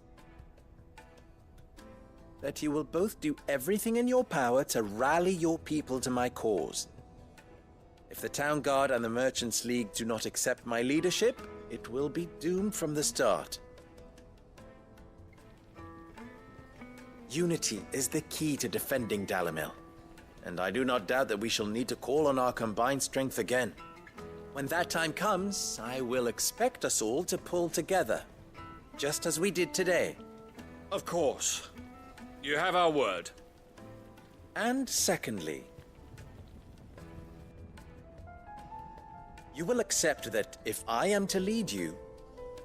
that you will both do everything in your power to rally your people to my cause. If the Town Guard and the Merchants League do not accept my leadership, it will be doomed from the start. Unity is the key to defending Dalimil, and I do not doubt that we shall need to call on our combined strength again. When that time comes, I will expect us all to pull together, just as we did today. Of course. You have our word. And secondly, you will accept that if I am to lead you,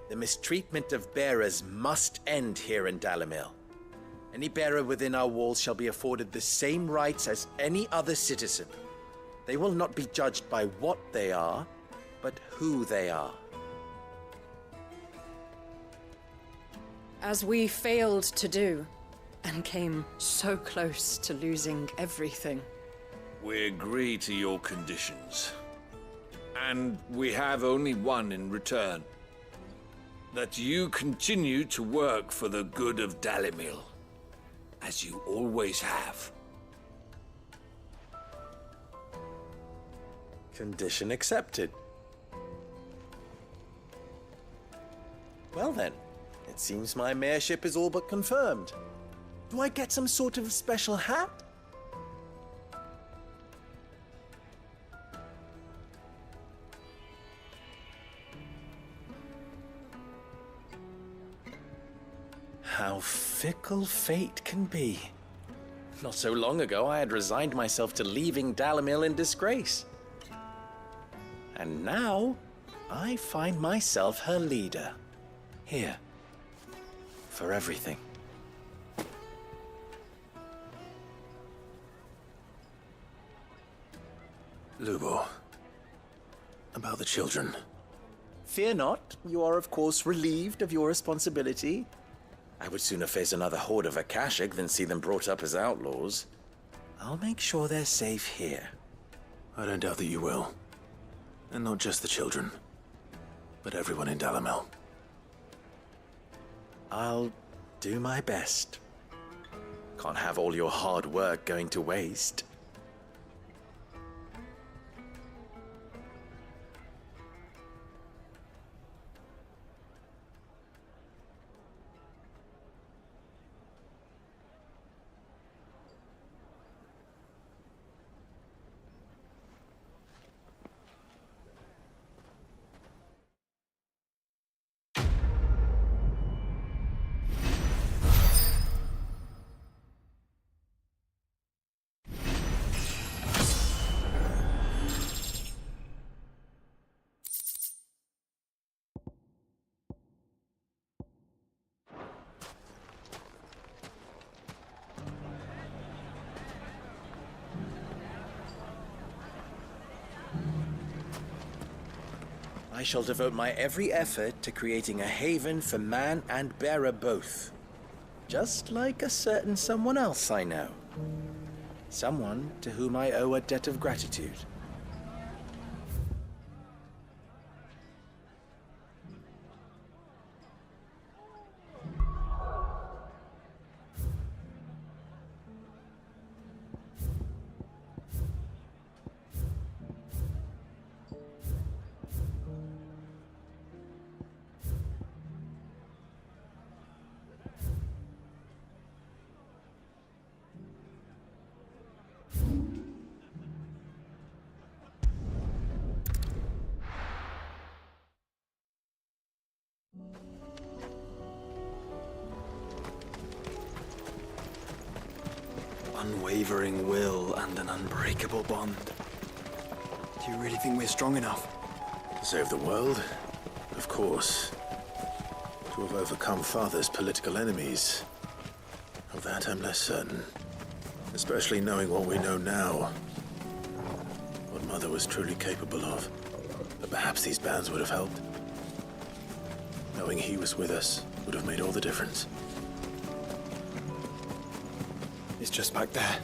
the mistreatment of bearers must end here in Dalimil. Any bearer within our walls shall be afforded the same rights as any other citizen. They will not be judged by what they are, but who they are. As we failed to do, and came so close to losing everything. We agree to your conditions. And we have only one in return. That you continue to work for the good of Dalimil, as you always have. Condition accepted. Well then, it seems my mayorship is all but confirmed. Do I get some sort of special hat? How fickle fate can be. Not so long ago, I had resigned myself to leaving Dalimil in disgrace. And now, I find myself her leader. Here. For everything. Lubo, about the children. Fear not, you are of course relieved of your responsibility. I would sooner face another horde of Akashic than see them brought up as outlaws. I'll make sure they're safe here. I don't doubt that you will. And not just the children, but everyone in Dalimil. I'll do my best. Can't have all your hard work going to waste. I shall devote my every effort to creating a haven for man and bearer both. Just like a certain someone else I know. Someone to whom I owe a debt of gratitude. unwavering will and an unbreakable bond. Do you really think we're strong enough? To save the world? Of course. To have overcome Father's political enemies? Of that I'm less certain. Especially knowing what we know now. What Mother was truly capable of. But perhaps these bands would have helped. Knowing he was with us would have made all the difference. It's just back there.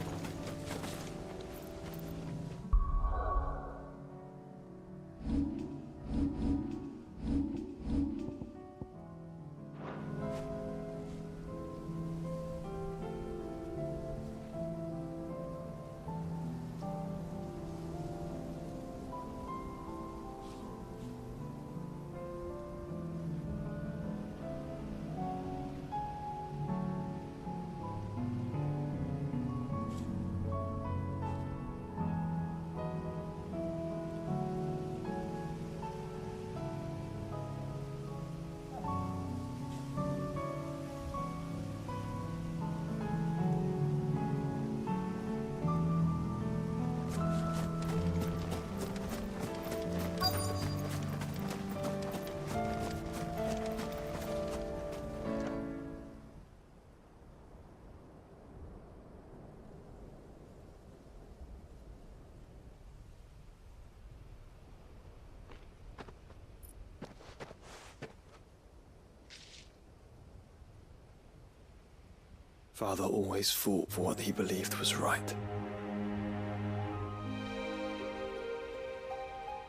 Father always fought for what he believed was right.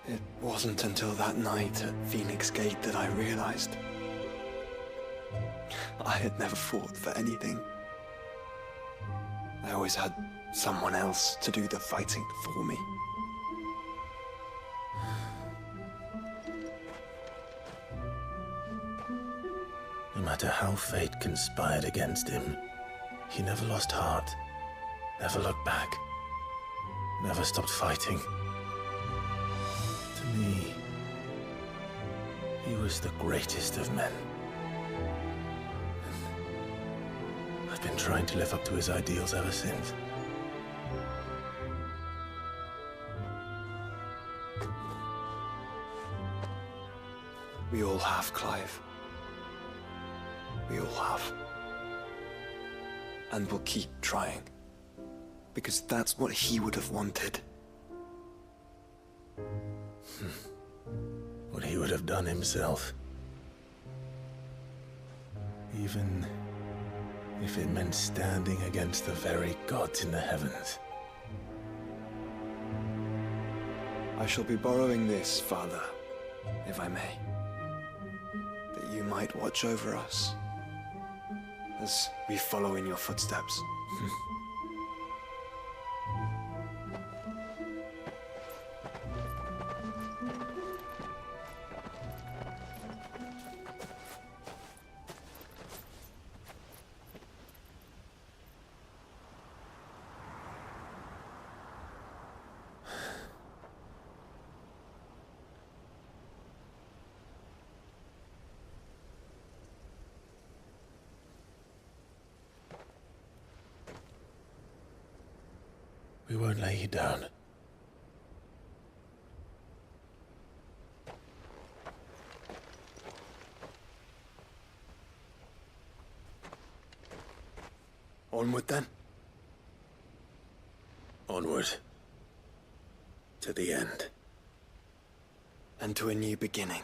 It wasn't until that night at Phoenix Gate that I realized I had never fought for anything. I always had someone else to do the fighting for me. No matter how fate conspired against him, he never lost heart, never looked back, never stopped fighting. To me, he was the greatest of men. I've been trying to live up to his ideals ever since. We all have, Clive. We all have. And we'll keep trying. Because that's what he would have wanted. What he would have done himself. Even if it meant standing against the very gods in the heavens. I shall be borrowing this, Father, if I may. That you might watch over us as we follow in your footsteps. We won't lay you down. Onward then. Onward. To the end. And to a new beginning.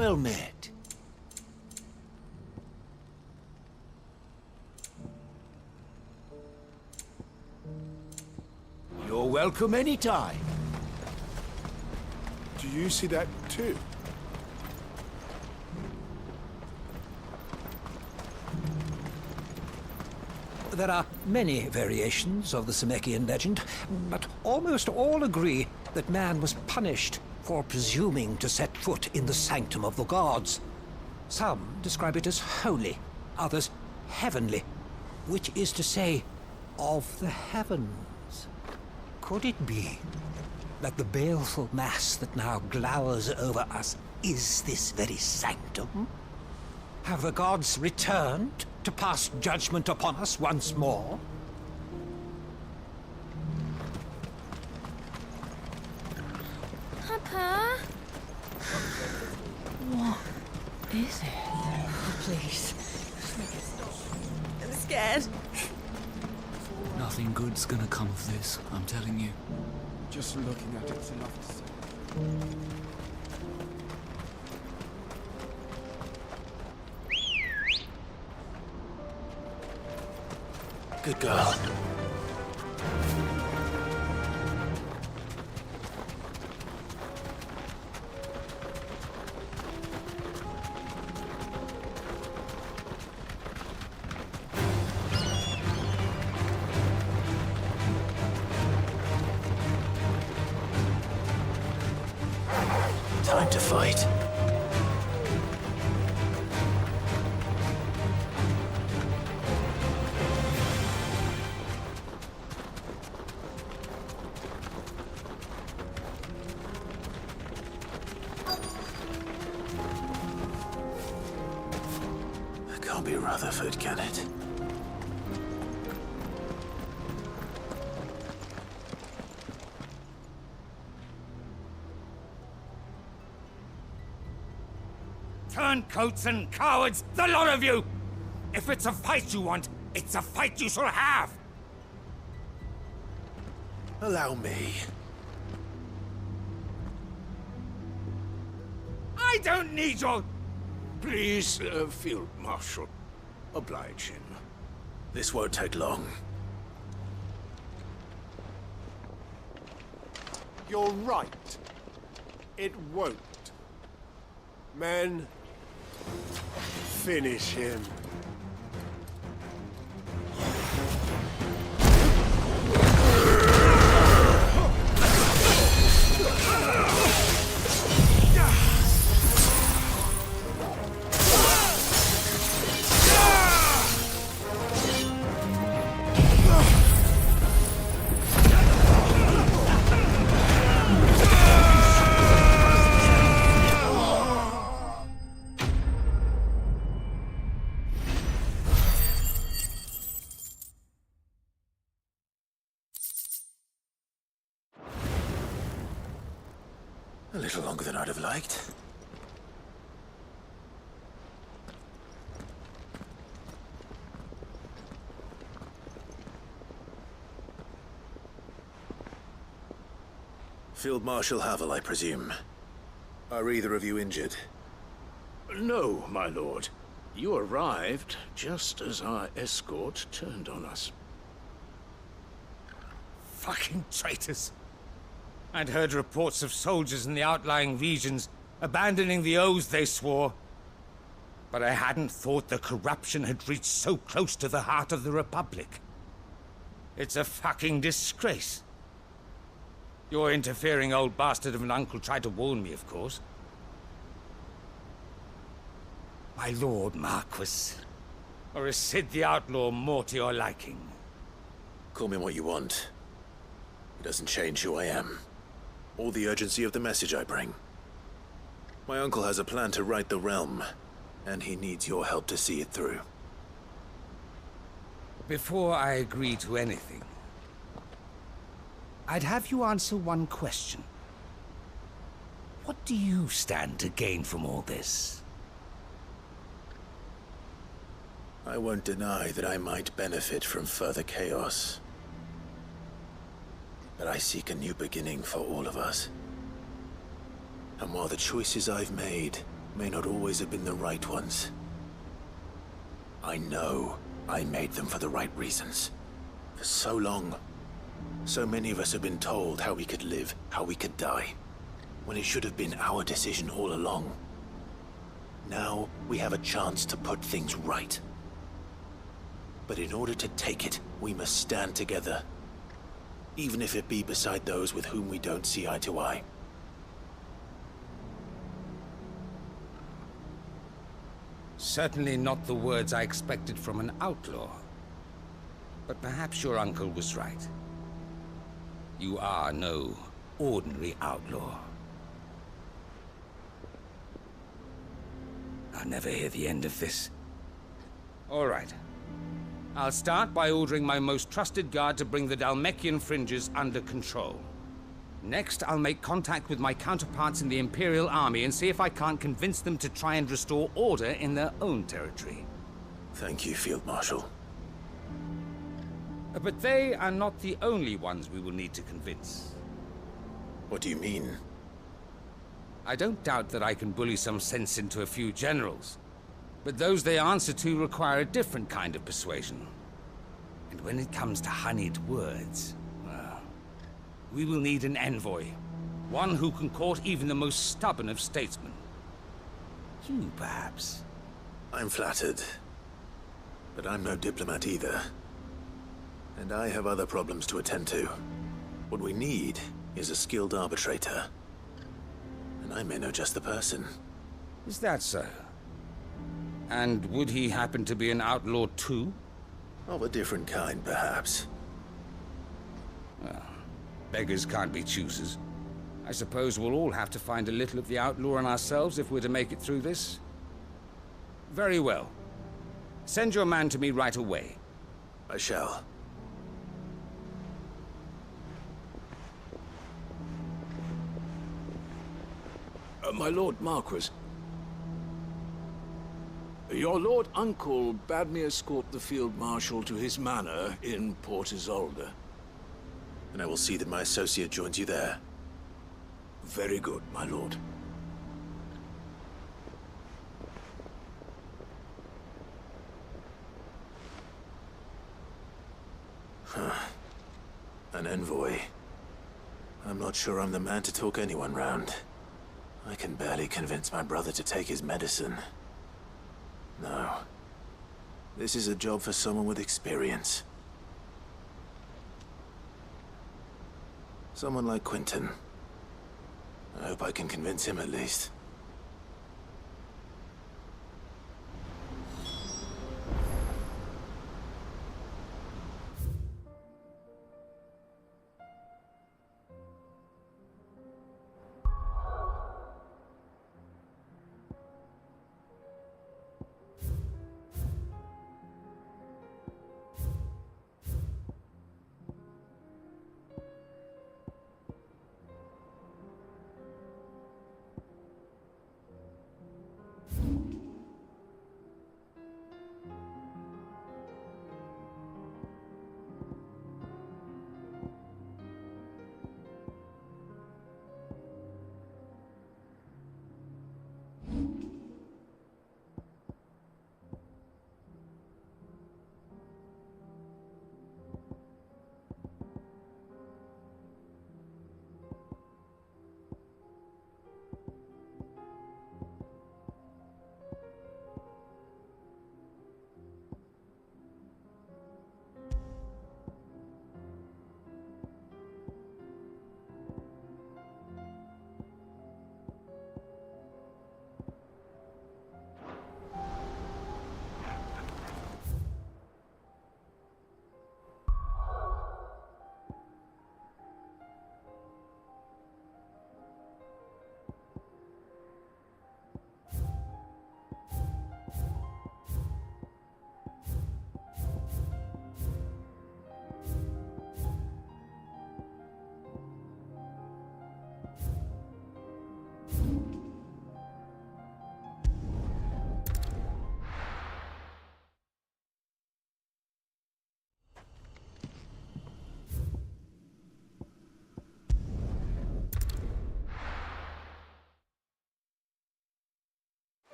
Well met. You're welcome anytime. Do you see that too? There are many variations of the Zemeckis legend, but almost all agree that man was punished for presuming to set foot in the sanctum of the gods. Some describe it as holy, others heavenly, which is to say, of the heavens. Could it be that the baleful mass that now glowers over us is this very sanctum? Have the gods returned to pass judgment upon us once more? Papa? What is it? Oh, please. I'm scared. Nothing good's gonna come of this, I'm telling you. Just looking at it's enough to say. Good girl. Time to fight. Can't be Rutherford, can it? Turncoats and cowards, the lot of you! If it's a fight you want, it's a fight you shall have! Allow me. I don't need your... Please, Field Marshal, oblige him. This won't take long. You're right. It won't. Men, finish him. A little longer than I'd have liked. Field Marshal Havel, I presume. Are either of you injured? No, my lord. You arrived just as our escort turned on us. Fucking traitors. I'd heard reports of soldiers in the outlying regions abandoning the oaths they swore. But I hadn't thought the corruption had reached so close to the heart of the Republic. It's a fucking disgrace. Your interfering old bastard of an uncle tried to warn me, of course. My lord Marquis. Or is Sid the Outlaw more to your liking? Call me what you want. It doesn't change who I am, or the urgency of the message I bring. My uncle has a plan to right the realm, and he needs your help to see it through. Before I agree to anything, I'd have you answer one question. What do you stand to gain from all this? I won't deny that I might benefit from further chaos. But I seek a new beginning for all of us. And while the choices I've made may not always have been the right ones. I know I made them for the right reasons. For so long, so many of us have been told how we could live, how we could die, when it should have been our decision all along. Now, we have a chance to put things right. But in order to take it, we must stand together. Even if it be beside those with whom we don't see eye to eye. Certainly not the words I expected from an outlaw. But perhaps your uncle was right. You are no ordinary outlaw. I'll never hear the end of this. All right. I'll start by ordering my most trusted guard to bring the Dhalmekian fringes under control. Next, I'll make contact with my counterparts in the Imperial Army and see if I can't convince them to try and restore order in their own territory. Thank you, Field Marshal. But they are not the only ones we will need to convince. What do you mean? I don't doubt that I can bully some sense into a few generals. But those they answer to require a different kind of persuasion. And when it comes to honeyed words, well, we will need an envoy. One who can court even the most stubborn of statesmen. You, perhaps? I'm flattered. But I'm no diplomat either. And I have other problems to attend to. What we need is a skilled arbitrator. And I may know just the person. Is that so? And would he happen to be an outlaw too? Of a different kind, perhaps. Well, beggars can't be choosers. I suppose we'll all have to find a little of the outlaw in ourselves if we're to make it through this. Very well. Send your man to me right away. I shall. My Lord Marquis. Your Lord Uncle bade me escort the Field Marshal to his manor in Port Isolde. And I will see that my associate joins you there. Very good, my lord. An envoy. I'm not sure I'm the man to talk anyone round. I can barely convince my brother to take his medicine. No. This is a job for someone with experience. Someone like Quentin. I hope I can convince him at least.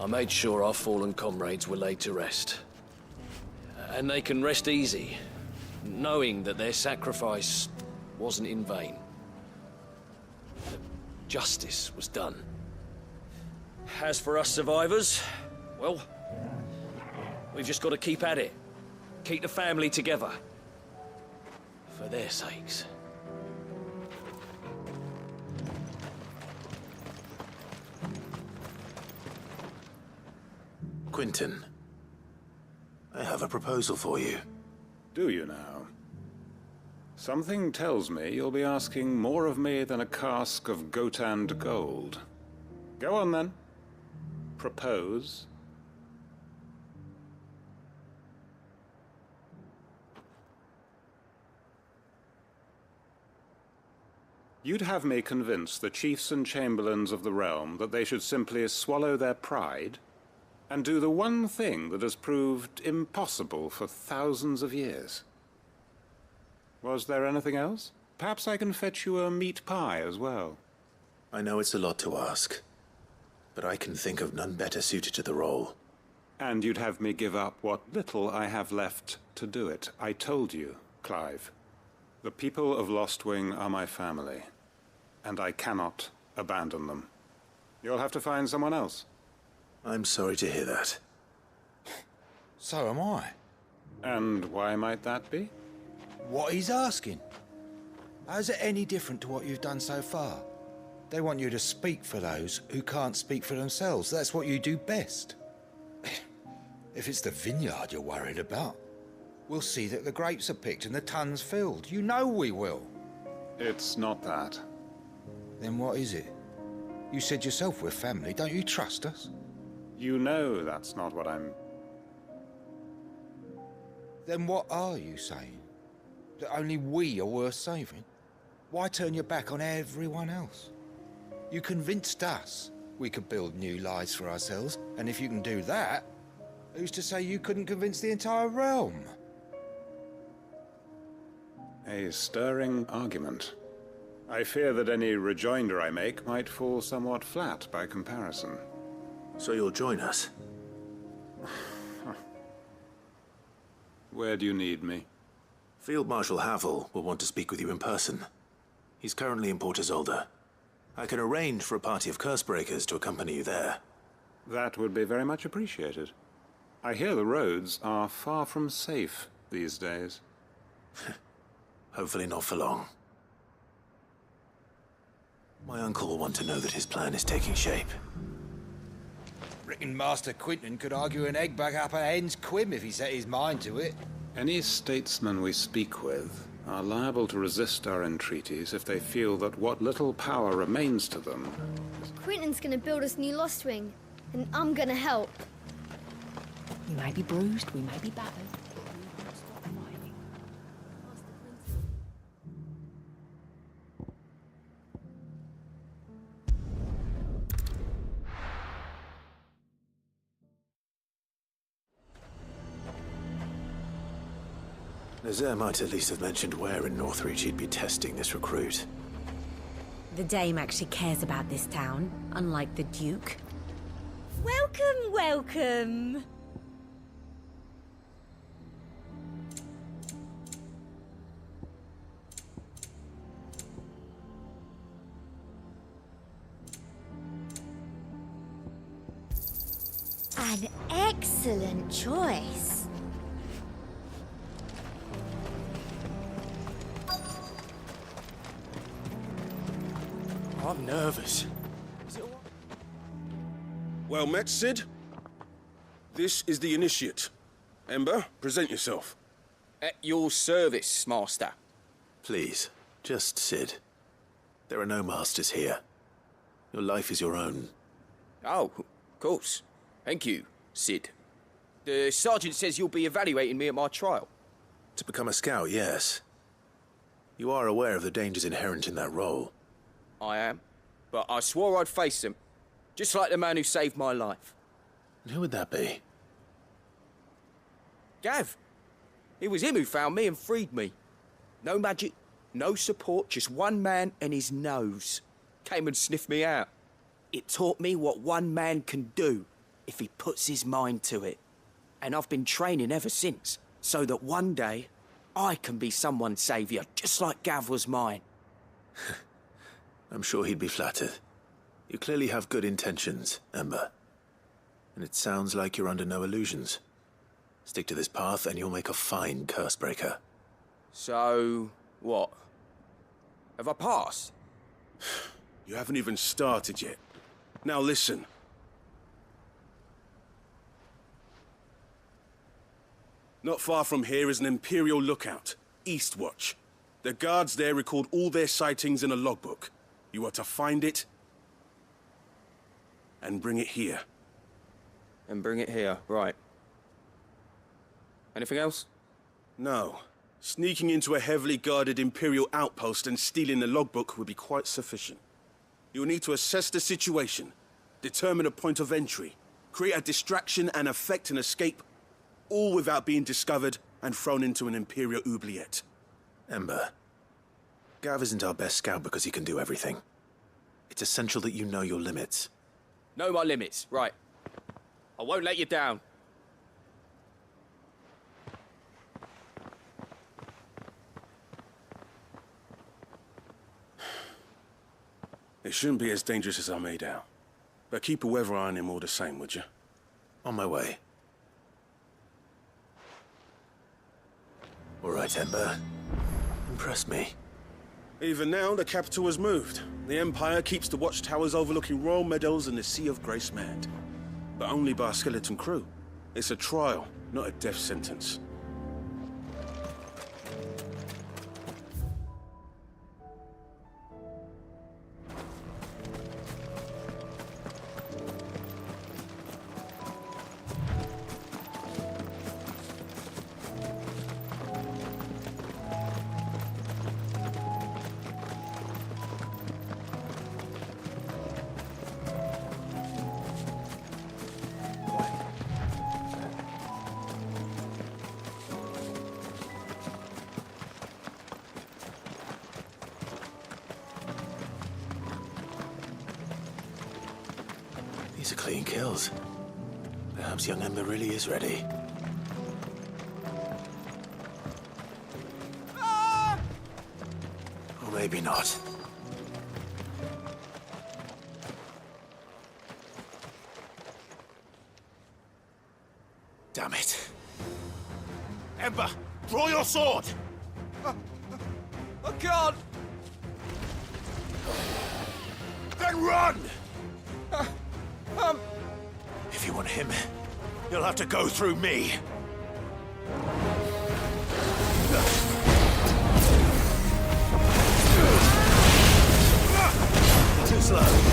I made sure our fallen comrades were laid to rest. And they can rest easy, knowing that their sacrifice wasn't in vain. Justice was done. As for us survivors, well, we've just got to keep at it. Keep the family together. For their sakes. Quentin, I have a proposal for you. Do you now? Something tells me you'll be asking more of me than a cask of Gotand gold. Go on then. Propose. You'd have me convince the chiefs and chamberlains of the realm that they should simply swallow their pride and do the one thing that has proved impossible for thousands of years. Was there anything else? Perhaps I can fetch you a meat pie as well. I know it's a lot to ask, but I can think of none better suited to the role. And you'd have me give up what little I have left to do it. I told you, Clive. The people of Lostwing are my family, and I cannot abandon them. You'll have to find someone else. I'm sorry to hear that. So am I. And why might that be? What he's asking. How's it any different to what you've done so far? They want you to speak for those who can't speak for themselves. That's what you do best. If it's the vineyard you're worried about, we'll see that the grapes are picked and the tons filled. You know we will. It's not that. Then what is it? You said yourself we're family. Don't you trust us? You know that's not what I'm... Then what are you saying? That only we are worth saving? Why turn your back on everyone else? You convinced us we could build new lives for ourselves, and if you can do that, who's to say you couldn't convince the entire realm? A stirring argument. I fear that any rejoinder I make might fall somewhat flat by comparison. So you'll join us? Where do you need me? Field Marshal Havel will want to speak with you in person. He's currently in Port Isolde. I can arrange for a party of Cursebreakers to accompany you there. That would be very much appreciated. I hear the roads are far from safe these days. Hopefully not for long. My uncle will want to know that his plan is taking shape. Reckon Master Quentin could argue an egg back up a hen's quim if he set his mind to it. Any statesmen we speak with are liable to resist our entreaties if they feel that what little power remains to them... Quentin's gonna build us new Lostwing, and I'm gonna help. We may be bruised, we may be battered. Nazaire might at least have mentioned where in Northreach he'd be testing this recruit. The Dame actually cares about this town, unlike the Duke. Welcome, welcome! An excellent choice. I'm nervous. Well met, Sid. This is the Initiate. Ember, present yourself. At your service, Master. Please, just Sid. There are no masters here. Your life is your own. Oh, of course. Thank you, Sid. The Sergeant says you'll be evaluating me at my trial. To become a scout, yes. You are aware of the dangers inherent in that role. I am. But I swore I'd face them. Just like the man who saved my life. And who would that be? Gav. It was him who found me and freed me. No magic, no support, just one man and his nose. Came and sniffed me out. It taught me what one man can do. if he puts his mind to it. And I've been training ever since, so that one day I can be someone's saviour, just like Gav was mine. I'm sure he'd be flattered. You clearly have good intentions, Ember. And it sounds like you're under no illusions. Stick to this path and you'll make a fine Cursebreaker. So, what? Have I passed? You haven't even started yet. Now listen. Not far from here is an Imperial lookout, Eastwatch. The guards there record all their sightings in a logbook. You are to find it and bring it here. And bring it here, right. Anything else? No. Sneaking into a heavily guarded Imperial outpost and stealing the logbook would be quite sufficient. You'll need to assess the situation, determine a point of entry, create a distraction and effect an escape, all without being discovered and thrown into an Imperial oubliette. Ember, Gav isn't our best scout because he can do everything. It's essential that you know your limits. Know my limits, right. I won't let you down. It shouldn't be as dangerous as I made out. But keep a weather eye on him all the same, would you? On my way. All right, Ember. Impress me. Even now, the capital has moved. The Empire keeps the watchtowers overlooking royal meadows and the Sea of Grace manned. But only by a skeleton crew. It's a trial, not a death sentence. These are clean kills. Perhaps young Ember really is ready. Or maybe not. Damn it. Ember, draw your sword! I can't! Then run! If you want him, you'll have to go through me. Too slow.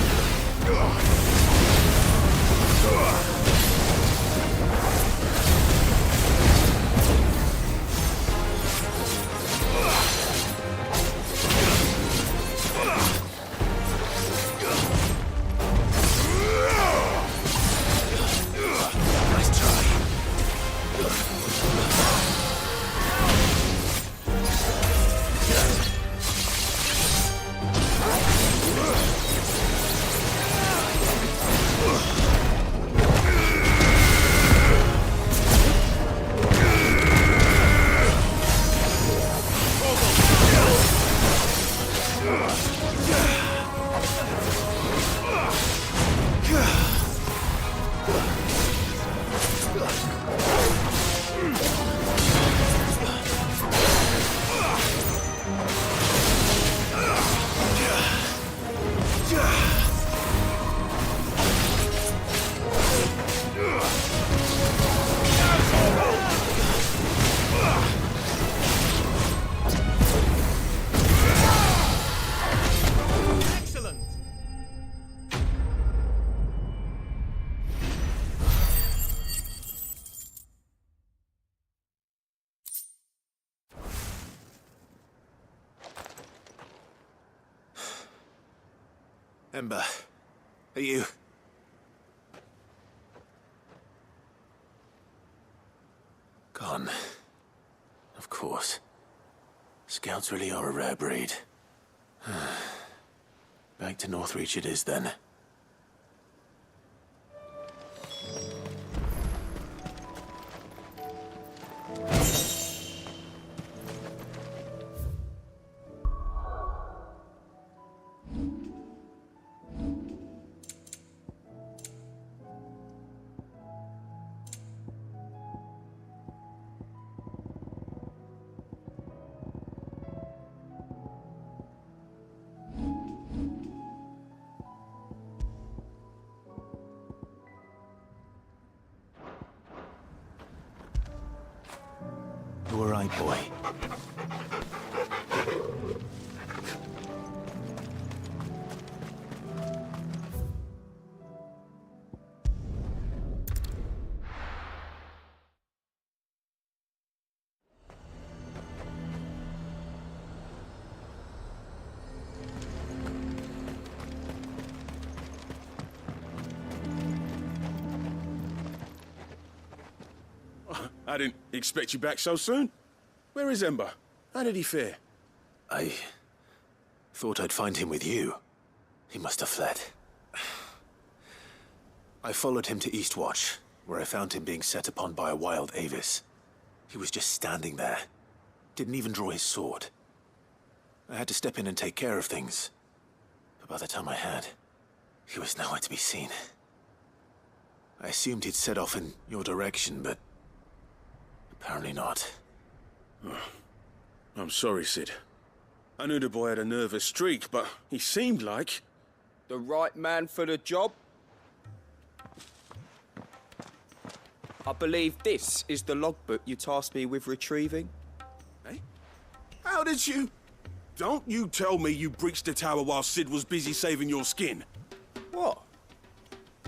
Ember, are you... Gone. Of course. Scouts really are a rare breed. Back to Northreach it is then. all right, boy. I didn't expect you back so soon. Where is Ember? How did he fare? I thought I'd find him with you. He must have fled. I followed him to Eastwatch, where I found him being set upon by a wild Avis. He was just standing there. Didn't even draw his sword. I had to step in and take care of things. But by the time I had, he was nowhere to be seen. I assumed he'd set off in your direction, but apparently not. I'm sorry, Sid. I knew the boy had a nervous streak, but he seemed like... The right man for the job? I believe this is the logbook you tasked me with retrieving. Eh? How did you... Don't you tell me you breached the tower while Sid was busy saving your skin. What?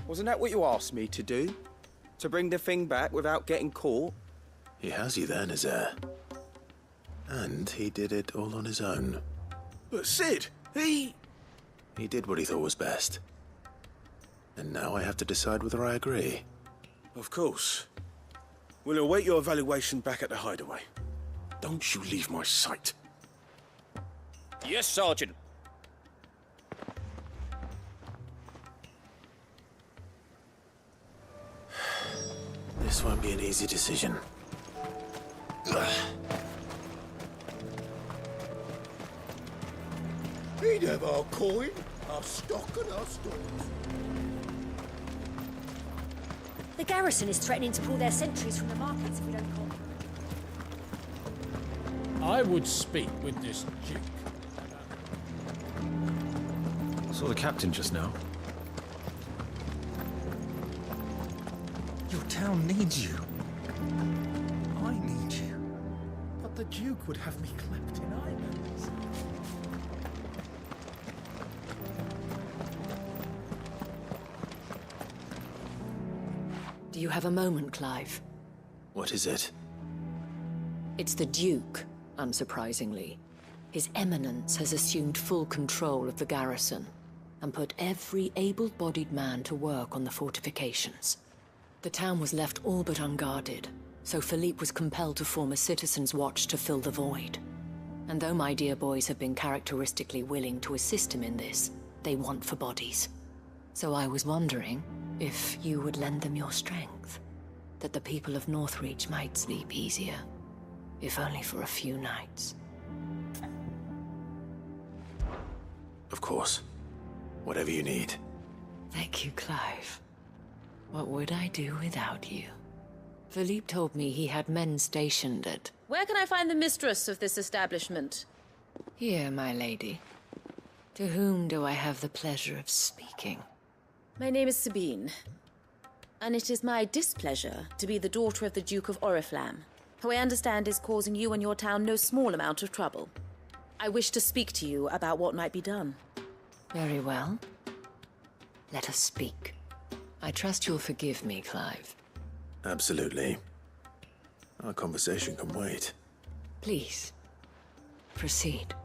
Wasn't that what you asked me to do? To bring the thing back without getting caught? He has you there, Nazaire. And he did it all on his own. But Sid, he did what he thought was best. And now I have to decide whether I agree. Of course. We'll await your evaluation back at the hideaway. Don't you leave my sight. Yes, Sergeant. This won't be an easy decision. We'd have our coin, our stock and our stores. The garrison is threatening to pull their sentries from the markets if we don't call. I would speak with this duke. Saw the captain just now. Your town needs you. I need you. But the Duke would have me clapped in irons. Do you have a moment, Clive? What is it? It's the Duke, unsurprisingly. His Eminence has assumed full control of the garrison and put every able-bodied man to work on the fortifications. The town was left all but unguarded, so Philippe was compelled to form a citizen's watch to fill the void. And though my dear boys have been characteristically willing to assist him in this, they want for bodies. So I was wondering if you would lend them your strength, that the people of Northreach might sleep easier, if only for a few nights. Of course. Whatever you need. Thank you, Clive. What would I do without you? Philippe told me he had men stationed at... Where can I find the mistress of this establishment? Here, my lady. To whom do I have the pleasure of speaking? My name is Sabine, and it is my displeasure to be the daughter of the Duke of Oriflamme, who I understand is causing you and your town no small amount of trouble. I wish to speak to you about what might be done. Very well. Let us speak. I trust you'll forgive me, Clive. Absolutely. Our conversation can wait. Please, proceed.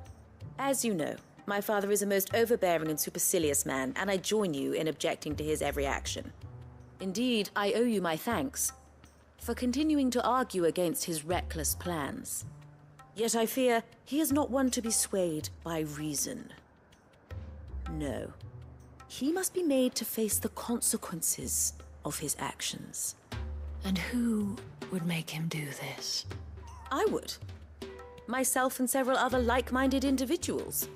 As you know, my father is a most overbearing and supercilious man, and I join you in objecting to his every action. Indeed, I owe you my thanks for continuing to argue against his reckless plans. Yet I fear he is not one to be swayed by reason. No. He must be made to face the consequences of his actions. And who would make him do this? I would. Myself and several other like-minded individuals.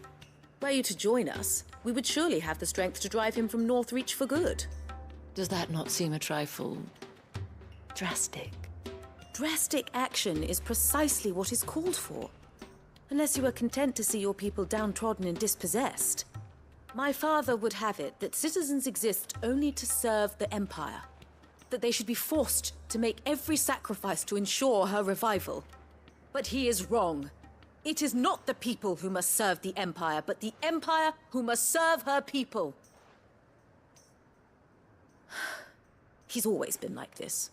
Were you to join us, we would surely have the strength to drive him from Northreach for good. Does that not seem a trifle... drastic? Drastic action is precisely what is called for. Unless you are content to see your people downtrodden and dispossessed. My father would have it that citizens exist only to serve the Empire. That they should be forced to make every sacrifice to ensure her revival. But he is wrong. It is not the people who must serve the Empire, but the Empire who must serve her people. He's always been like this.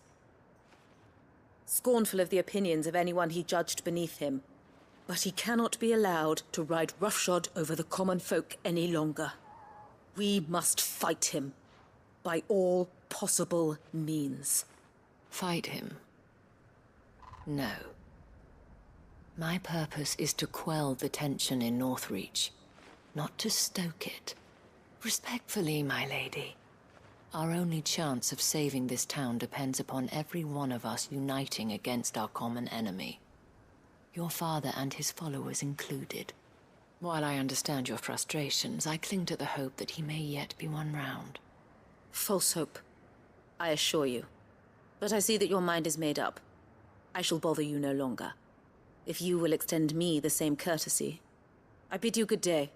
Scornful of the opinions of anyone he judged beneath him. But he cannot be allowed to ride roughshod over the common folk any longer. We must fight him by all possible means. Fight him? No. My purpose is to quell the tension in Northreach, not to stoke it. Respectfully, my lady. Our only chance of saving this town depends upon every one of us uniting against our common enemy. Your father and his followers included. While I understand your frustrations, I cling to the hope that he may yet be won round. False hope, I assure you. But I see that your mind is made up. I shall bother you no longer. If you will extend me the same courtesy, I bid you good day.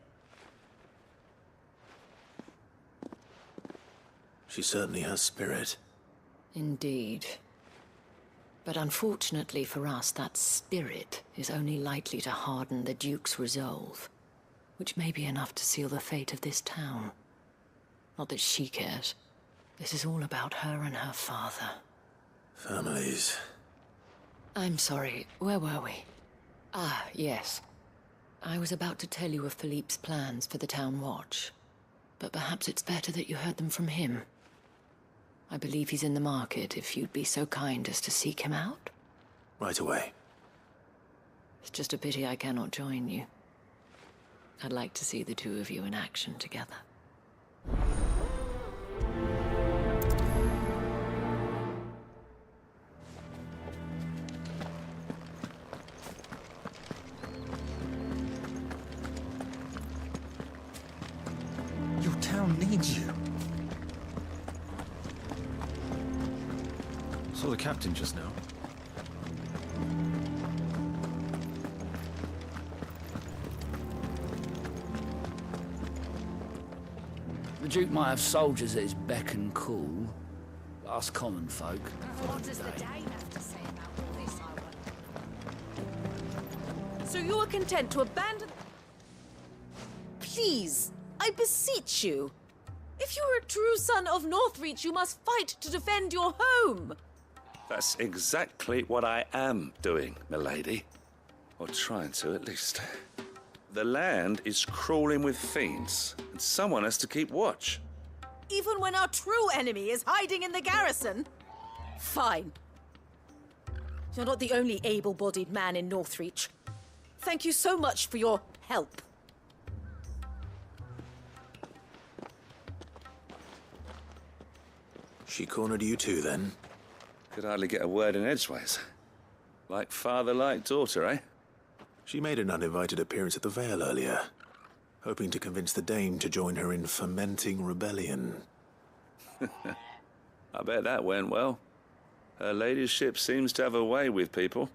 She certainly has spirit. Indeed. But unfortunately for us, that spirit is only likely to harden the Duke's resolve, which may be enough to seal the fate of this town. Not that she cares. This is all about her and her father. Families. I'm sorry, where were we? Ah, yes. I was about to tell you of Philippe's plans for the town watch, but perhaps it's better that you heard them from him. I believe he's in the market, if you'd be so kind as to seek him out. Right away. It's just a pity I cannot join you. I'd like to see the two of you in action together. Your town needs you. Saw the captain just now. The Duke might have soldiers at his beck and call. Us common folk. What does the Dane have to say about all this, I wonder? So you are content to abandon... Please, I beseech you. If you are a true son of Northreach, you must fight to defend your home. That's exactly what I am doing, milady. Or trying to, at least. The land is crawling with fiends, and someone has to keep watch. Even when our true enemy is hiding in the garrison? Fine. You're not the only able-bodied man in Northreach. Thank you so much for your help. She cornered you too, then? Could hardly get a word in edgeways. Like father, like daughter, eh? She made an uninvited appearance at the Vale earlier, hoping to convince the Dame to join her in fomenting rebellion. I bet that went well. Her ladyship seems to have a way with people.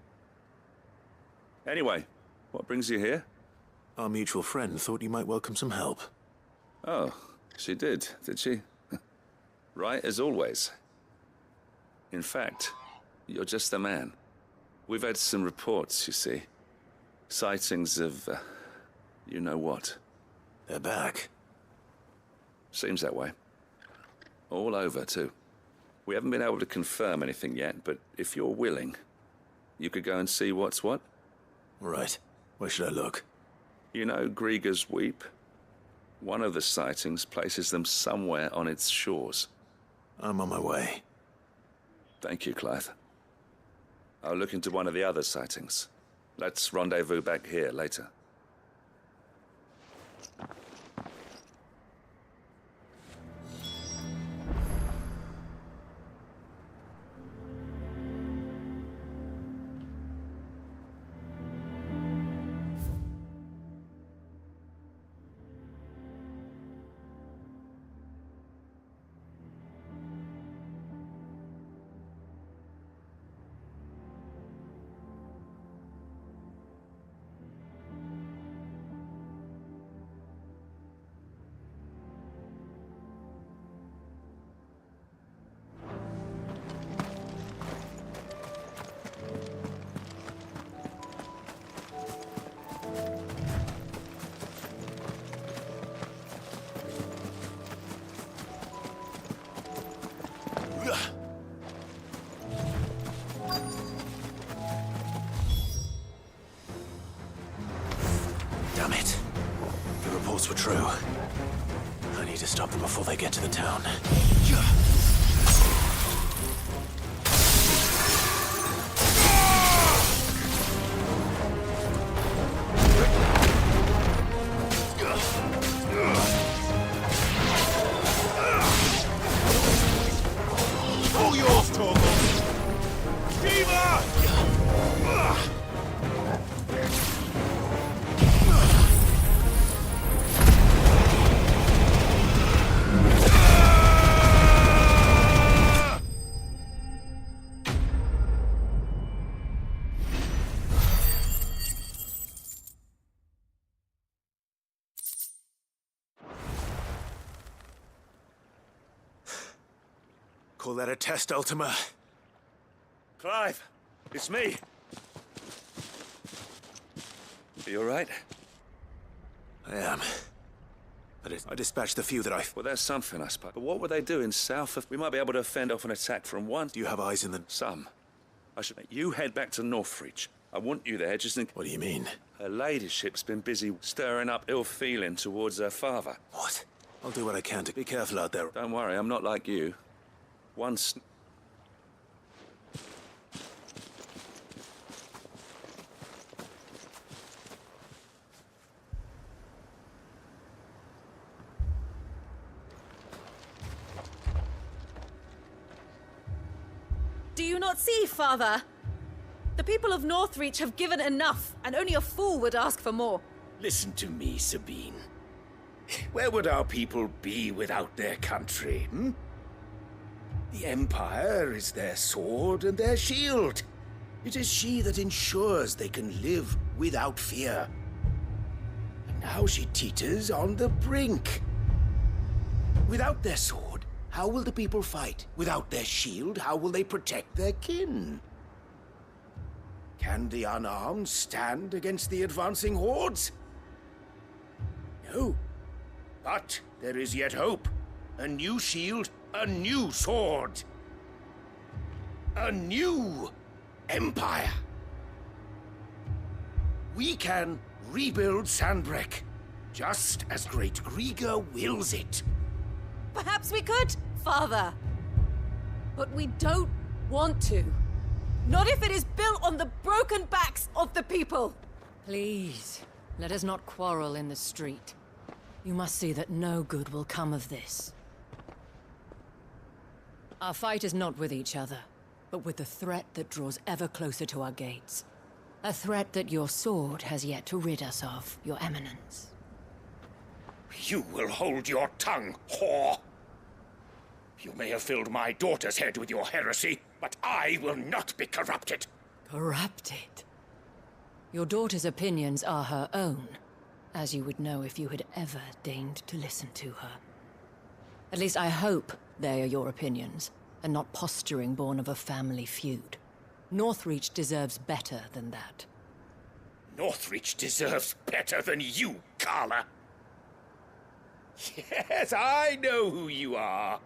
Anyway, what brings you here? Our mutual friend thought you might welcome some help. Oh, she did she? Right as always. In fact, you're just the man. We've had some reports, you see. Sightings of, you know what. They're back. Seems that way. All over, too. We haven't been able to confirm anything yet, but if you're willing, you could go and see what's what. Right. Where should I look? You know Grieger's Weep? One of the sightings places them somewhere on its shores. I'm on my way. Thank you, Clive. I'll look into one of the other sightings. Let's rendezvous back here later. reports were true. I need to stop them before they get to the town. All yours, Torgal! Shiva! Call that a test, Ultima? Clive, it's me. Are you all right? I am. I dispatched the few that I... Well, that's something, I suppose. But what were they doing south of... We might be able to fend off an attack from one. Do you have eyes in the... Some. I should make you head back to Northreach. I want you there just in... What do you mean? Her ladyship's been busy stirring up ill feeling towards her father. What? I'll do what I can to be careful out there. Don't worry, I'm not like you. Once... Do you not see, Father? The people of Northreach have given enough, and only a fool would ask for more. Listen to me, Sabine. Where would our people be without their country, hmm? The Empire is their sword and their shield. It is she that ensures they can live without fear. And now she teeters on the brink. Without their sword, how will the people fight? Without their shield, how will they protect their kin? Can the unarmed stand against the advancing hordes? No. But there is yet hope. A new shield, a new sword. A new empire. We can rebuild Sandbreck, just as Great Griga wills it. Perhaps we could, Father. But we don't want to. Not if it is built on the broken backs of the people. Please, let us not quarrel in the street. You must see that no good will come of this. Our fight is not with each other, but with the threat that draws ever closer to our gates. A threat that your sword has yet to rid us of, Your Eminence. You will hold your tongue, whore! You may have filled my daughter's head with your heresy, but I will not be corrupted. Corrupted? Your daughter's opinions are her own, as you would know if you had ever deigned to listen to her. At least I hope they are your opinions, and not posturing born of a family feud. Northreach deserves better than that. Northreach deserves better than you, Carla. Yes, I know who you are.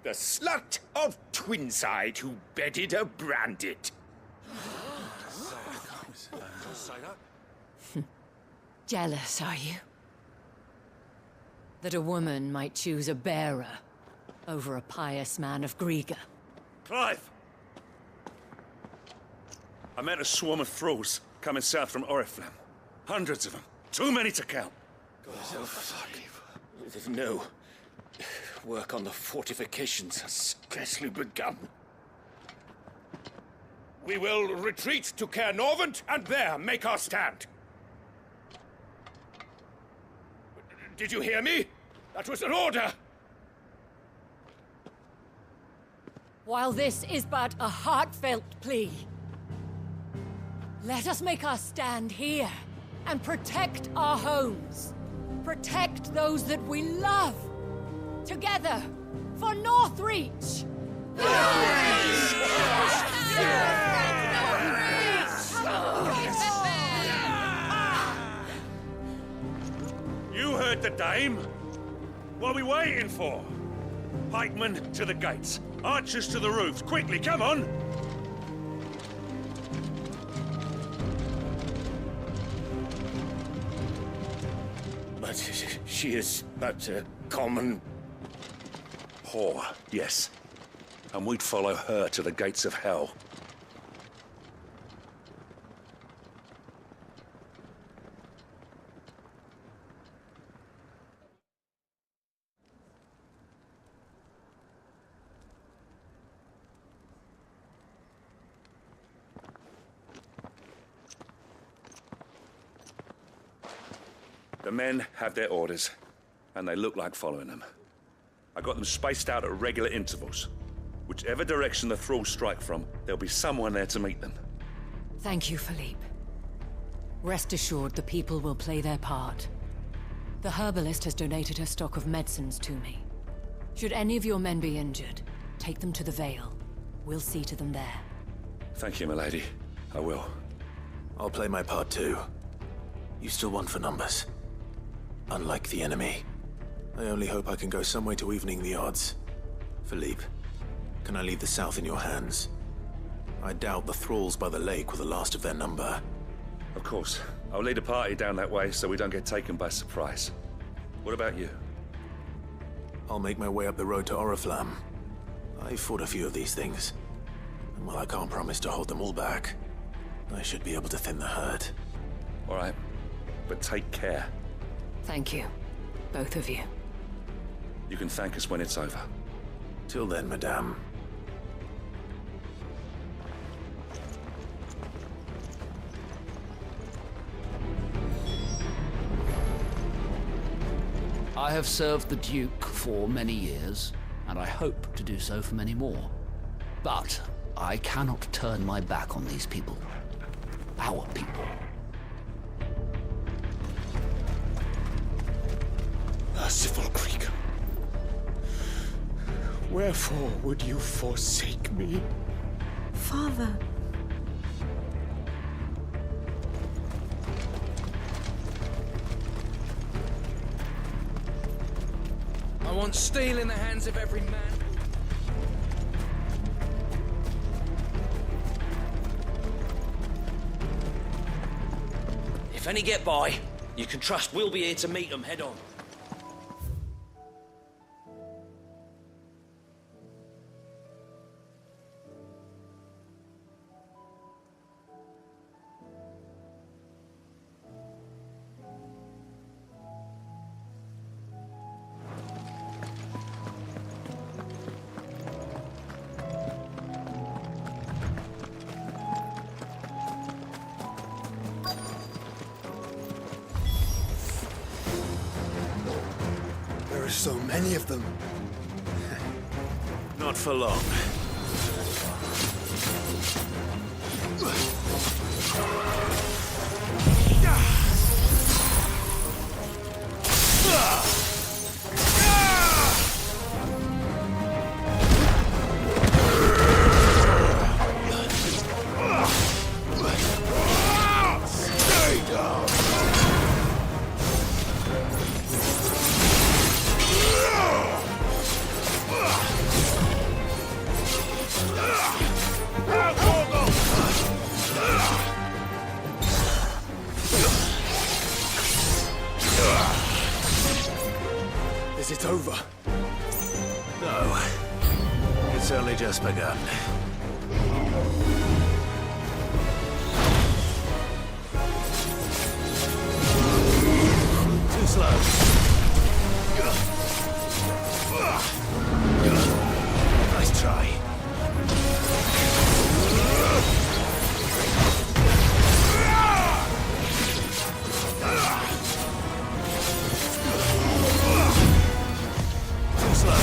The slut of Twinside who bedded a Branded. Jealous, are you? That a woman might choose a bearer over a pious man of Griga. Clive! I met a swarm of thralls coming south from Oriflamme. Hundreds of them. Too many to count. Oh, fuck. No. Work on the fortifications has scarcely begun. We will retreat to Caer Norvent and there make our stand. Did you hear me? That was an order! While this is but a heartfelt plea, let us make our stand here and protect our homes. Protect those that we love. Together, for Northreach! You heard the dame. What are we waiting for? Pikemen to the gates. Archers to the roofs. Quickly, come on! But She is but a common... whore, yes. And we'd follow her to the gates of hell. The men have their orders, and they look like following them. I got them spaced out at regular intervals. Whichever direction the thralls strike from, there'll be someone there to meet them. Thank you, Philippe. Rest assured the people will play their part. The herbalist has donated her stock of medicines to me. Should any of your men be injured, take them to the Vale. We'll see to them there. Thank you, milady. I will. I'll play my part too. You still want for numbers. Unlike the enemy. I only hope I can go some way to evening the odds. Philippe, can I leave the south in your hands? I doubt the thralls by the lake were the last of their number. Of course. I'll lead a party down that way so we don't get taken by surprise. What about you? I'll make my way up the road to Oriflamme. I fought a few of these things. And while I can't promise to hold them all back, I should be able to thin the herd. All right. But take care. Thank you. Both of you. You can thank us when it's over. Till then, madame. I have served the Duke for many years, and I hope to do so for many more. But I cannot turn my back on these people. Our people. Merciful creature. Wherefore would you forsake me? Father. I want steel in the hands of every man. If any get by, you can trust we'll be here to meet them head on. There are so many of them. Not for long. Stay down! Is it over? No. It's only just begun. Too slow. Nice try. Too slow.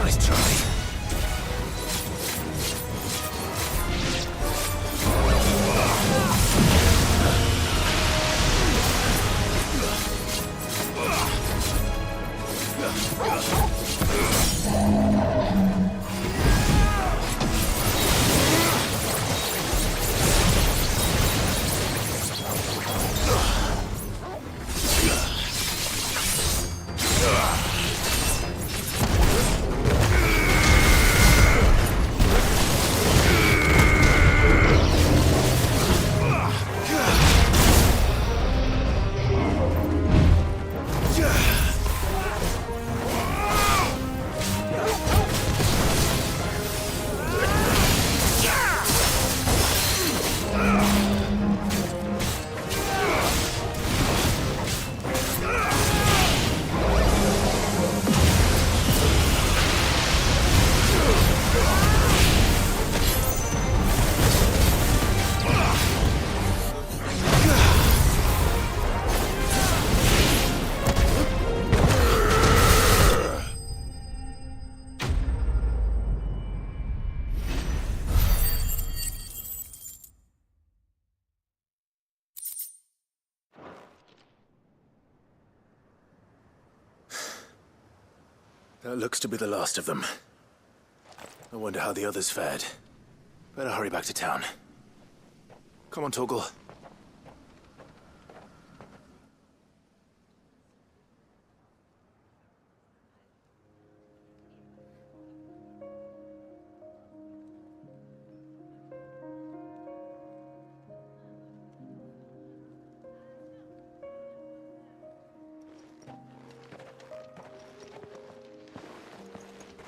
Nice try. That looks to be the last of them. I wonder how the others fared. Better hurry back to town. Come on, Torgal.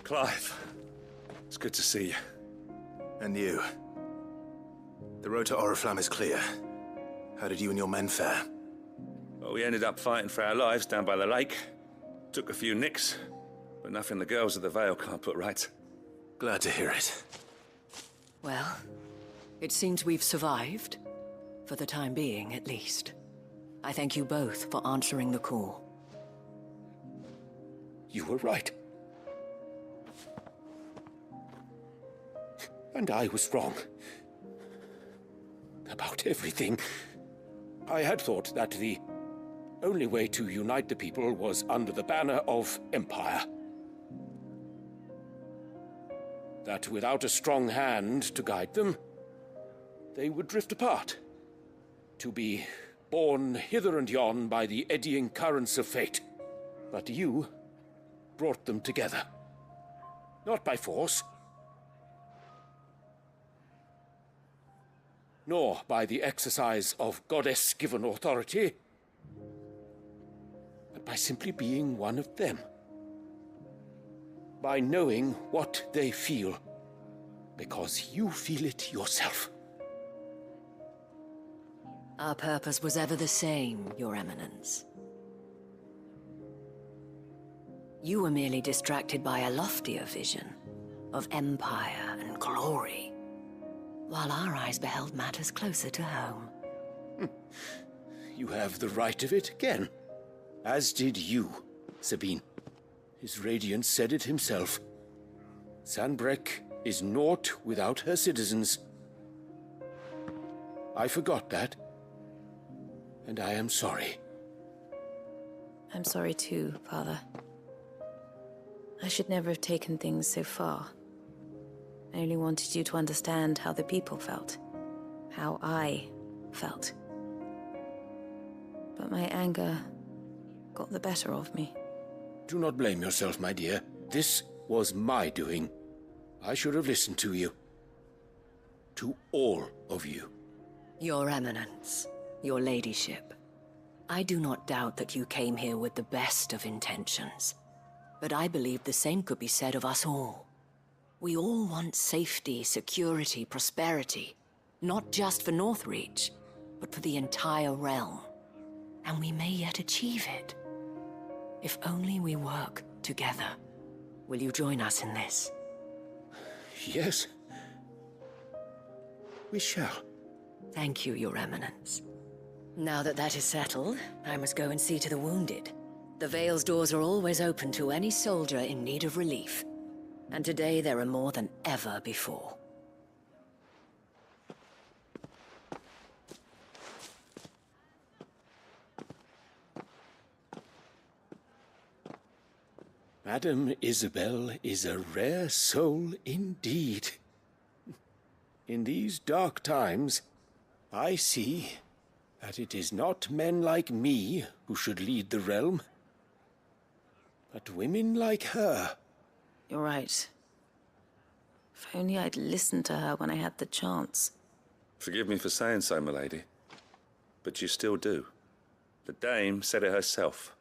Clive, it's good to see you. And you. The road to Oriflamme is clear. How did you and your men fare? Well, we ended up fighting for our lives down by the lake. Took a few nicks, but nothing the girls of the Vale can't put right. Glad to hear it. Well, it seems we've survived. For the time being, at least. I thank you both for answering the call. You were right. And I was wrong. About everything. I had thought that the only way to unite the people was under the banner of Empire. That without a strong hand to guide them, they would drift apart. To be borne hither and yon by the eddying currents of fate. But you brought them together. Not by force, nor by the exercise of goddess-given authority, but by simply being one of them. By knowing what they feel, because you feel it yourself. Our purpose was ever the same, Your Eminence. You were merely distracted by a loftier vision of empire and glory, while our eyes beheld matters closer to home. You have the right of it again. As did you, Sabine. His radiance said it himself. Sanbreque is naught without her citizens. I forgot that, and I am sorry. I'm sorry too, Father. I should never have taken things so far. I only wanted you to understand how the people felt. How I felt. But my anger got the better of me. Do not blame yourself, my dear. This was my doing. I should have listened to you. To all of you. Your Eminence, your Ladyship, I do not doubt that you came here with the best of intentions. But I believe the same could be said of us all. We all want safety, security, prosperity. Not just for Northreach, but for the entire realm. And we may yet achieve it. If only we work together. Will you join us in this? Yes. We shall. Thank you, Your Eminence. Now that that is settled, I must go and see to the wounded. The Vale's doors are always open to any soldier in need of relief. And today there are more than ever before. Madame Isabel is a rare soul indeed. In these dark times, I see that it is not men like me who should lead the realm, but women like her. You're right. If only I'd listened to her when I had the chance. Forgive me for saying so, milady, but you still do. The dame said it herself.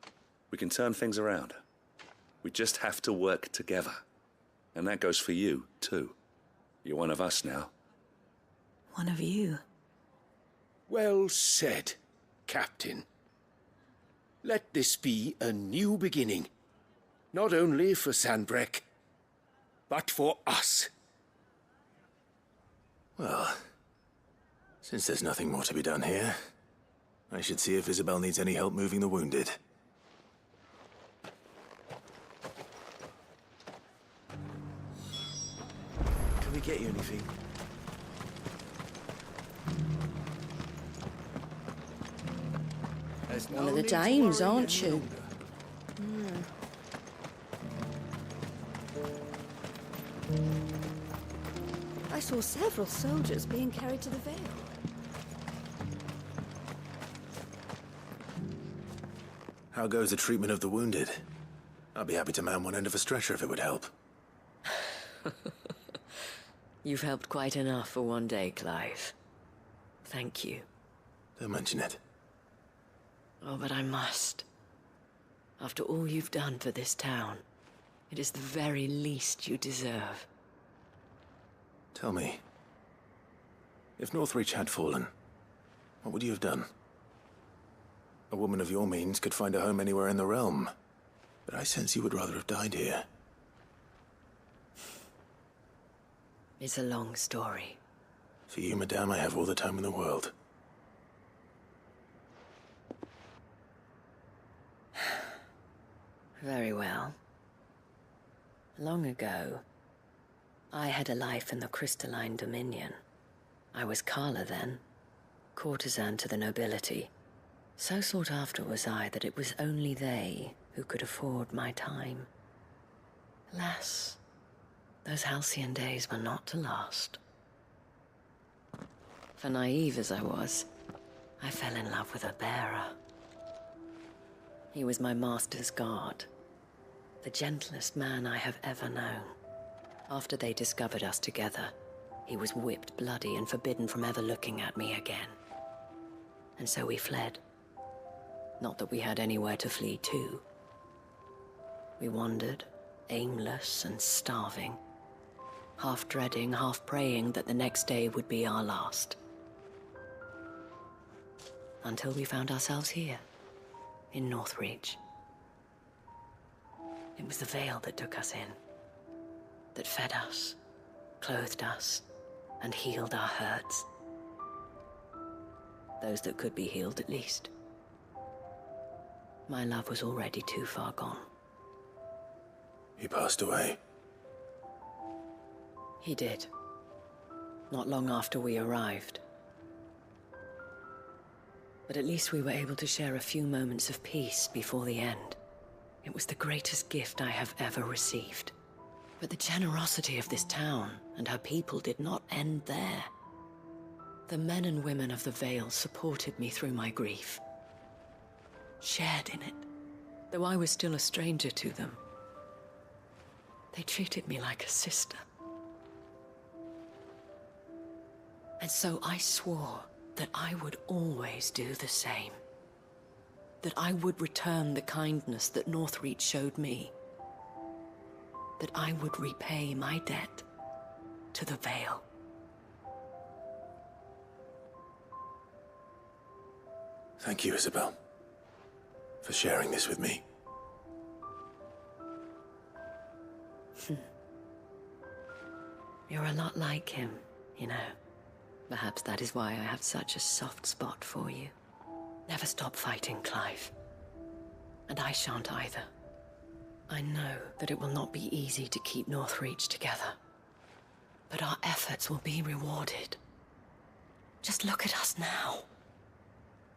We can turn things around. We just have to work together. And that goes for you, too. You're one of us now. One of you? Well said, Captain. Let this be a new beginning. Not only for Sanbreque, but for us. Well, since there's nothing more to be done here, I should see if Isabel needs any help moving the wounded. Can we get you anything? One of the dames, aren't you? I saw several soldiers being carried to the Vale. How goes the treatment of the wounded? I'd be happy to man one end of a stretcher if it would help. You've helped quite enough for one day, Clive. Thank you. Don't mention it. Oh, but I must. After all you've done for this town, it is the very least you deserve. Tell me, if Northreach had fallen, what would you have done? A woman of your means could find a home anywhere in the realm, but I sense you would rather have died here. It's a long story. For you, madame, I have all the time in the world. Very well. Long ago, I had a life in the Crystalline Dominion. I was Carla then, courtesan to the nobility. So sought after was I that it was only they who could afford my time. Alas, those halcyon days were not to last. For naive as I was, I fell in love with a bearer. He was my master's guard, the gentlest man I have ever known. After they discovered us together, he was whipped bloody and forbidden from ever looking at me again. And so we fled. Not that we had anywhere to flee to. We wandered, aimless and starving, half dreading, half praying that the next day would be our last. Until we found ourselves here, in Northreach. It was the Vale that took us in, that fed us, clothed us, and healed our hurts. Those that could be healed, at least. My love was already too far gone. He passed away. He did. Not long after we arrived. But at least we were able to share a few moments of peace before the end. It was the greatest gift I have ever received. But the generosity of this town and her people did not end there. The men and women of the Vale supported me through my grief. Shared in it, though I was still a stranger to them. They treated me like a sister. And so I swore that I would always do the same. That I would return the kindness that Northreach showed me. That I would repay my debt to the Vale. Thank you, Isabel, for sharing this with me. You're a lot like him, you know. Perhaps that is why I have such a soft spot for you. Never stop fighting, Clive. And I shan't either. I know that it will not be easy to keep Northreach together. But our efforts will be rewarded. Just look at us now.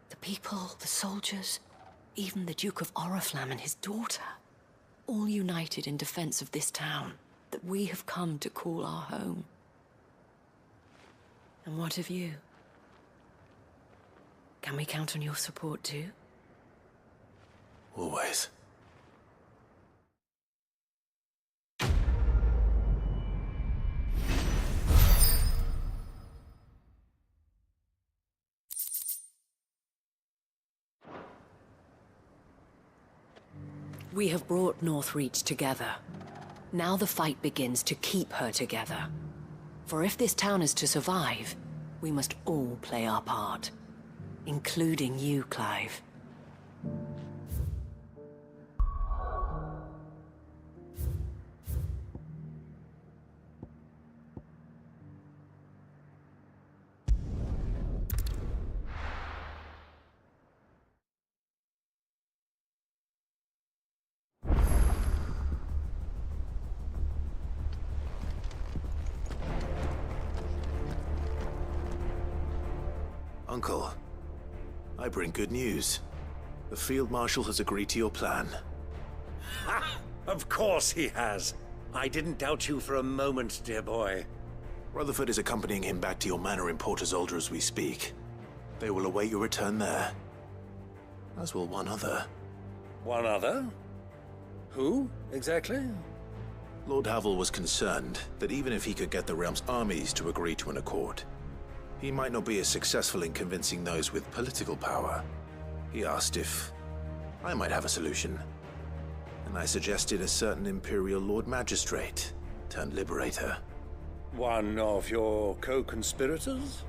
The people, the soldiers, even the Duke of Oriflamme and his daughter, all united in defense of this town that we have come to call our home. And what of you? Can we count on your support too? Always. We have brought Northreach together. Now the fight begins to keep her together. For if this town is to survive, we must all play our part. Including you, Clive. Uncle, I bring good news. The Field Marshal has agreed to your plan. Ha! Of course he has. I didn't doubt you for a moment, dear boy. Rutherford is accompanying him back to your manor in Port Isolde as we speak. They will await your return there. As will one other. One other? Who, exactly? Lord Havel was concerned that even if he could get the realm's armies to agree to an accord, he might not be as successful in convincing those with political power. He asked if I might have a solution, and I suggested a certain Imperial Lord Magistrate turned Liberator. One of your co-conspirators?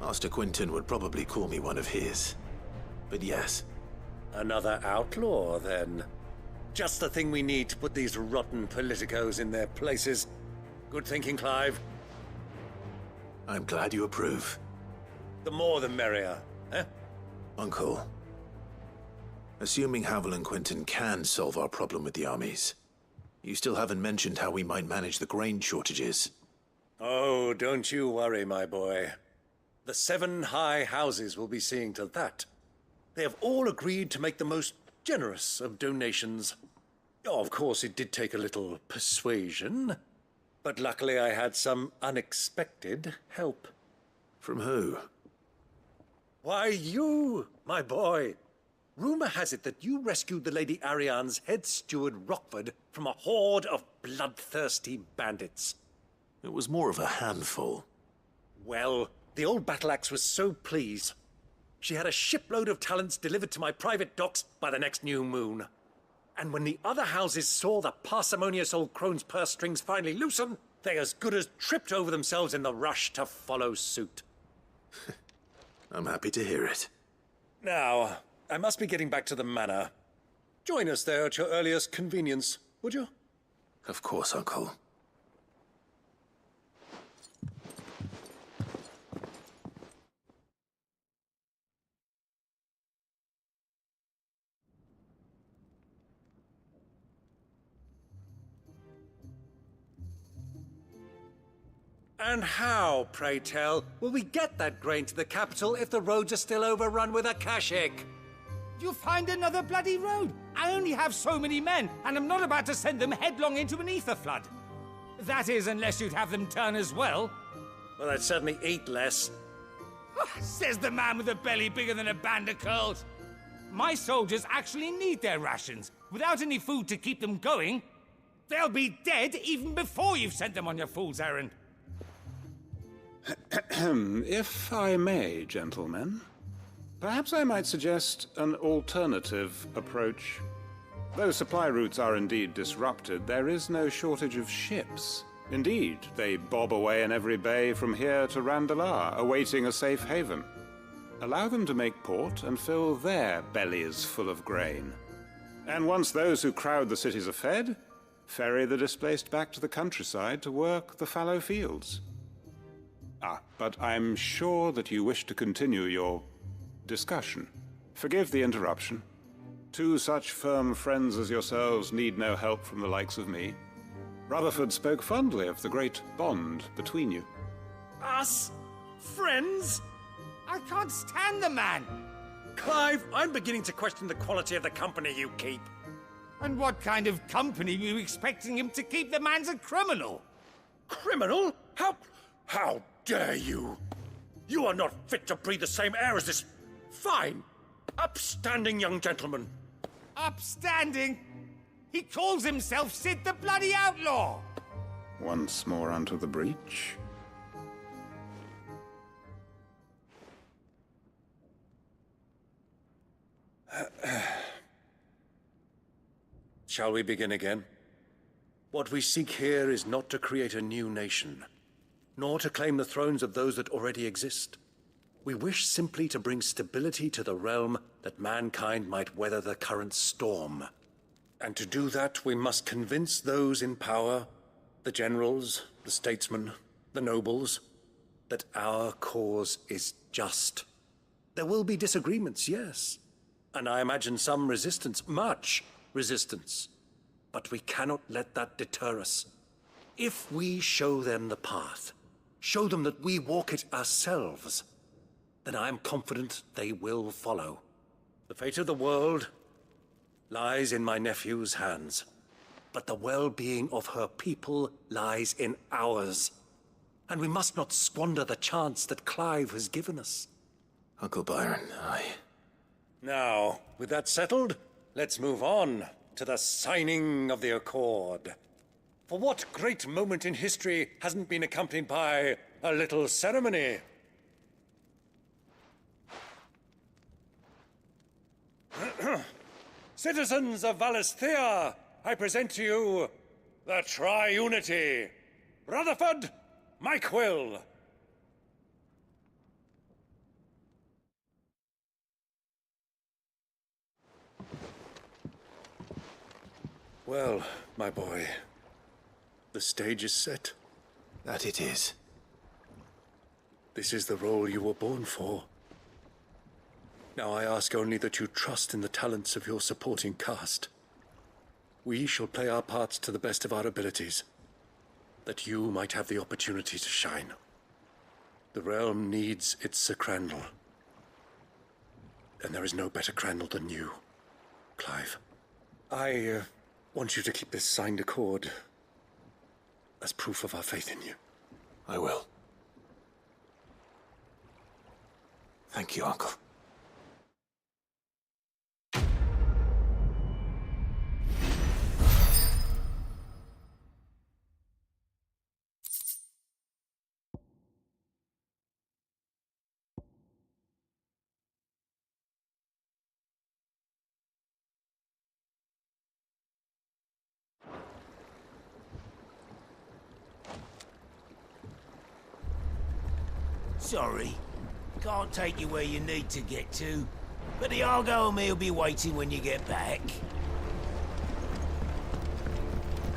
Master Quinton would probably call me one of his. But yes. Another outlaw, then. Just the thing we need to put these rotten politicos in their places. Good thinking, Clive. I'm glad you approve. The more the merrier, eh? Uncle, assuming Havel and Quinton can solve our problem with the armies, you still haven't mentioned how we might manage the grain shortages. Oh, don't you worry, my boy. The 7 high houses will be seeing to that. They have all agreed to make the most generous of donations. Oh, of course, it did take a little persuasion, but luckily I had some unexpected help. From who? Why, you, my boy. Rumor has it that you rescued the Lady Ariane's head steward Rockford from a horde of bloodthirsty bandits. It was more of a handful. Well, the old battle axe was so pleased. She had a shipload of talents delivered to my private docks by the next new moon. And when the other houses saw the parsimonious old crone's purse strings finally loosen, they as good as tripped over themselves in the rush to follow suit. I'm happy to hear it. Now, I must be getting back to the manor. Join us there at your earliest convenience, would you? Of course, Uncle. And how, pray tell, will we get that grain to the capital if the roads are still overrun with Akashic? You'll find another bloody road. I only have so many men, and I'm not about to send them headlong into an ether flood. That is, unless you'd have them turn as well. Well, I'd certainly eat less. Says the man with a belly bigger than a band of curls. My soldiers actually need their rations. Without any food to keep them going, they'll be dead even before you've sent them on your fool's errand. If I may, gentlemen, perhaps I might suggest an alternative approach. Though supply routes are indeed disrupted, there is no shortage of ships. Indeed, they bob away in every bay from here to Randalar, awaiting a safe haven. Allow them to make port and fill their bellies full of grain. And once those who crowd the cities are fed, ferry the displaced back to the countryside to work the fallow fields. But I'm sure that you wish to continue your discussion. Forgive the interruption. 2 such firm friends as yourselves need no help from the likes of me. Rutherford spoke fondly of the great bond between you. Us? Friends? I can't stand the man! Clive, I'm beginning to question the quality of the company you keep. And what kind of company were you expecting him to keep? The man's a criminal! Criminal? How dare you? You are not fit to breathe the same air as this fine, upstanding young gentleman. Upstanding? He calls himself Sid the Bloody Outlaw! Once more unto the breach. Shall we begin again? What we seek here is not to create a new nation, nor to claim the thrones of those that already exist. We wish simply to bring stability to the realm that mankind might weather the current storm. And to do that, we must convince those in power, the generals, the statesmen, the nobles, that our cause is just. There will be disagreements, yes, and I imagine some resistance, much resistance. But we cannot let that deter us. If we show them the path, show them that we walk it ourselves, then I am confident they will follow. The fate of the world lies in my nephew's hands. but the well-being of her people lies in ours. And we must not squander the chance that Clive has given us. Uncle Byron, Now, with that settled, let's move on to the signing of the Accord. For what great moment in history hasn't been accompanied by a little ceremony? Citizens of Valisthea, I present to you the Triunity. Rutherford, Mike Will. Well, my boy, the stage is set. That it is. This is the role you were born for. Now I ask only that you trust in the talents of your supporting cast. We shall play our parts to the best of our abilities, that you might have the opportunity to shine. The realm needs its Sir Crandall. And there is no better Crandall than you, Clive. I want you to keep this signed accord as proof of our faith in you. I will. Thank you, Uncle. Sorry, can't take you where you need to get to, but the Argo and me will be waiting when you get back.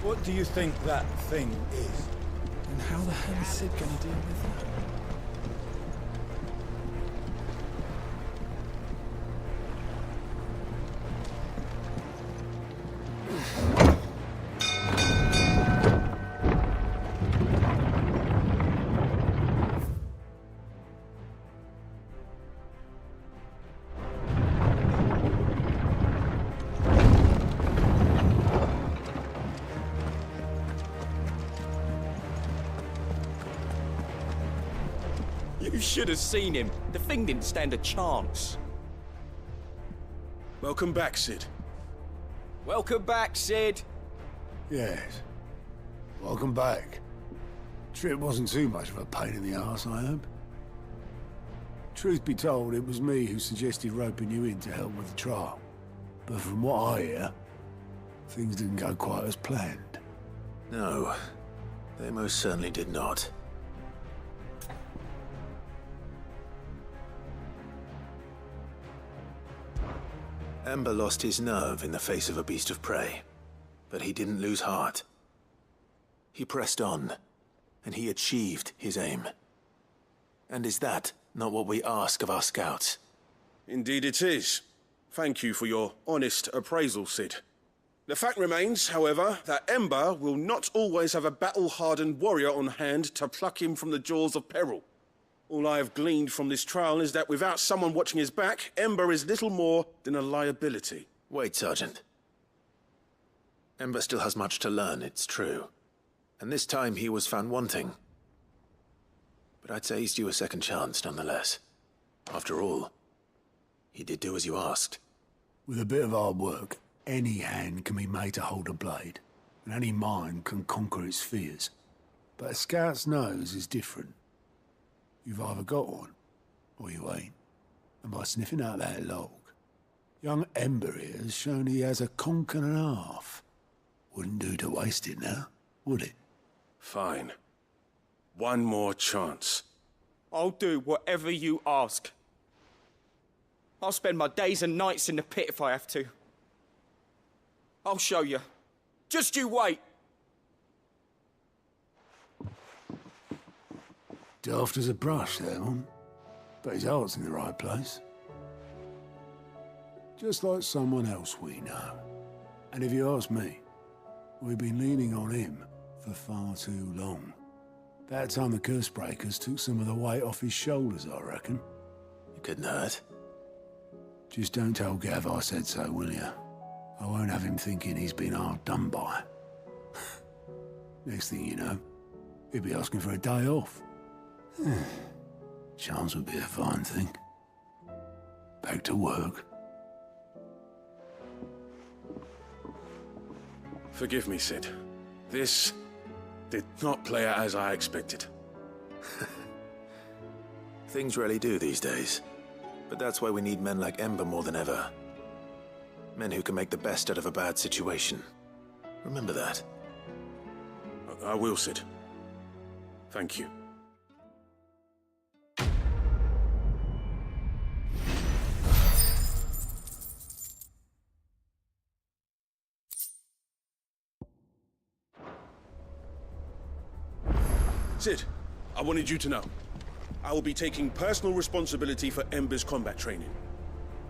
What do you think that thing is? And how the hell is Sid gonna deal with that? You should have seen him. The thing didn't stand a chance. Welcome back, Sid. Welcome back, Sid. Yes. Welcome back. Trip wasn't too much of a pain in the arse, I hope. Truth be told, it was me who suggested roping you in to help with the trial. But from what I hear, things didn't go quite as planned. No, they most certainly did not. Ember lost his nerve in the face of a beast of prey, but he didn't lose heart. He pressed on, and he achieved his aim. And is that not what we ask of our scouts? Indeed it is. Thank you for your honest appraisal, Sid. The fact remains, however, that Ember will not always have a battle-hardened warrior on hand to pluck him from the jaws of peril. All I have gleaned from this trial is that without someone watching his back, Ember is little more than a liability. Wait, Sergeant. Ember still has much to learn, it's true. And this time he was found wanting. But I'd say he's due a second chance, nonetheless. After all, he did do as you asked. With a bit of hard work, any hand can be made to hold a blade, and any mind can conquer its fears. But a scout's nose is different. You've either got one, or you ain't. And by sniffing out that log, young Ember here has shown he has a conch and a half. Wouldn't do to waste it now, would it? Fine. One more chance. I'll do whatever you ask. I'll spend my days and nights in the pit if I have to. I'll show you. Just you wait. Daft as a brush, that one. But his heart's in the right place. Just like someone else we know. And if you ask me, we've been leaning on him for far too long. That time the Cursebreakers took some of the weight off his shoulders, I reckon. It couldn't hurt. Just don't tell Gav I said so, will you? I won't have him thinking he's been hard done by. Next thing you know, he'd be asking for a day off. Chance would be a fine thing. Back to work. Forgive me, Sid. This did not play out as I expected. Things rarely do these days. But that's why we need men like Ember more than ever. Men who can make the best out of a bad situation. Remember that. I will, Sid. Thank you. Sid, I wanted you to know. I will be taking personal responsibility for Ember's combat training.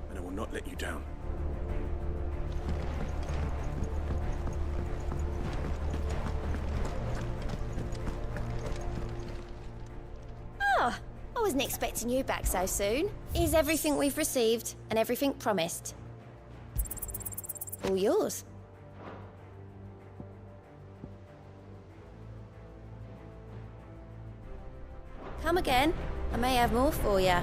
And I will not let you down. Oh, I wasn't expecting you back so soon. Here's everything we've received and everything promised. All yours. Come again. I may have more for you.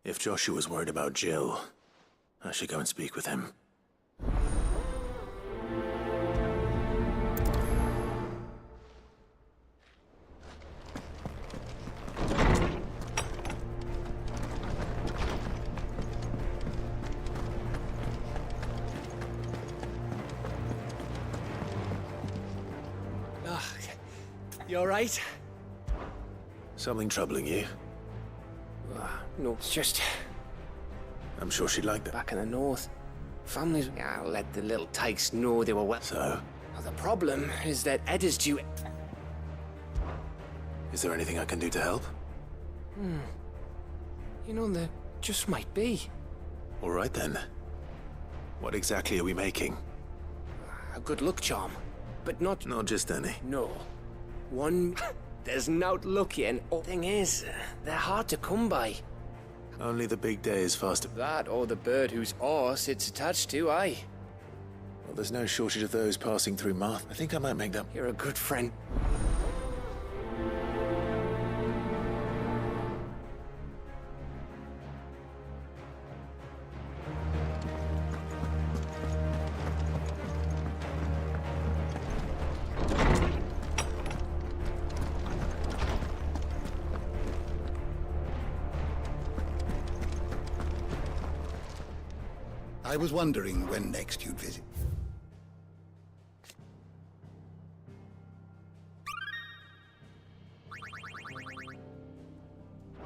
If Joshua's worried about Jill, I should go and speak with him. You alright? Something troubling you? No, it's just... I'm sure she'd like that. Back in the north, families let the little tykes know they were well. So? Well, the problem is that Ed is due... Is there anything I can do to help? You know, there just might be. All right then. What exactly are we making? A good luck charm, but not... Not just any. No. One... There's no lucky, and thing is, they're hard to come by. Only the big day is faster. That or the bird whose horse it's attached to, aye. Well, there's no shortage of those passing through Marth. I think I might make that... You're a good friend. I was wondering when next you'd visit.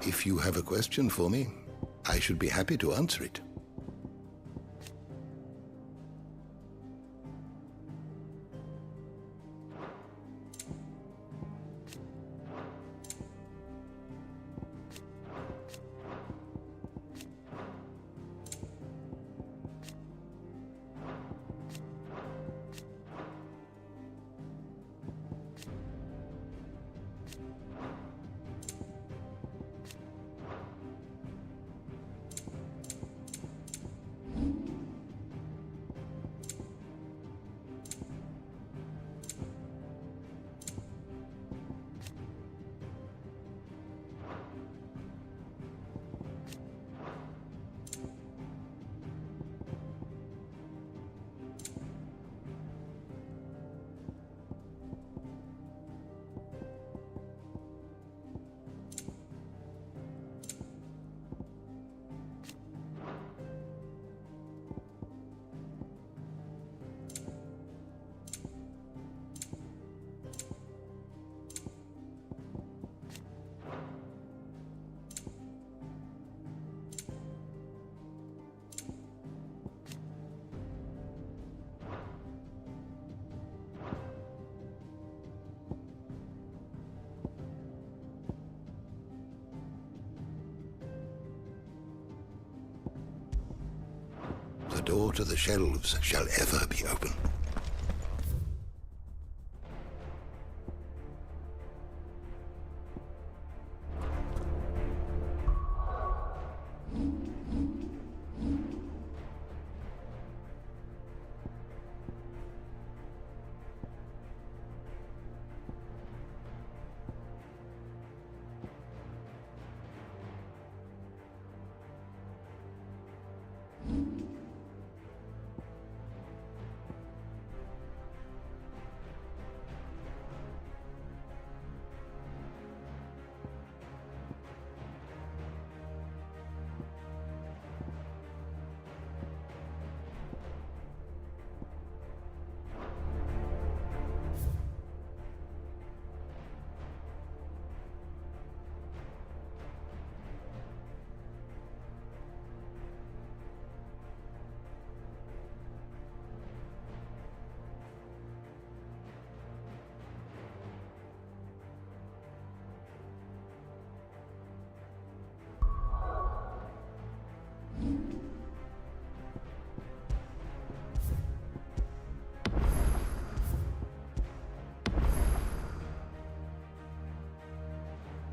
If you have a question for me, I should be happy to answer it. The door to the shelves shall ever be open.